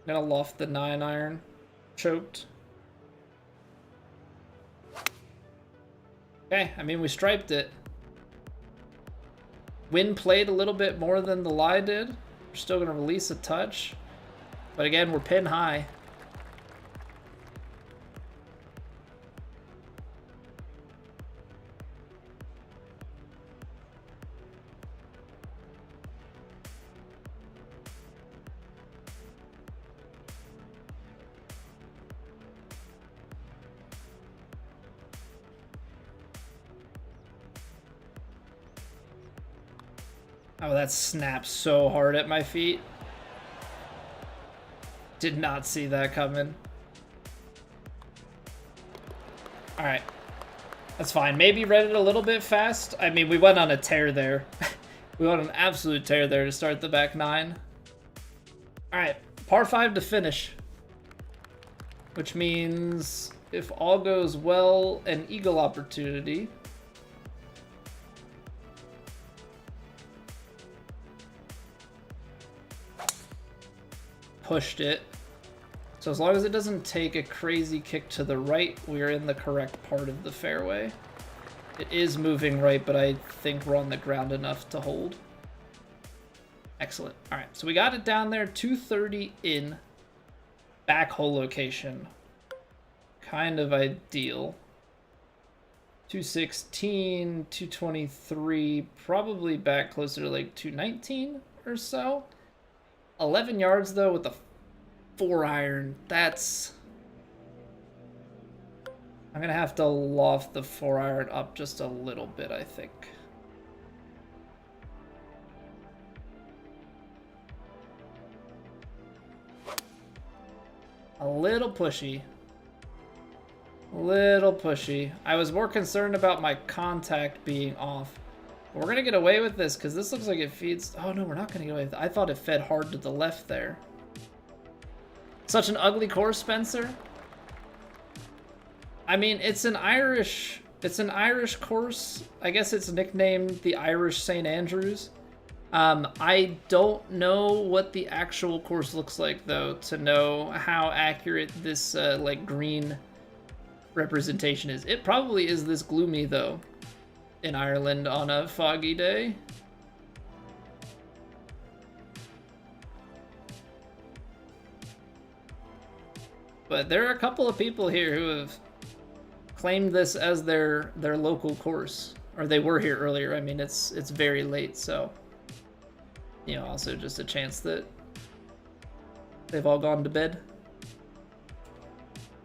I'm going to loft the 9-iron. Choked. Okay, I mean, we striped it. Wind played a little bit more than the lie did. We're still going to release a touch. But again, we're pin high. Oh, that snapped so hard at my feet. Did not see that coming. Alright. That's fine. Maybe read it a little bit fast. I mean, we went on a tear there. We went on an absolute tear there to start the back 9. Alright. Par 5 to finish. Which means if all goes well, an eagle opportunity. Pushed it. So as long as it doesn't take a crazy kick to the right, we are in the correct part of the fairway. It is moving right, but I think we're on the ground enough to hold. Excellent. All right, so we got it down there, 230 in. Back hole location. Kind of ideal. 216, 223, probably back closer to like 219 or so. 11 yards though with the 4-iron. That's... I'm gonna have to loft the 4-iron up just a little bit, I think. A little pushy. A little pushy. I was more concerned about my contact being off. We're gonna get away with this because this looks like it feeds... Oh no, we're not gonna get away with it. I thought it fed hard to the left there. Such an ugly course, Spencer. I mean, it's an Irish course. I guess it's nicknamed the Irish St. Andrews. I don't know what the actual course looks like though to know how accurate this like green representation is. It probably is this gloomy though. In Ireland on a foggy day. But there are a couple of people here who have claimed this as their local course, or they were here earlier. I mean, it's very late, so you know, also just a chance that they've all gone to bed.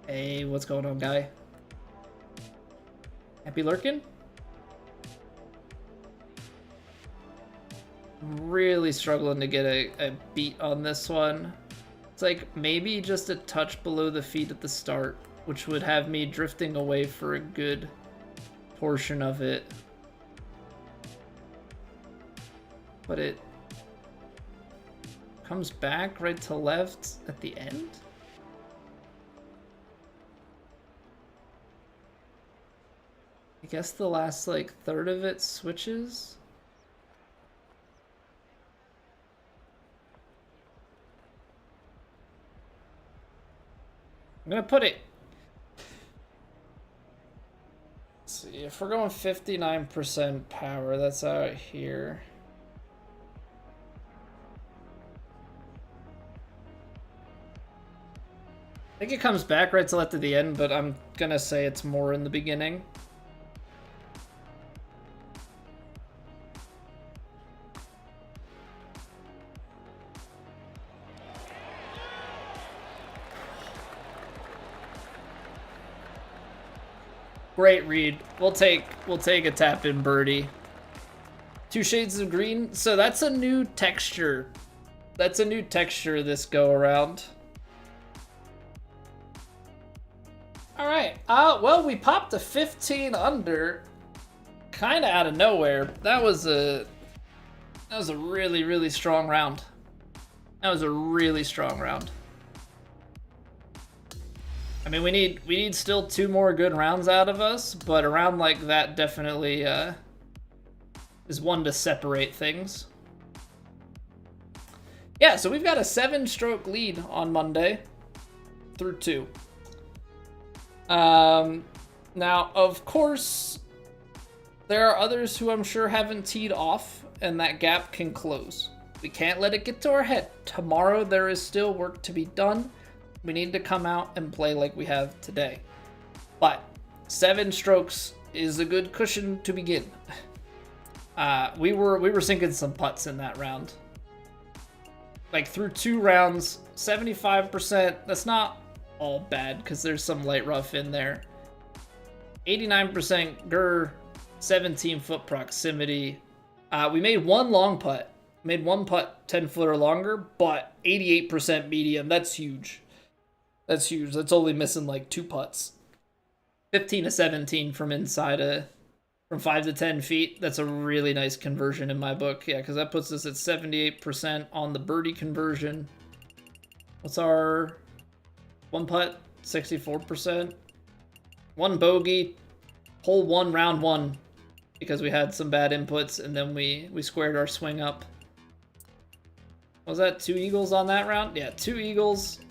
Hey, what's going on, guy? Happy lurking? I'm really struggling to get a beat on this one. It's like maybe just a touch below the feet at the start, which would have me drifting away for a good portion of it. But it comes back right to left at the end. I guess the last like third of it switches. I'm gonna put it. Let's see, if we're going 59% power, that's out here. I think it comes back right till at the end, but I'm gonna say it's more in the beginning. Great read. We'll take a tap in birdie. 2 shades of green. So that's a new texture. That's a new texture this go around. All right. Well, we popped a 15 under, kind of out of nowhere. That was a really, really strong round. That was a really strong round. I mean, we need still 2 more good rounds out of us, but a round like that definitely is one to separate things. Yeah, so we've got a 7-stroke lead on Monday through 2. Now, of course, there are others who I'm sure haven't teed off, and that gap can close. We can't let it get to our head. Tomorrow there is still work to be done. We need to come out and play like we have today. But 7 strokes is a good cushion to begin. We were sinking some putts in that round. Like through 2 rounds, 75%. That's not all bad because there's some light rough in there. 89% GUR, 17-foot proximity. We made 1 long putt. Made 1 putt 10 foot or longer, but 88% medium. That's huge. That's huge. That's only missing like 2 putts. 15 to 17 from inside from 5 to 10 feet. That's a really nice conversion in my book. Yeah, because that puts us at 78% on the birdie conversion. What's our 1 putt? 64%. 1 bogey. Hole 1, round 1. Because we had some bad inputs and then we squared our swing up. Was that 2 eagles on that round? Yeah, 2 eagles.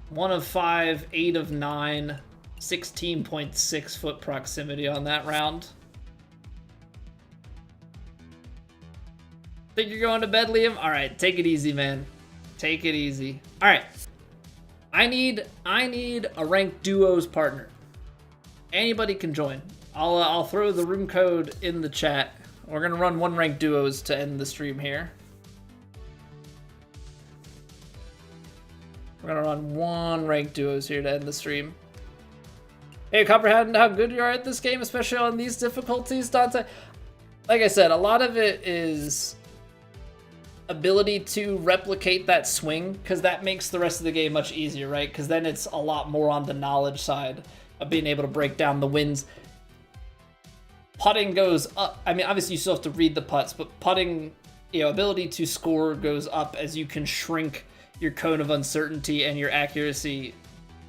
1 of 5, 8 of 9, 16.6 foot proximity on that round. Think you're going to bed, Liam? All right, take it easy, man. Take it easy. All right, I need a ranked duos partner. Anybody can join. I'll throw the room code in the chat. We're gonna run 1 ranked duos to end the stream here. We're gonna run 1 ranked duos here to end the stream. Hey, comprehend how good you are at this game, especially on these difficulties, Dante. Like I said, a lot of it is ability to replicate that swing, because that makes the rest of the game much easier, right? Because then it's a lot more on the knowledge side of being able to break down the winds. Putting goes up. I mean, obviously you still have to read the putts, but putting, ability to score goes up as you can shrink your cone of uncertainty and your accuracy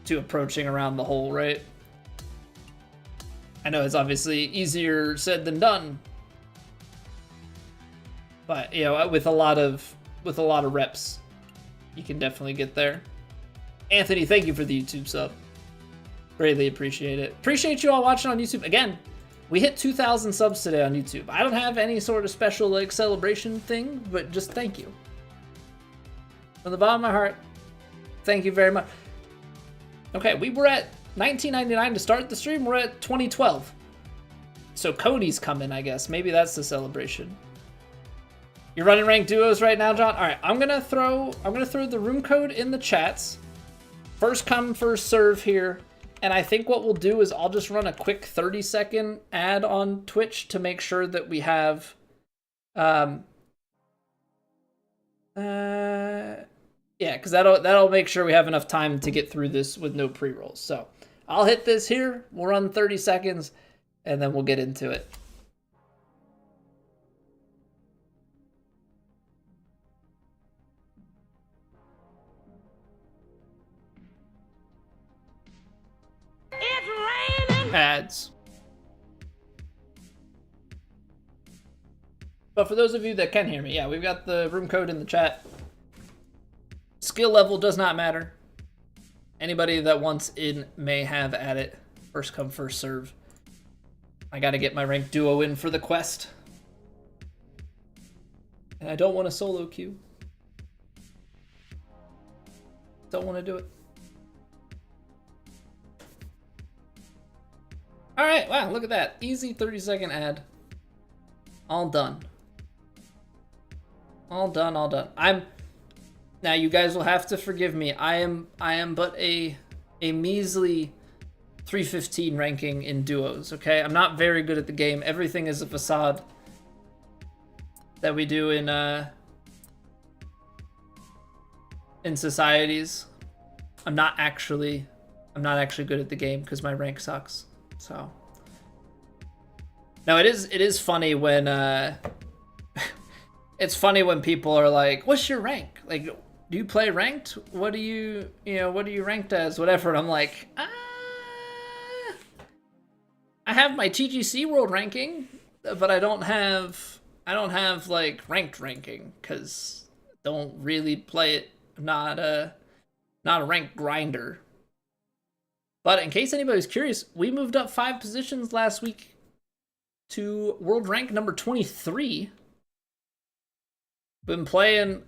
to approaching around the hole, right? I know it's obviously easier said than done, but with a lot of reps, you can definitely get there. Anthony, thank you for the YouTube sub. Greatly appreciate it. Appreciate you all watching on YouTube. Again, we hit 2,000 subs today on YouTube. I don't have any sort of special celebration thing, but just thank you. From the bottom of my heart, thank you very much. Okay, we were at 1999 to start the stream. We're at 2012. So Cody's coming, I guess. Maybe that's the celebration. You're running ranked duos right now, John? All right, I'm gonna throw the room code in the chats. First come, first serve here. And I think what we'll do is I'll just run a quick 30-second ad on Twitch to make sure that we have yeah, because that'll make sure we have enough time to get through this with no pre-rolls. So I'll hit this here. We'll run 30 seconds, and then we'll get into it. It's raining. Ads. But for those of you that can hear me, yeah, we've got the room code in the chat. Skill level does not matter. Anybody that wants in may have at it. First come, first serve. I gotta get my ranked duo in for the quest. And I don't want a solo queue. Don't want to do it. Alright, wow, look at that. Easy 30-second ad. All done. All done, all done. Now you guys will have to forgive me. I am but a measly 315 ranking in duos, okay? I'm not very good at the game. Everything is a facade that we do in societies. I'm not actually good at the game because my rank sucks. So no, it is funny when it's funny when people are like, "What's your rank? Like, do you play ranked? What do you ranked as? Whatever." And I'm like, I have my TGC world ranking, but I don't have like ranked ranking because I don't really play it. I'm not a ranked grinder. But in case anybody's curious, we moved up 5 positions last week to world rank number 23. Been playing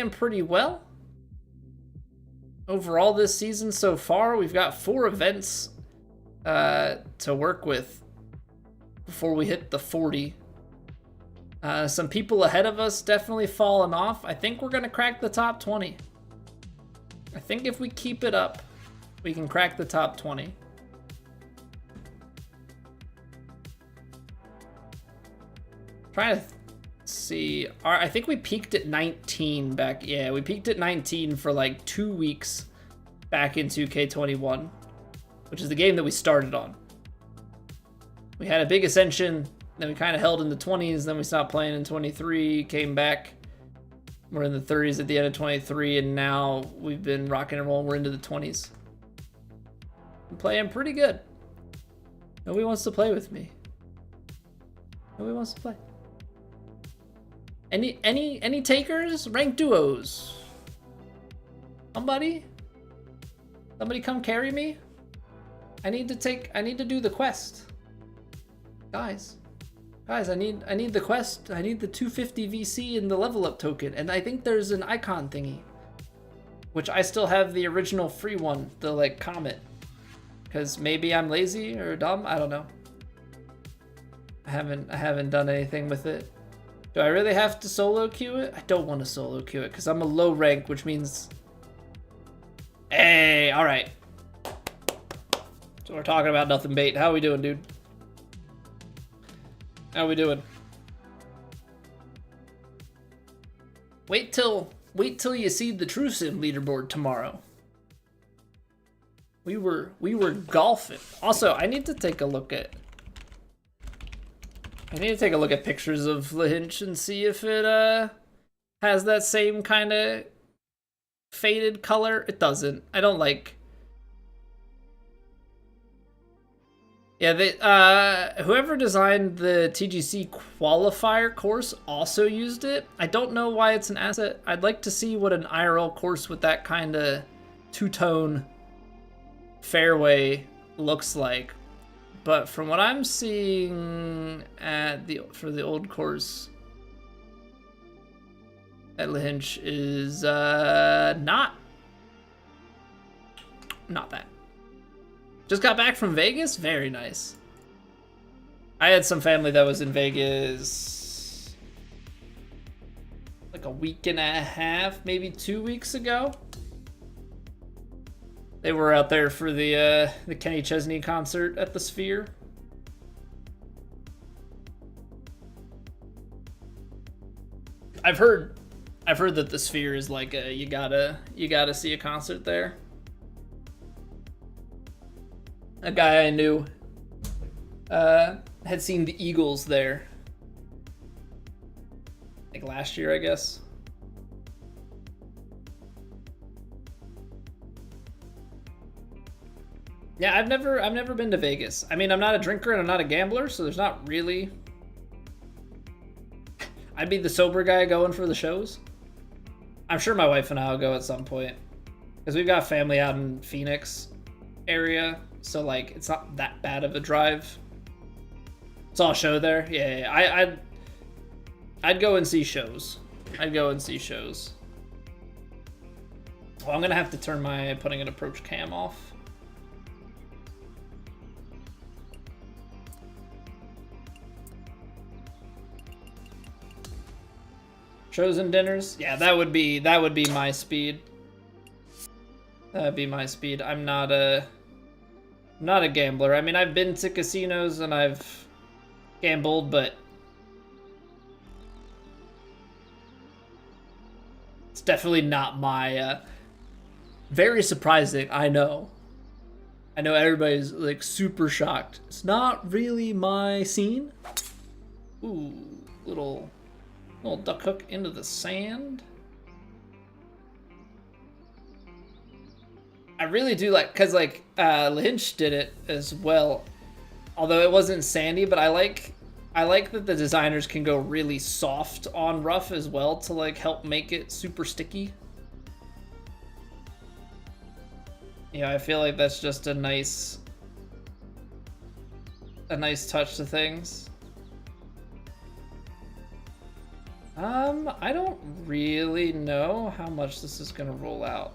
pretty well overall this season so far. We've got 4 events to work with before we hit the 40. Some people ahead of us definitely fallen off. I think we're gonna crack the top 20. I think if we keep it up, we can crack the top 20. Trying to see. I think we peaked at 19 back. Yeah, we peaked at 19 for like 2 weeks back in 2K21, which is the game that we started on. We had a big ascension, then we kind of held in the 20s, then we stopped playing in 23, came back. We're in the 30s at the end of 23, and now we've been rocking and rolling. We're into the 20s. I'm playing pretty good. Nobody wants to play with me. Nobody wants to play. Any takers? Ranked duos. Somebody come carry me. I need to do the quest. Guys, I need the quest. I need the 250 VC and the level up token. And I think there's an icon thingy, which I still have the original free one, the like comet. Because maybe I'm lazy or dumb. I don't know. I haven't done anything with it. Do I really have to solo queue it? I don't want to solo queue it because I'm a low rank, which means... Hey, all right. So we're talking about nothing bait. How we doing, dude? How we doing? Wait till you see the True Sim leaderboard tomorrow. We were golfing. Also, I need to take a look at pictures of Lahinch and see if it has that same kind of faded color. It doesn't. I don't like. Yeah, they whoever designed the TGC qualifier course also used it. I don't know why it's an asset. I'd like to see what an IRL course with that kind of two-tone fairway looks like. But from what I'm seeing for the old course at Lahinch is not that. Just got back from Vegas? Very nice. I had some family that was in Vegas like a week and a half, maybe 2 weeks ago. They were out there for the Kenny Chesney concert at the Sphere. I've heard that the Sphere is like you gotta see a concert there. A guy I knew had seen the Eagles there, like last year, I guess. Yeah, I've never been to Vegas. I mean, I'm not a drinker and I'm not a gambler, so there's not really. I'd be the sober guy going for the shows. I'm sure my wife and I will go at some point because we've got family out in Phoenix area, so like it's not that bad of a drive. It's all show there. Yeah. I'd go and see shows. I'd go and see shows. Well, I'm gonna have to turn my putting an approach cam off. Shows and dinners? Yeah, that would be my speed. That'd be my speed. I'm not a gambler. I mean, I've been to casinos and I've gambled, but it's definitely not my very surprising, I know. I know everybody's like super shocked. It's not really my scene. Ooh, little duck hook into the sand. I really do like, cause like Lahinch did it as well, although it wasn't sandy. But I like that the designers can go really soft on rough as well to like help make it super sticky. Yeah, I feel like that's just a nice touch to things. I don't really know how much this is gonna roll out.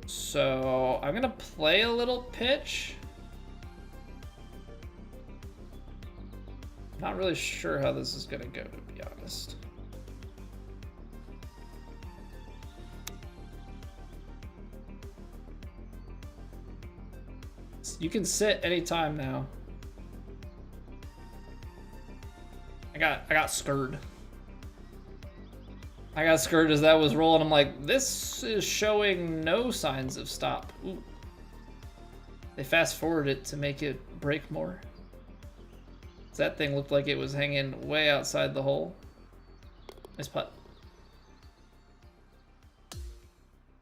So I'm gonna play a little pitch. Not really sure how this is gonna go, to be honest. You can sit anytime now. I got scared. I got scared as that was rolling. I'm like, this is showing no signs of stop. Ooh. They fast forwarded it to make it break more. That thing looked like it was hanging way outside the hole. Nice putt.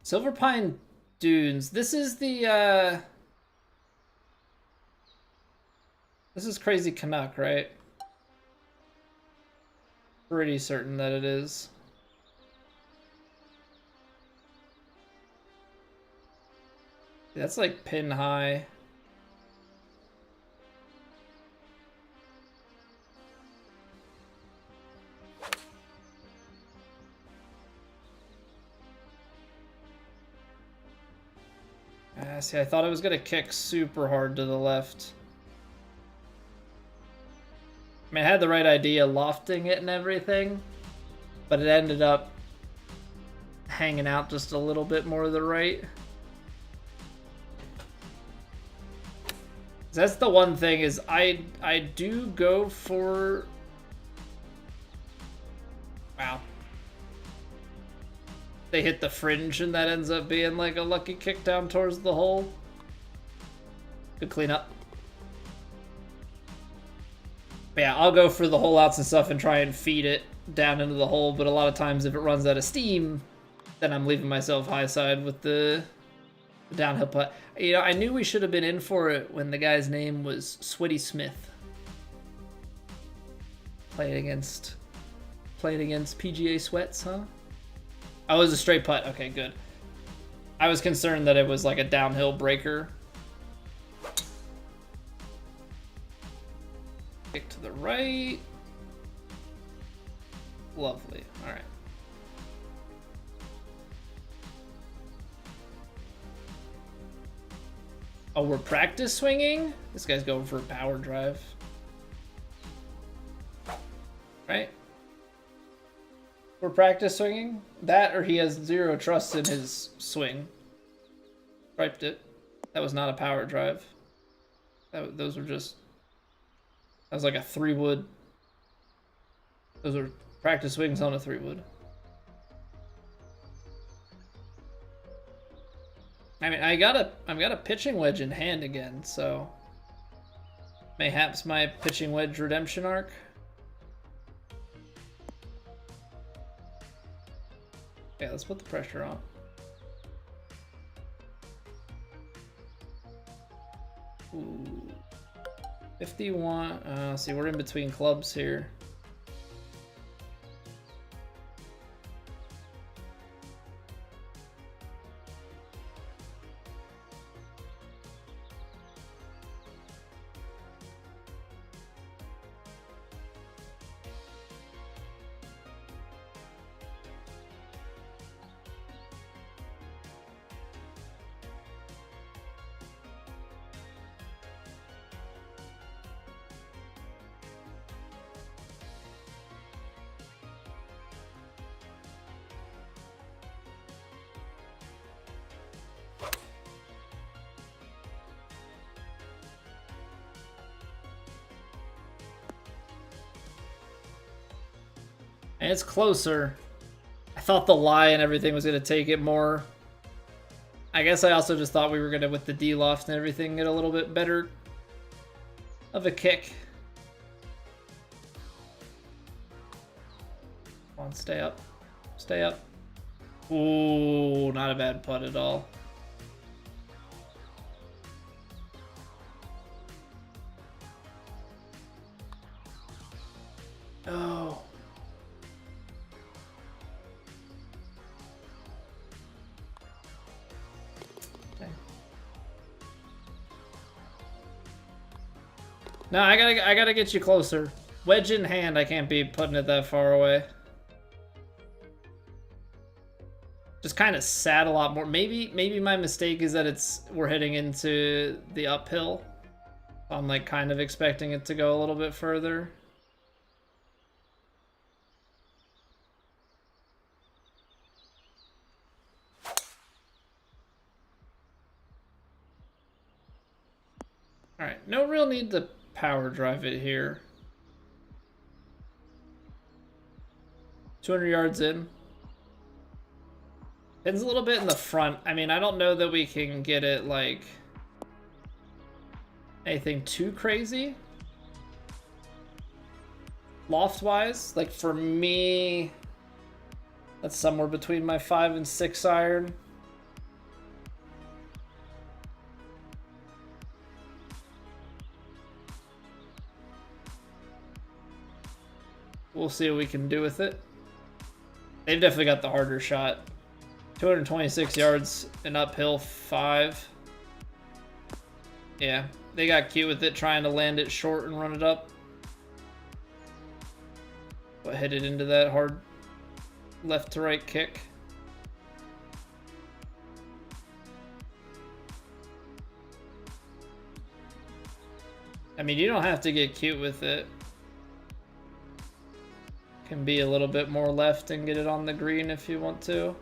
Silver Pine Dunes. This is the this is Crazy Canuck, right? Pretty certain that it is. That's like pin high. See, I thought I was gonna kick super hard to the left. I mean, I had the right idea, lofting it and everything, but it ended up hanging out just a little bit more to the right. That's the one thing is I do go for... Wow. They hit the fringe and that ends up being like a lucky kick down towards the hole. Good cleanup. But yeah, I'll go for the hole outs and stuff and try and feed it down into the hole, but a lot of times if it runs out of steam, then I'm leaving myself high side with the downhill putt. You know, I knew we should have been in for it when the guy's name was Sweaty Smith. Playing against PGA Sweats, huh? Oh, it was a straight putt. Okay, good. I was concerned that it was like a downhill breaker. Kick to the right. Lovely. All right. Oh, we're practice swinging? This guy's going for a power drive. Right? We're practice swinging? That or he has zero trust in his swing. Striped it. That was not a power drive. Those were just... That was like a 3-wood. Those are practice swings on a 3-wood. I mean, I've got a pitching wedge in hand again, so mayhaps my pitching wedge redemption arc. Yeah, let's put the pressure on. Ooh. 51. See, we're in between clubs here. And it's closer. I thought the lie and everything was going to take it more. I guess I also just thought we were going to, with the D-loft and everything, get a little bit better of a kick. Come on, stay up. Stay up. Ooh, not a bad putt at all. Oh. Okay. No, I gotta get you closer. Wedge in hand, I can't be putting it that far away. Just kind of sat a lot more. Maybe my mistake is that we're heading into the uphill. I'm like kind of expecting it to go a little bit further. All right, no real need to power drive it here. 200 yards in. It's a little bit in the front. I mean, I don't know that we can get it like anything too crazy. Loft-wise, like for me, that's somewhere between my 5 and 6 iron. We'll see what we can do with it. They've definitely got the harder shot. 226 yards and uphill 5. Yeah, they got cute with it, trying to land it short and run it up. But hit it into that hard left to right kick. I mean, you don't have to get cute with it. Can be a little bit more left and get it on the green if you want to.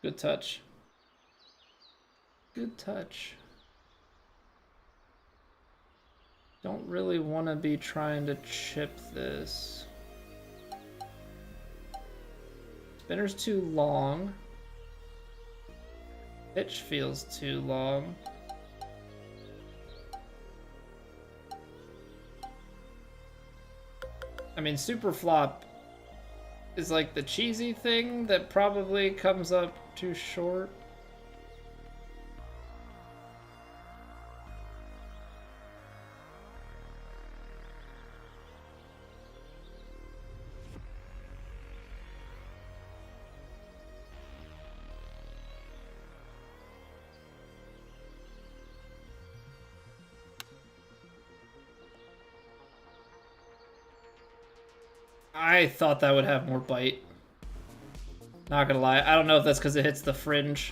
Good touch. Good touch. Don't really want to be trying to chip this. Spinner's too long. Pitch feels too long. I mean, super flop is like the cheesy thing that probably comes up too short. I thought that would have more bite. Not gonna lie, I don't know if that's because it hits the fringe.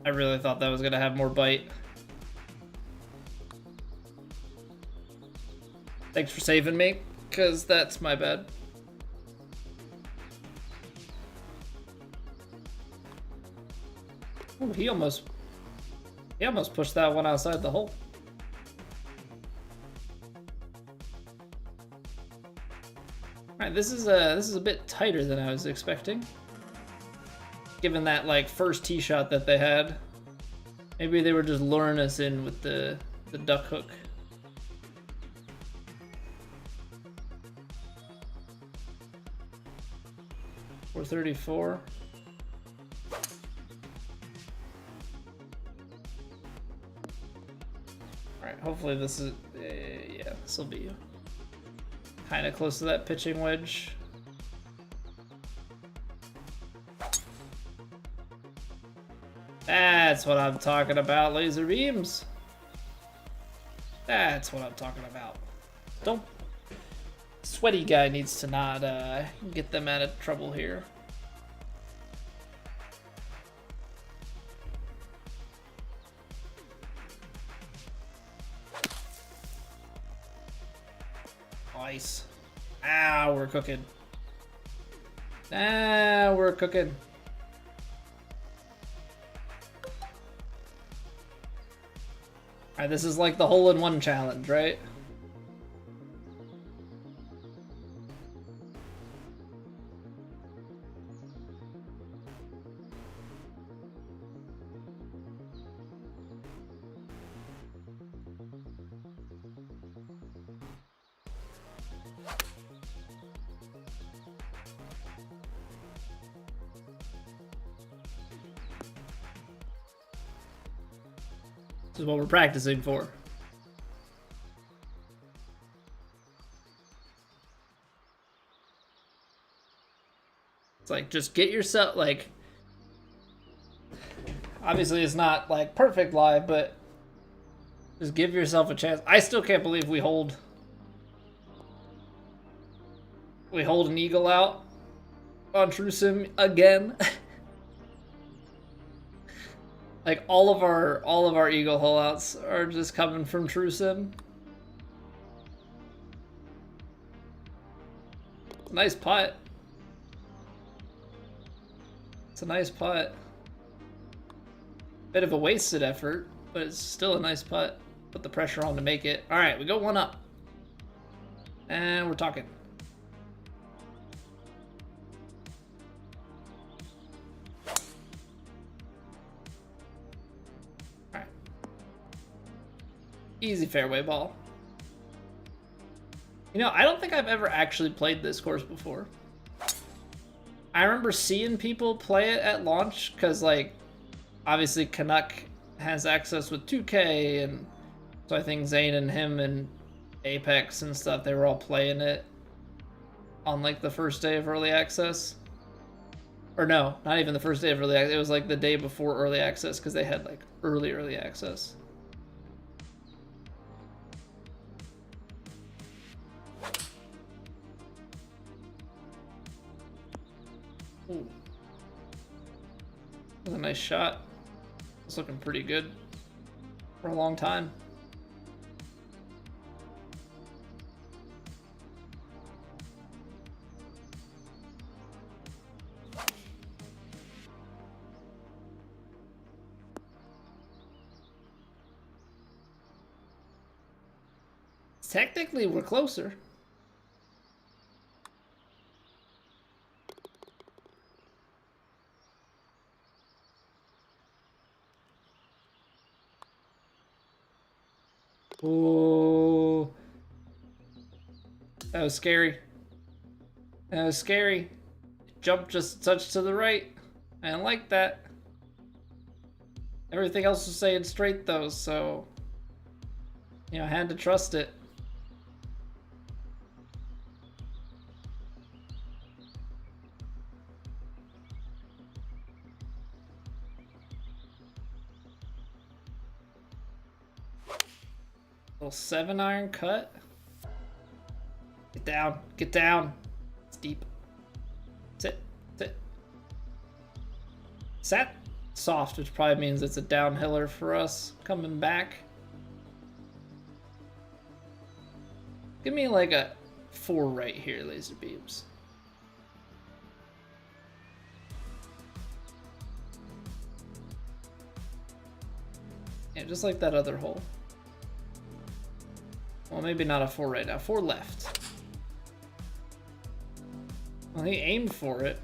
I really thought that was gonna have more bite. Thanks for saving me, because that's my bad. Oh, he almost... He almost pushed that one outside the hole. Alright, this is a bit tighter than I was expecting. Given that like first tee shot that they had. Maybe they were just luring us in with the duck hook. .434. Alright, hopefully this is, yeah, this will be kind of close to that pitching wedge. That's what I'm talking about, laser beams. That's what I'm talking about. Don't. Sweaty guy needs to not get them out of trouble here. Nice. Ah, we're cooking. Ah, we're cooking. Alright, this is like the hole-in-one challenge, right? This is what we're practicing for. It's like, just get yourself, like, obviously it's not like perfect live, but just give yourself a chance. I still can't believe we hold an eagle out on True Sim again. Like all of our eagle hole outs are just coming from True Sim. Nice putt. It's a nice putt. Bit of a wasted effort, but it's still a nice putt. Put the pressure on to make it. All right, we go one up. And we're talking. Easy fairway ball. You know, I don't think I've ever actually played this course before. I remember seeing people play it at launch because, like, obviously Canuck has access with 2K, and so I think Zane and him and Apex and stuff, they were all playing it on, like, the first day of early access. Or no, not even the first day of early access. It was, like, the day before early access because they had, like, early access. Ooh. That was a nice shot. It's looking pretty good for a long time. Technically, we're closer. Oh, that was scary. That was scary. Jumped just a touch to the right. I didn't like that. Everything else was saying straight though, so you know, I had to trust it. Little 7-iron cut. Get down, get down. It's deep. Sit, sit. Sat soft, which probably means it's a downhiller for us coming back. Give me like a 4 right here, laser beams. Yeah, just like that other hole. Well, maybe not a 4 right now. 4 left. Well, he aimed for it.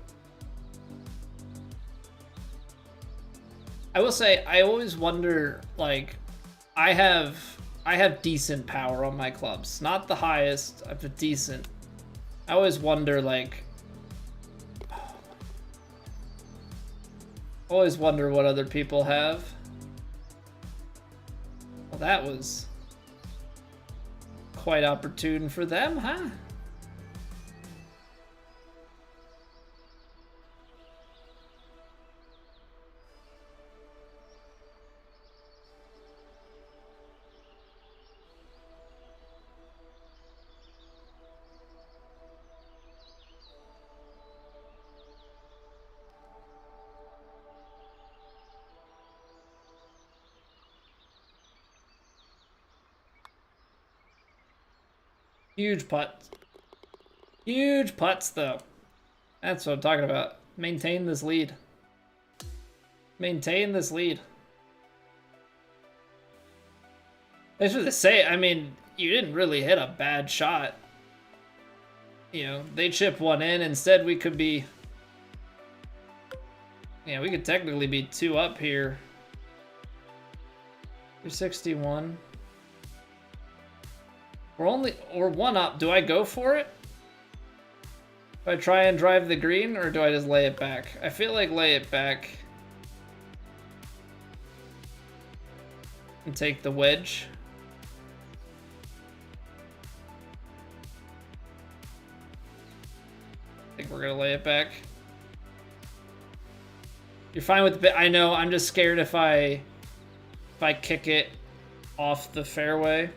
I will say, I always wonder, like, I have decent power on my clubs. Not the highest, but decent. I always wonder, like, always wonder what other people have. Well, that was quite opportune for them, huh? Huge putts. Huge putts, though. That's what I'm talking about. Maintain this lead. Maintain this lead. That's what they say. I mean, you didn't really hit a bad shot. You know, they chip one in. Instead, we could be... Yeah, we could technically be 2 up here. You're 61. We're 1 up. Do I go for it? Do I try and drive the green, or do I just lay it back? I feel like lay it back. And take the wedge. I think we're gonna lay it back. You're fine with the... I know, I'm just scared if I kick it off the fairway.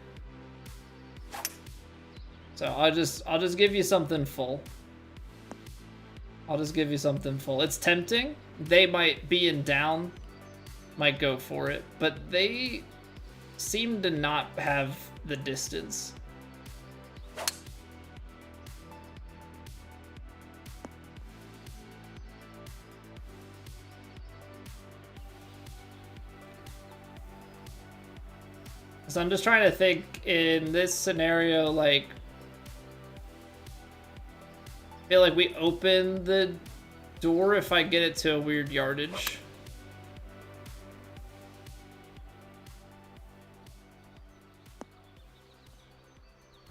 So I'll just give you something full. I'll just give you something full. It's tempting. They might be in down, might go for it, but they seem to not have the distance. So I'm just trying to think in this scenario, like, I feel like we open the door if I get it to a weird yardage.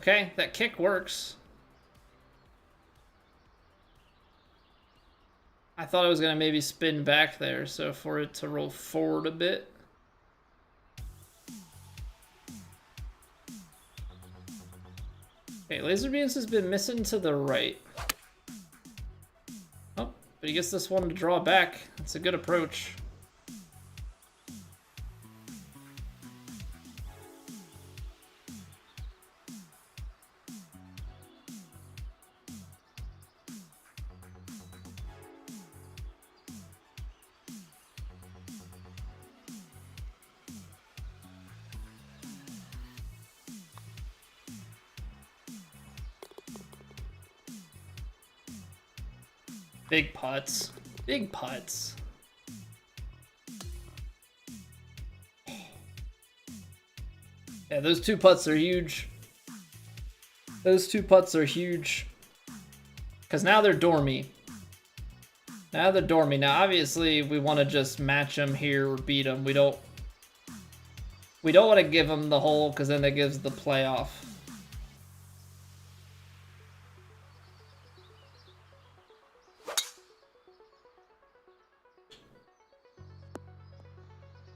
Okay, that kick works. I thought I was gonna maybe spin back there, so for it to roll forward a bit. Okay, laser beams has been missing to the right. Oh, but he gets this one to draw back. That's a good approach. Big putts. Big putts. Yeah, those 2 putts are huge. Those 2 putts are huge. Because now they're dormy. Now they're dormy. Now, obviously, we want to just match them here or beat them. We don't want to give them the hole because then that gives the playoff.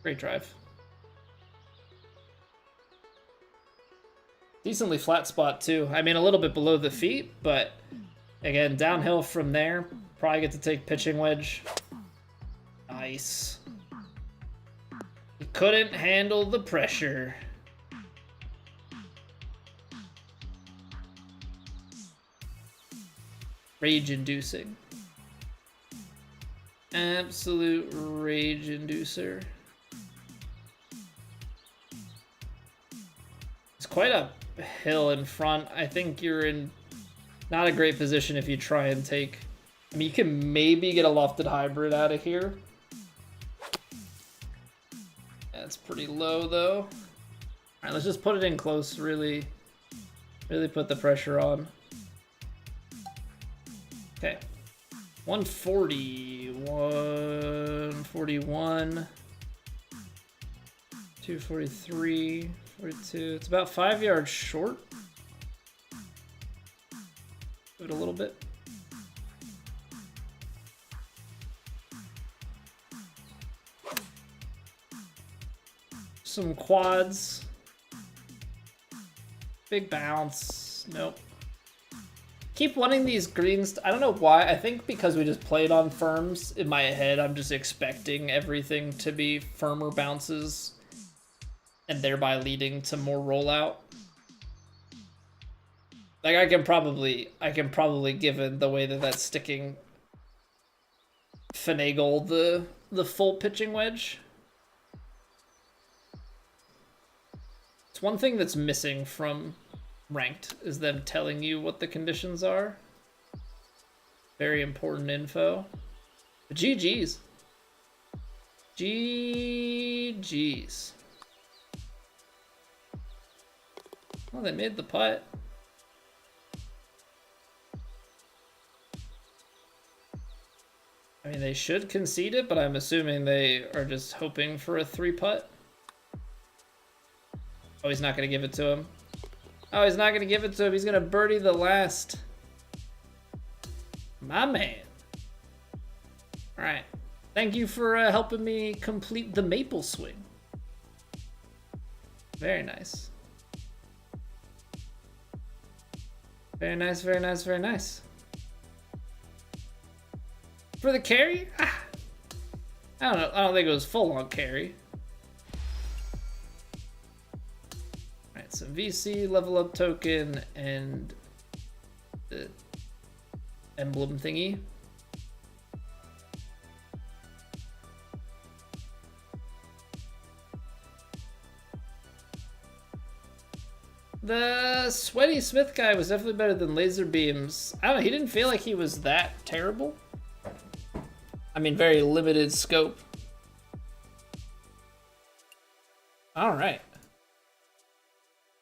Great drive. Decently flat spot too. I mean, a little bit below the feet, but again, downhill from there. Probably get to take pitching wedge. Nice. He couldn't handle the pressure. Rage-inducing. Absolute rage-inducer. Quite a hill in front. I think you're in not a great position if you try and take... I mean, you can maybe get a lofted hybrid out of here. Yeah, That's pretty low though. All right, let's just put it in close. Really put the pressure on. Okay. 140, 141, 243, 42. It's about 5 yards short. Give it a little bit. Some quads. Big bounce. Nope. Keep wanting these greens. I don't know why. I think because we just played on firms, in my head, I'm just expecting everything to be firmer bounces and thereby leading to more rollout. Like I can probably, given the way that that's sticking, finagle the full pitching wedge. It's one thing that's missing from ranked is them telling you what the conditions are. Very important info. But GG's. GG's. Well, they made the putt. I mean, they should concede it, but I'm assuming they are just hoping for a 3-putt. Oh, he's not going to give it to him. Oh, he's not going to give it to him. He's going to birdie the last. My man. All right. Thank you for helping me complete the maple swing. Very nice. Very nice, very nice, very nice. For the carry? Ah, I don't know. I don't think it was full on carry. Alright, some VC, level up token, and the emblem thingy. The Sweaty Smith guy was definitely better than Laser Beams. I don't know, he didn't feel like he was that terrible. I mean, very limited scope. All right.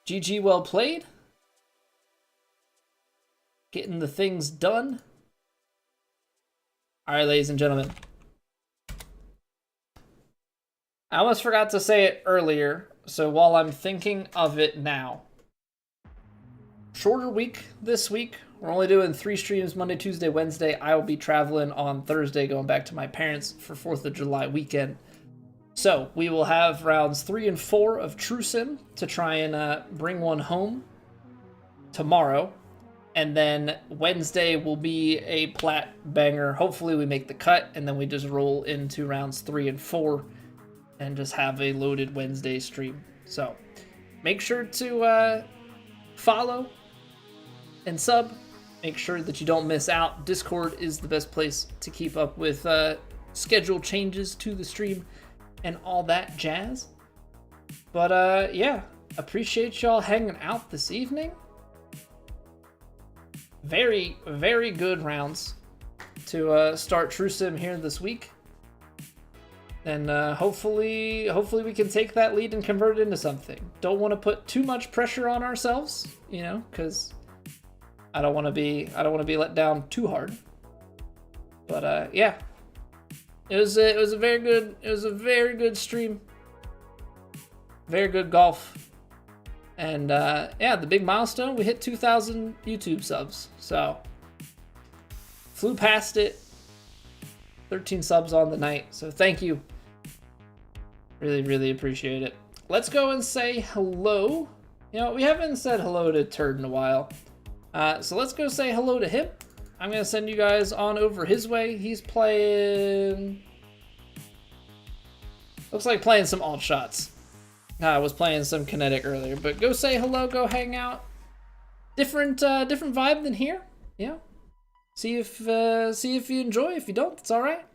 GG, well played. Getting the things done. All right, ladies and gentlemen. I almost forgot to say it earlier, so while I'm thinking of it now. Shorter week this week. We're only doing 3 streams, Monday, Tuesday, Wednesday. I will be traveling on Thursday, going back to my parents for 4th of July weekend. So we will have rounds 3 and 4 of True Sim to try and bring one home tomorrow. And then Wednesday will be a plat banger. Hopefully we make the cut, and then we just roll into rounds 3 and 4 and just have a loaded Wednesday stream. So make sure to follow and sub. Make sure that you don't miss out. Discord is the best place to keep up with schedule changes to the stream and all that jazz. But yeah, appreciate y'all hanging out this evening. Very, very good rounds to start True Sim here this week. And hopefully we can take that lead and convert it into something. Don't want to put too much pressure on ourselves, you know, because I don't want to be let down too hard. But yeah, it was a very good stream. Very good golf. And yeah, the big milestone, we hit 2,000 YouTube subs. So flew past it. 13 subs on the night. So thank you. Really, really appreciate it. Let's go and say hello. You know, we haven't said hello to Turd in a while. So let's go say hello to him. I'm going to send you guys on over his way. He's playing... Looks like playing some alt shots. I was playing some kinetic earlier, but go say hello, go hang out. Different vibe than here. Yeah. See if you enjoy. If you don't, it's all right.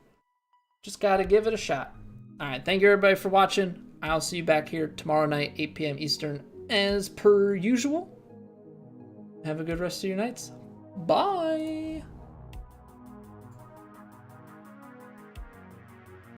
Just got to give it a shot. All right. Thank you, everybody, for watching. I'll see you back here tomorrow night, 8 p.m. Eastern, as per usual. Have a good rest of your nights. Bye.